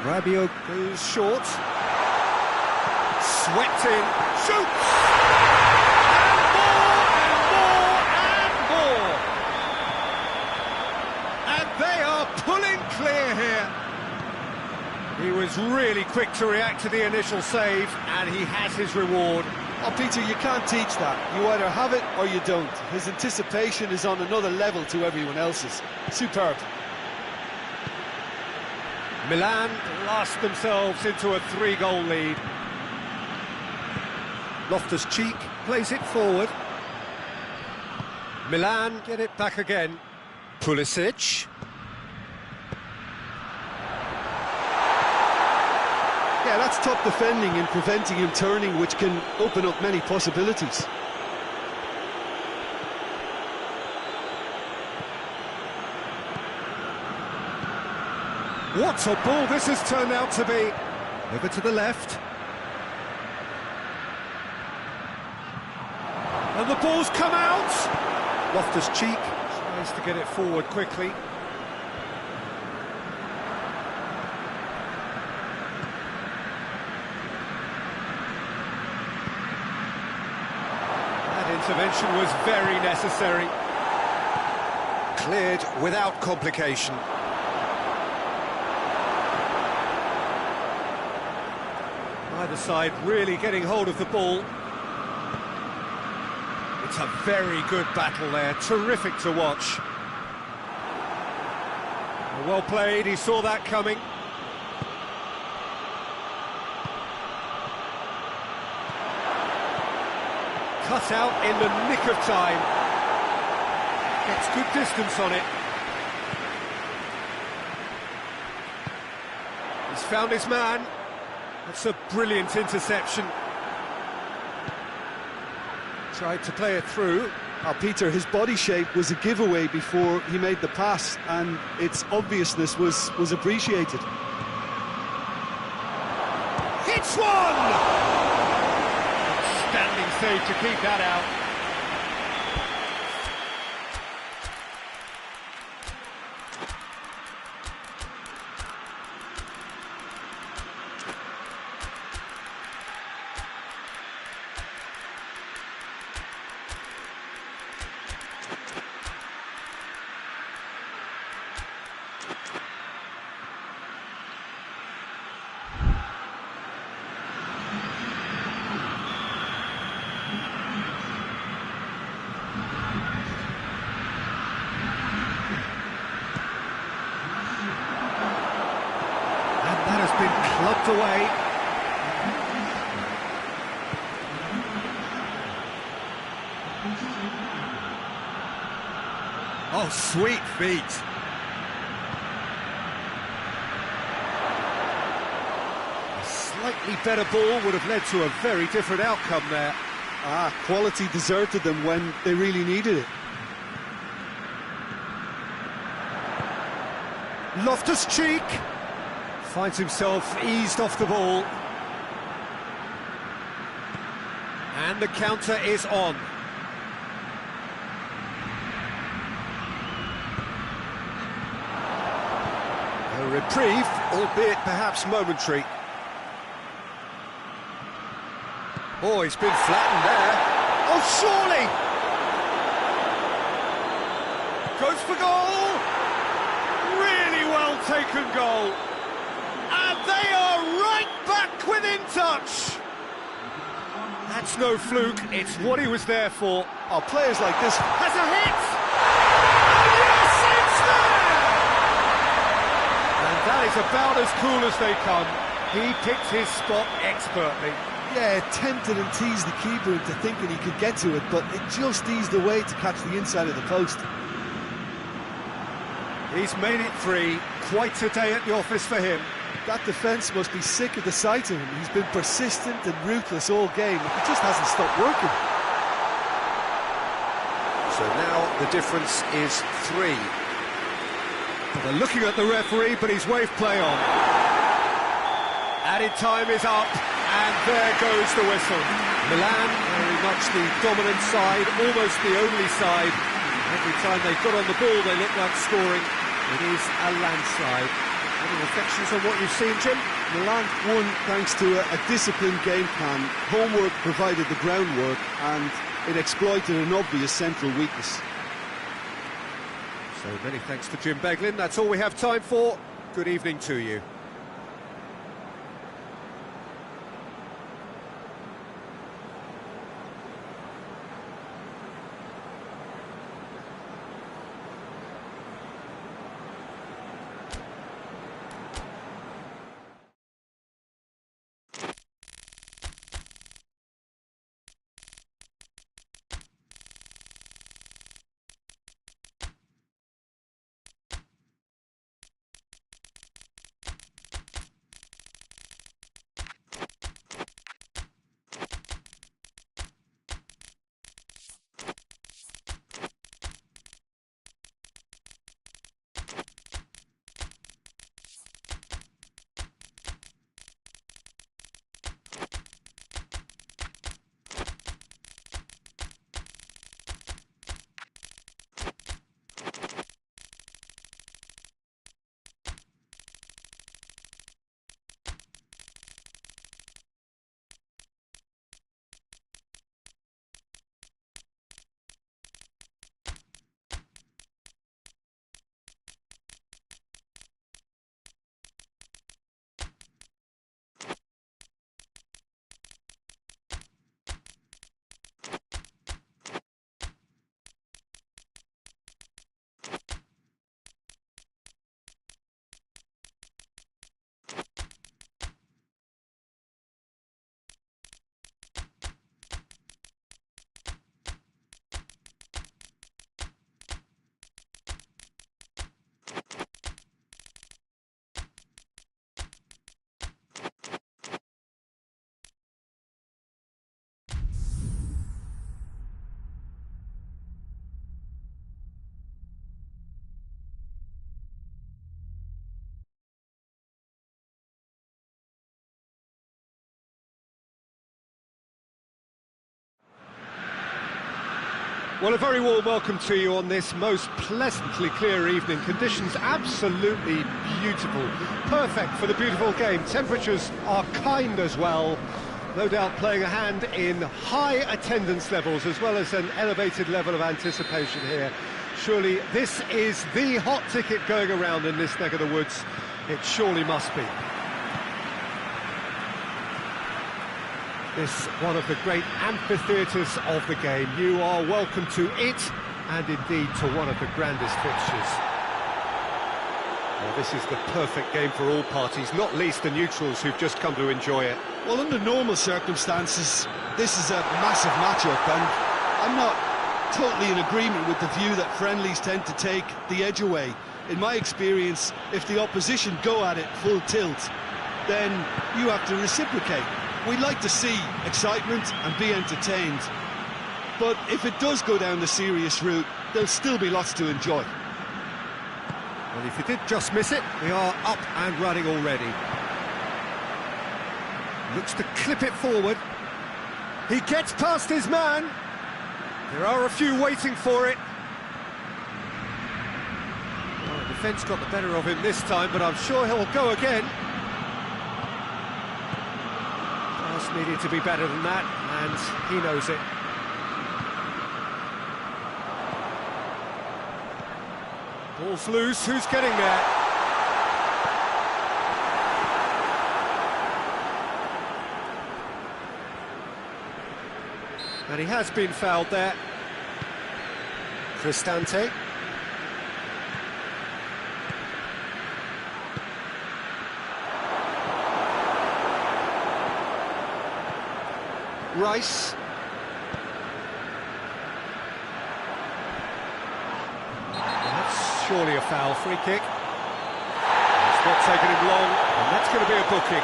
Rabiot goes short. Swept in. Shoots! Pulling clear here. He was really quick to react to the initial save, and he has his reward. Oh, Peter, you can't teach that. You either have it or you don't. His anticipation is on another level to everyone else's. Superb. Milan blast themselves into a 3-goal lead. Loftus-Cheek plays it forward. Milan get it back again. Pulisic. Yeah, that's top defending and preventing him turning, which can open up many possibilities. What a ball this has turned out to be. Over to the left. And the ball's come out. Loftus-Cheek tries to get it forward quickly. Intervention was very necessary. Cleared without complication. Either side really getting hold of the ball. It's a very good battle there, terrific to watch. Well played, he saw that coming. Cut out in the nick of time. Gets good distance on it. He's found his man. That's a brilliant interception. Tried to play it through. Peter, his body shape was a giveaway before he made the pass, and its obviousness was appreciated. Hits one! Standing save to keep that out. swept away. Oh, sweet feet. A slightly better ball would have led to a very different outcome there. Quality deserted them when they really needed it. Loftus-Cheek finds himself eased off the ball. And the counter is on. A reprieve, albeit perhaps momentary. Oh, he's been flattened there. Oh, surely! Goes for goal! Really well taken goal. And they are right back within touch. That's no fluke, it's what he was there for. Oh, players like this... Has a hit! Oh, yes, it's there! And that is about as cool as they come. He picked his spot expertly. Yeah, tempted and teased the keeper into thinking he could get to it, but it just eased away to catch the inside of the post. He's made it 3. Quite a day at the office for him. That defence must be sick of the sight of him. He's been persistent and ruthless all game. It just hasn't stopped working. So now the difference is 3. Well, they're looking at the referee, but he's waved play on. Added time is up, and there goes the whistle. Milan, very much the dominant side, almost the only side. Every time they've got on the ball, they look like scoring. It is a landslide. Any reflections on what you've seen, Jim? Milan won thanks to a disciplined game plan. Homework provided the groundwork, and it exploited an obvious central weakness. So many thanks to Jim Beglin. That's all we have time for. Good evening to you. Well, a very warm welcome to you on this most pleasantly clear evening. Conditions absolutely beautiful, perfect for the beautiful game. Temperatures are kind as well, no doubt playing a hand in high attendance levels as well as an elevated level of anticipation here. Surely this is the hot ticket going around in this neck of the woods. It surely must be. This one of the great amphitheatres of the game. You are welcome to it, and indeed to one of the grandest fixtures. Well, this is the perfect game for all parties, not least the neutrals who've just come to enjoy it. Well, under normal circumstances, this is a massive matchup, and I'm not totally in agreement with the view that friendlies tend to take the edge away. In my experience, if the opposition go at it full tilt, then you have to reciprocate. We'd like to see excitement and be entertained, but if it does go down the serious route, there'll still be lots to enjoy. Well, if you did just miss it, we are up and running already. Looks to clip it forward. He gets past his man. There are a few waiting for it. Well, the defence got the better of him this time, but I'm sure he'll go again. Pass needed to be better than that, and he knows it. Ball's loose, who's getting there? And he has been fouled there. Cristante. Rice. That's surely a foul, free kick. It's not taking him long, and that's going to be a booking.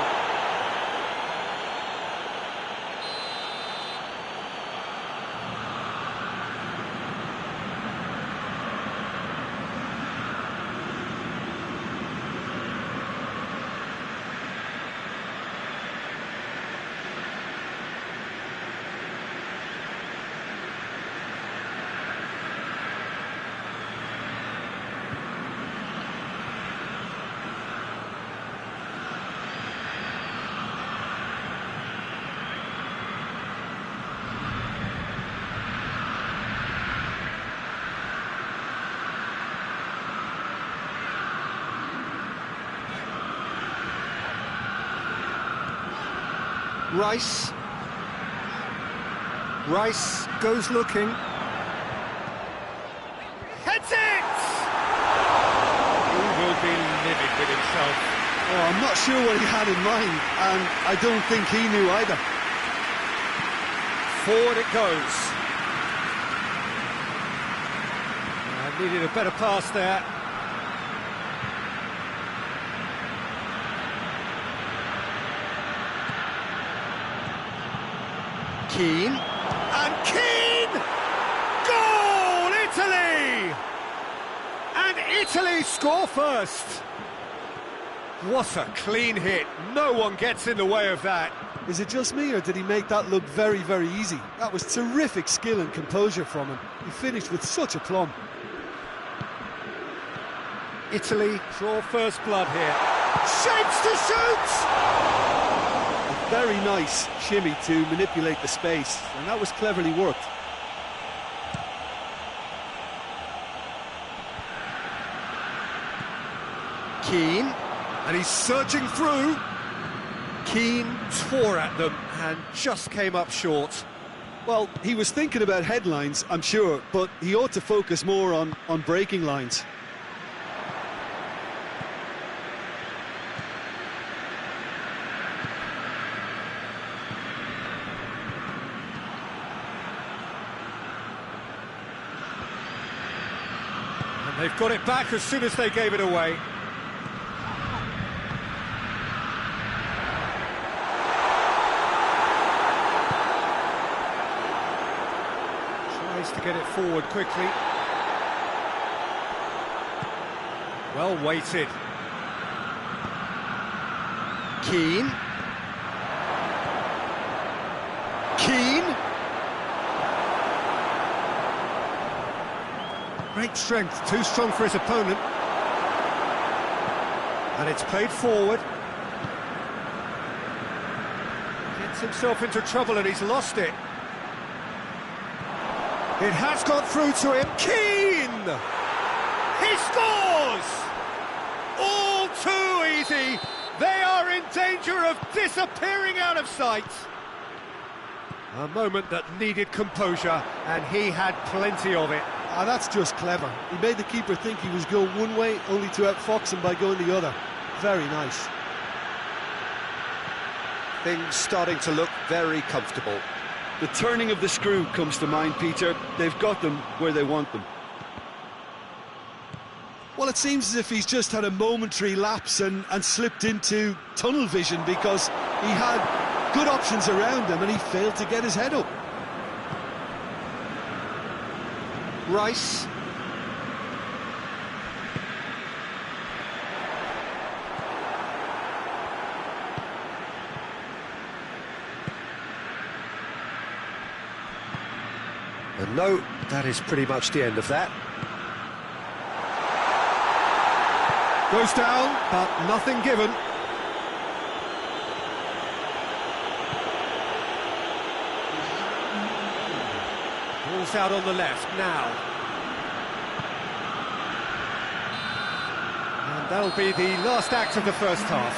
Rice. Rice goes looking. Heads it! He will be livid with himself. Oh, I'm not sure what he had in mind, and I don't think he knew either. Forward it goes. Needed a better pass there. Keane, and Keane! Goal, Italy! And Italy score first. What a clean hit. No one gets in the way of that. Is it just me, or did he make that look very, very easy? That was terrific skill and composure from him. He finished with such aplomb. Italy draw first blood here. Shapes to shoot! Very nice shimmy to manipulate the space, and that was cleverly worked. Keane, and he's surging through. Keane tore at them and just came up short. Well, he was thinking about headlines, I'm sure, but he ought to focus more on breaking lines. They've got it back as soon as they gave it away. Tries to get it forward quickly. Well weighted. Keane. Keane. Great strength, too strong for his opponent. And it's played forward. Gets himself into trouble and he's lost it. It has got through to him. Keane! He scores! All too easy. They are in danger of disappearing out of sight. A moment that needed composure, and he had plenty of it. Ah, that's just clever. He made the keeper think he was going one way, only to outfox him by going the other. Very nice. Things starting to look very comfortable. The turning of the screw comes to mind, Peter. They've got them where they want them. Well, it seems as if he's just had a momentary lapse and slipped into tunnel vision, because he had good options around him and he failed to get his head up. Rice. And no, that is pretty much the end of that. Goes down, but nothing given. Ball's out on the left now. And that'll be the last act of the first half.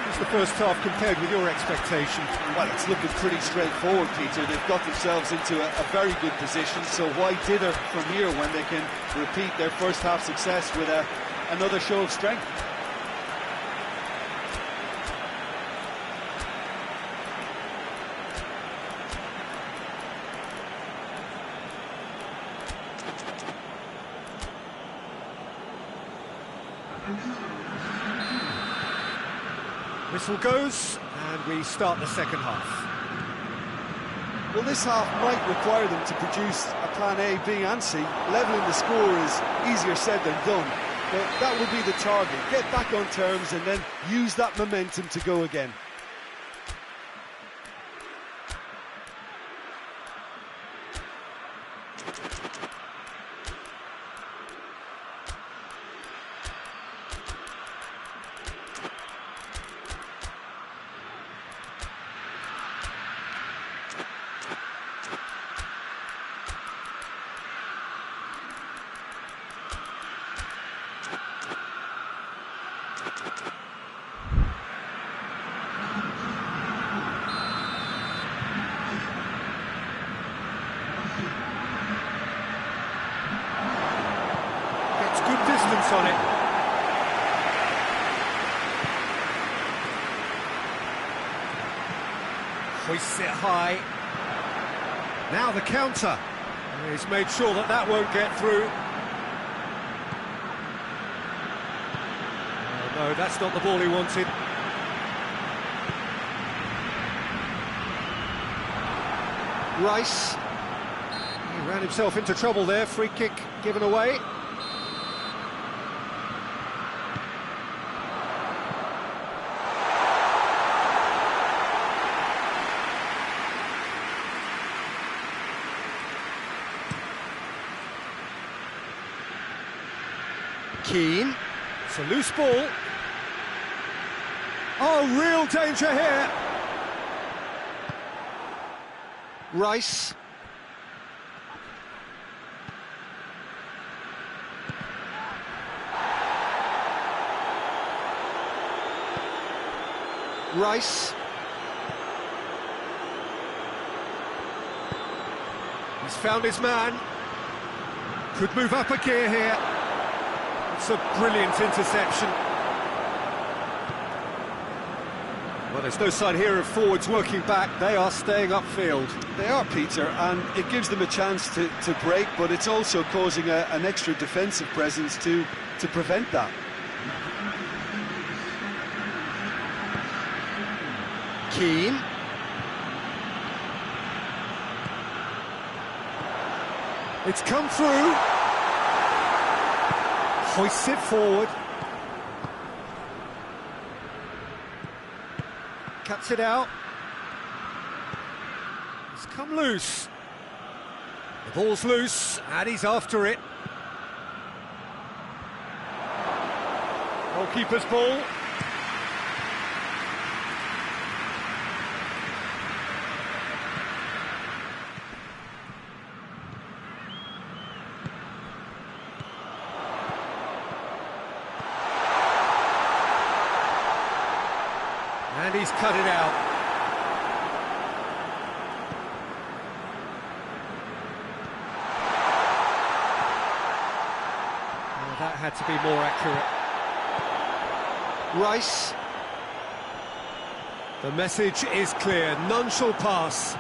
What's the first half compared with your expectations? Well, it's looking pretty straightforward, Peter. They've got themselves into a very good position, so why dither from here when they can repeat their first half success with another show of strength? Whistle goes, and we start the second half. Well, this half might require them to produce a plan A, B and C. Levelling the score is easier said than done, but that will be the target. Get back on terms and then use that momentum to go again. Good distance on it. Hoists it high. Now the counter. He's made sure that that won't get through. Oh, no, that's not the ball he wanted. Rice. He ran himself into trouble there. Free kick given away. Keane, it's a loose ball. Oh, real danger here. Rice. Rice. He's found his man. Could move up a gear here. It's a brilliant interception. Well, there's no sign here of forwards working back. They are staying upfield. They are, Peter, and it gives them a chance to break, but it's also causing an extra defensive presence to prevent that. Keane. It's come through. Hoists it forward. Cuts it out. It's come loose. The ball's loose, and he's after it. Goalkeeper's ball. And he's cut it out. had to be more accurate. Rice. The message is clear, none shall pass.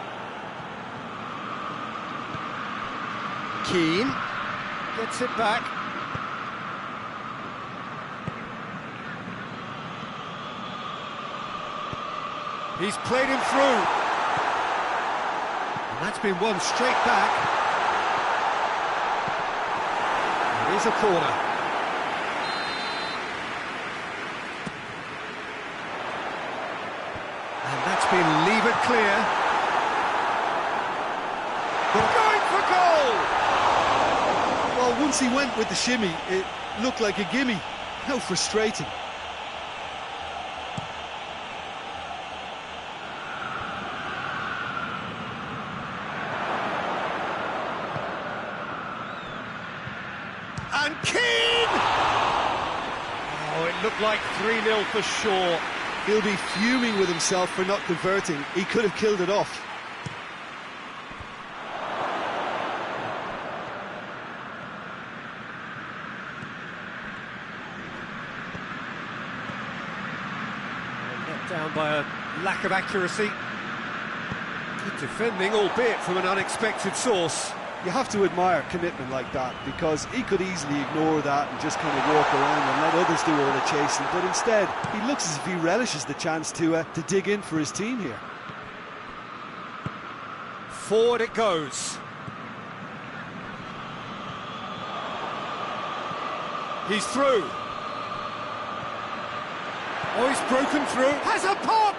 Keane gets it back. He's played him through. And that's been won straight back. It is a corner. And that's been levered clear. Going for goal! Well, once he went with the shimmy, it looked like a gimme. How frustrating. And Keane! Oh, it looked like 3-0 for sure. He'll be fuming with himself for not converting. He could have killed it off. Let down by a lack of accuracy. Good defending, albeit from an unexpected source. You have to admire commitment like that, because he could easily ignore that and just kind of walk around and let others do all the chasing, but instead he looks as if he relishes the chance to dig in for his team here. Forward it goes. He's through. Oh, he's broken through. Has a pop!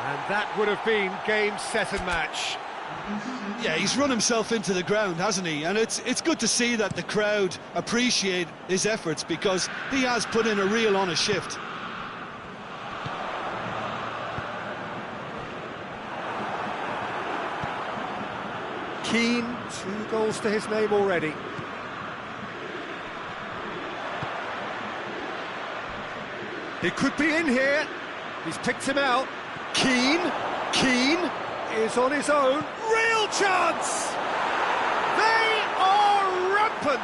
And that would have been game, set and match. Yeah, he's run himself into the ground, hasn't he? And it's good to see that the crowd appreciate his efforts, because he has put in a real honest shift. Keane, 2 goals to his name already. He could be in here. He's picked him out. Keane is on his own. Real chance! They are rampant!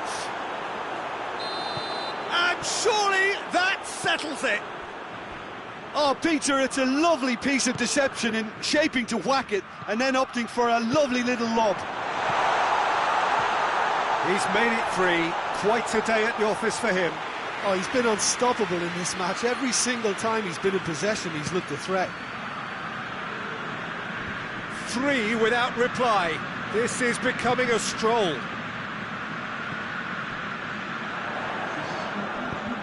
And surely that settles it. Oh, Peter, it's a lovely piece of deception in shaping to whack it and then opting for a lovely little lob. He's made it 3. Quite a day at the office for him. Oh, he's been unstoppable in this match. Every single time he's been in possession, he's looked a threat. 3 without reply. This is becoming a stroll.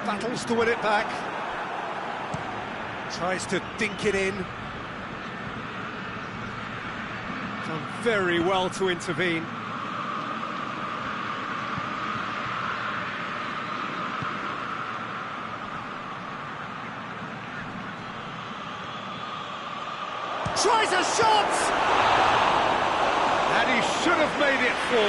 Battles to win it back. Tries to dink it in. Done very well to intervene. Tries a shot! And he should have made it 4.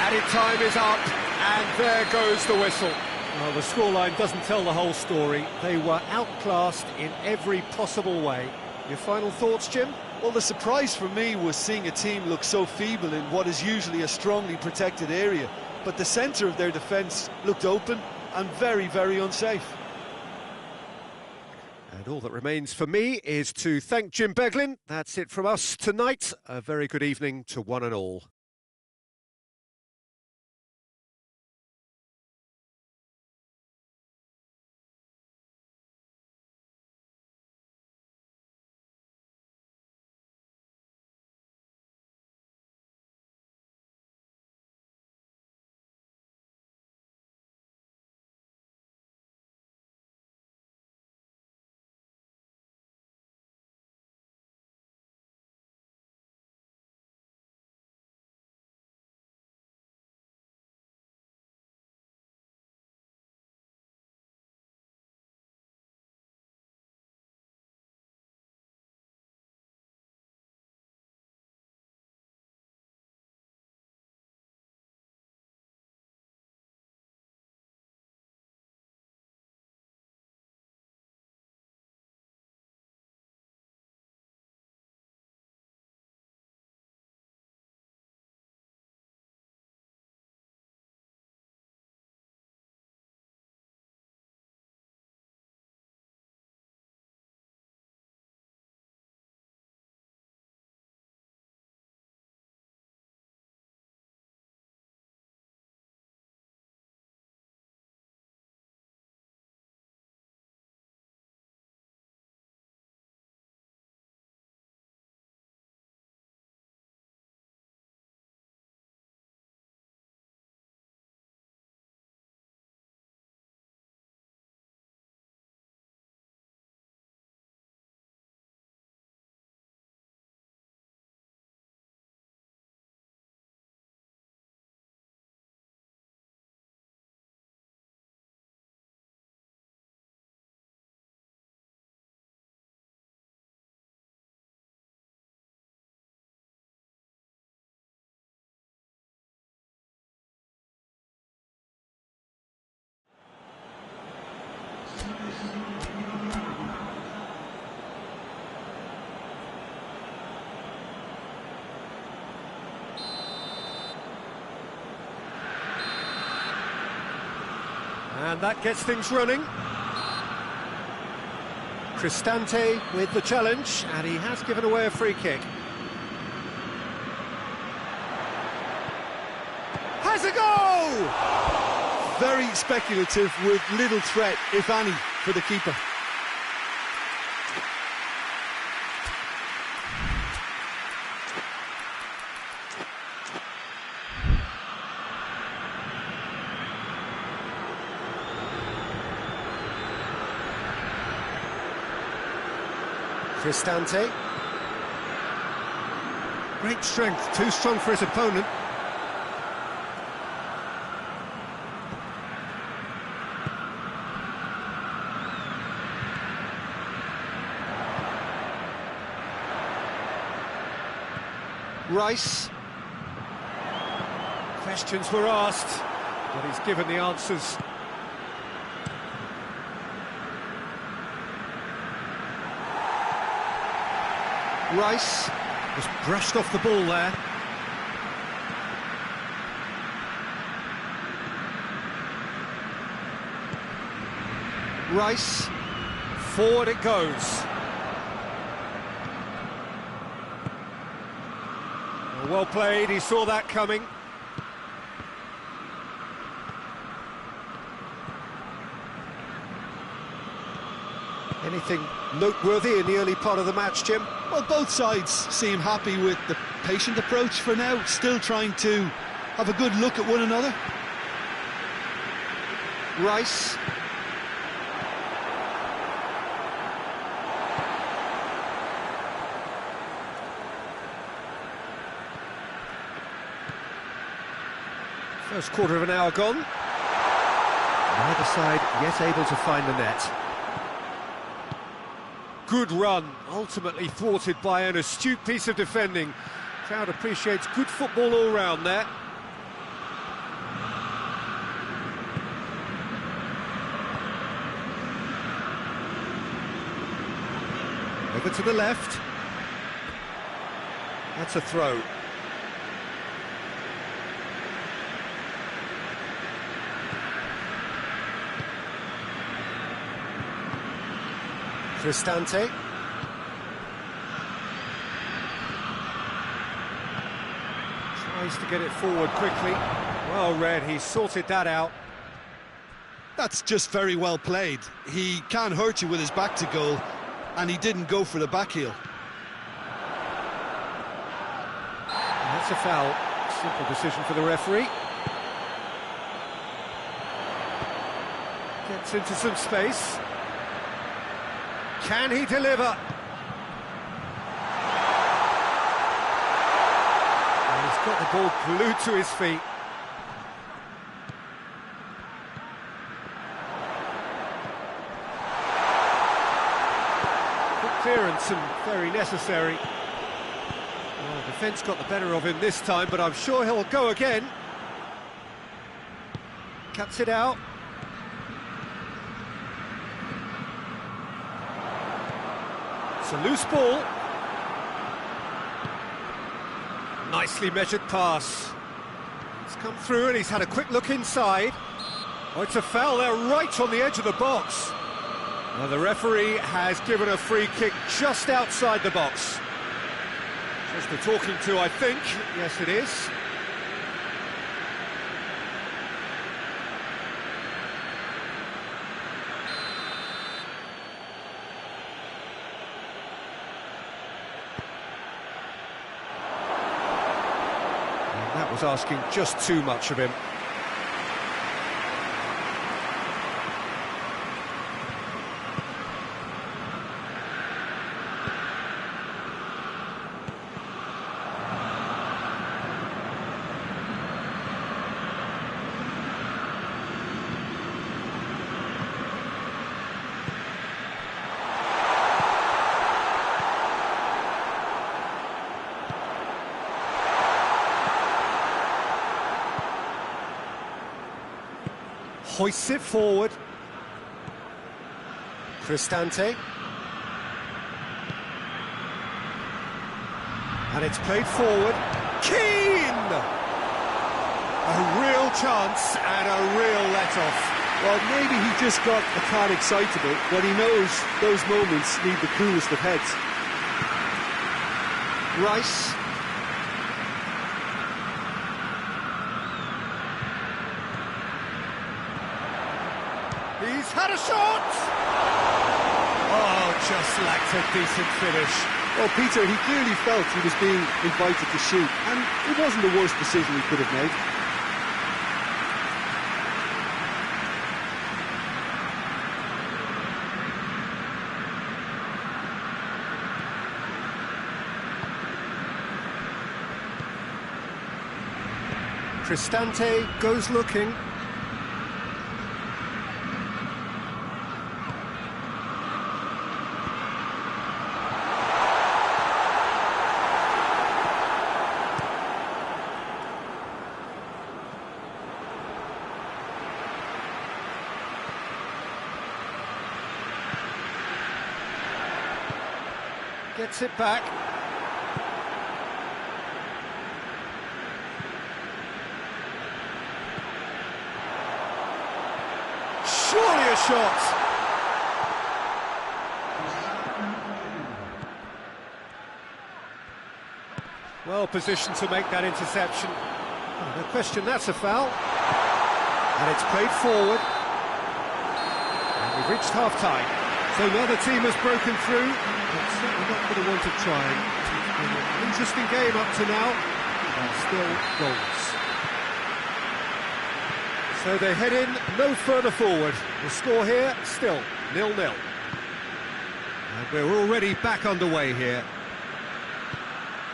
Added time is up, and there goes the whistle. Well, the scoreline doesn't tell the whole story. They were outclassed in every possible way. Your final thoughts, Jim? Well, the surprise for me was seeing a team look so feeble in what is usually a strongly protected area. But the centre of their defence looked open and very, very unsafe. And all that remains for me is to thank Jim Beglin. That's it from us tonight. A very good evening to one and all. And that gets things running. Cristante with the challenge, and he has given away a free kick. Has a goal! Very speculative with little threat, if any, for the keeper. Cristante. Great strength, too strong for his opponent. Rice. Questions were asked, but he's given the answers. Rice was brushed off the ball there. Rice, forward it goes. Well played, he saw that coming. Anything noteworthy in the early part of the match, Jim? Well, both sides seem happy with the patient approach for now, still trying to have a good look at one another. Rice. First quarter of an hour gone. Neither side yet able to find the net. Good run, ultimately thwarted by an astute piece of defending. Crowd appreciates good football all round there. Over to the left. That's a throw. Cristante. Tries to get it forward quickly. Well read, he sorted that out. That's just very well played. He can hurt you with his back to goal, and he didn't go for the back heel. And that's a foul. Simple decision for the referee. Gets into some space. Can he deliver? And he's got the ball glued to his feet. Good clearance and very necessary. Well, defence got the better of him this time, but I'm sure he'll go again. Cuts it out. It's a loose ball. Nicely measured pass. It's come through and he's had a quick look inside. Oh, it's a foul there right on the edge of the box. Well, the referee has given a free kick just outside the box. Just the talking to, I think. Yes, it is. That was asking just too much of him. Hoists it forward. Cristante. And it's played forward. Keane! A real chance and a real let-off. Well, maybe he just got a tad excitable, but he knows those moments need the coolest of heads. Rice. He's had a shot! Oh, just lacked a decent finish. Well, Peter, he clearly felt he was being invited to shoot, and it wasn't the worst decision he could have made. Cristante goes looking. Gets it back. Surely a shot. Well positioned to make that interception. Oh, no question, that's a foul. And it's played forward. And we've reached half-time. So neither team has broken through, but certainly not for the want of trying. It's been an interesting game up to now, and still goals. So they head in no further forward. The score here, still 0-0. And we're already back underway here.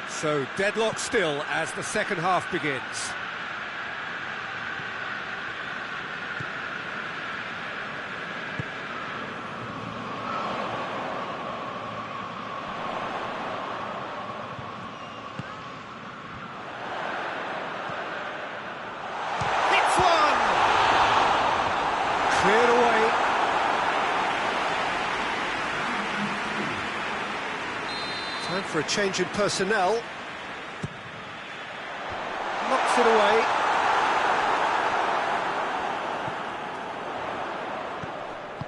So deadlock still as the second half begins. Cleared away. Time for a change in personnel. Knocks it away.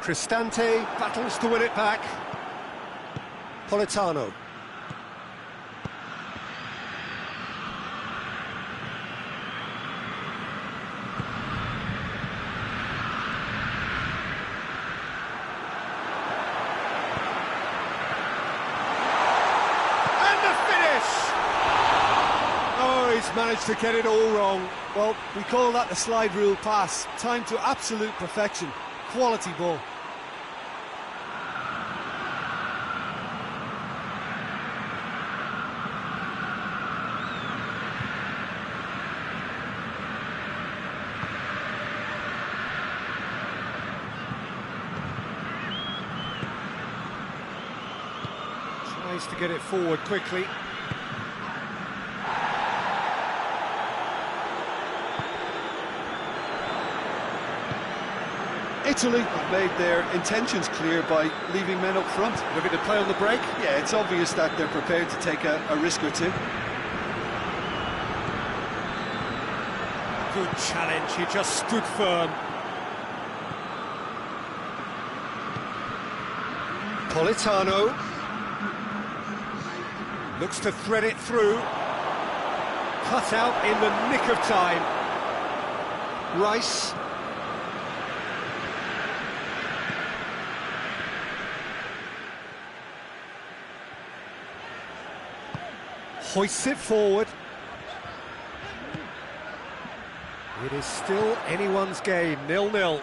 Cristante battles to win it back. Politano. He's managed to get it all wrong. Well, we call that the slide rule pass. Time to absolute perfection. Quality ball. Tries to get it forward quickly. Italy have made their intentions clear by leaving men up front. Looking to play on the break? Yeah, it's obvious that they're prepared to take a risk or two. Good challenge, he just stood firm. Politano looks to thread it through. Cut out in the nick of time. Rice. Hoists it forward. It is still anyone's game, 0-0.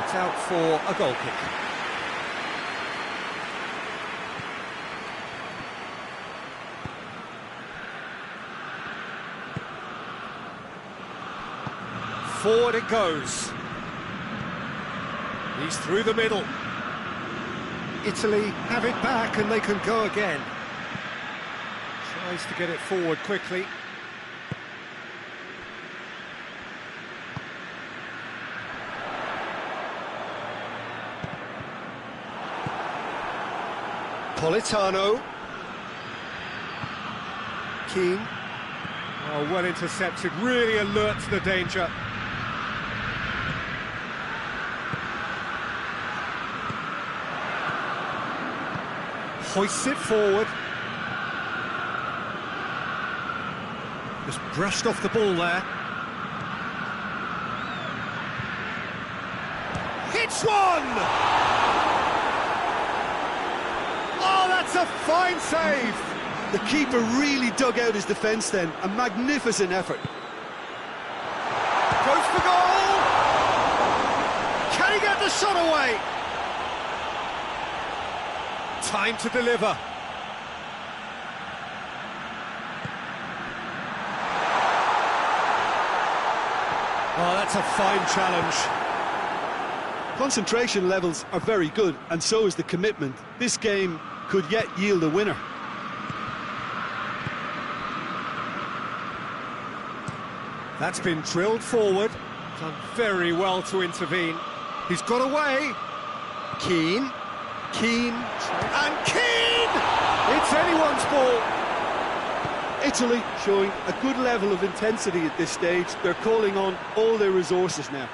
It's out for a goal kick. Forward it goes. He's through the middle. Italy have it back and they can go again. Tries to get it forward quickly. Politano. Keane. Oh, well intercepted, really alert to the danger. Hoists it forward. Just brushed off the ball there. Hits one! Oh, that's a fine save! The keeper really dug out his defence then. A magnificent effort. Goes for goal! Can he get the shot away? Time to deliver. Oh, that's a fine challenge. Concentration levels are very good, and so is the commitment. This game could yet yield a winner. That's been drilled forward. Done very well to intervene. He's got away. Keane. Keane. And Keane! It's anyone's ball. Italy showing a good level of intensity at this stage. They're calling on all their resources now.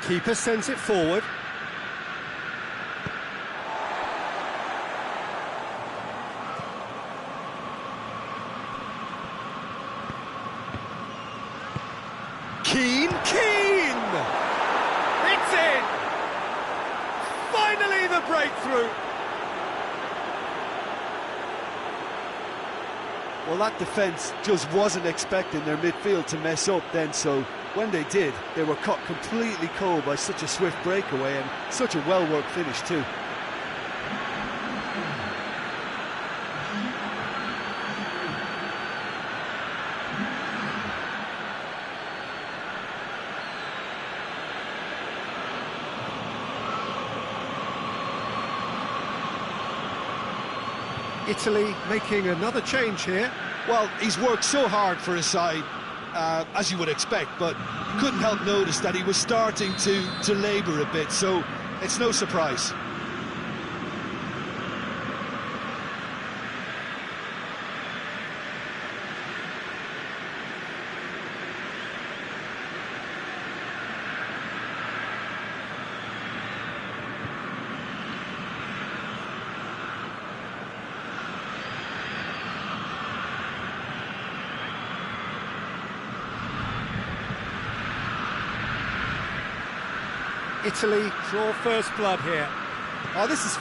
Keeper sends it forward. Keane! Keane! It's in! Finally the breakthrough! Well, that defence just wasn't expecting their midfield to mess up then, so when they did, they were caught completely cold by such a swift breakaway and such a well-worked finish too. Italy making another change here. Well, he's worked so hard for his side, as you would expect, but couldn't help notice that he was starting to labour a bit, so it's no surprise. Italy draw first blood here. Oh, this is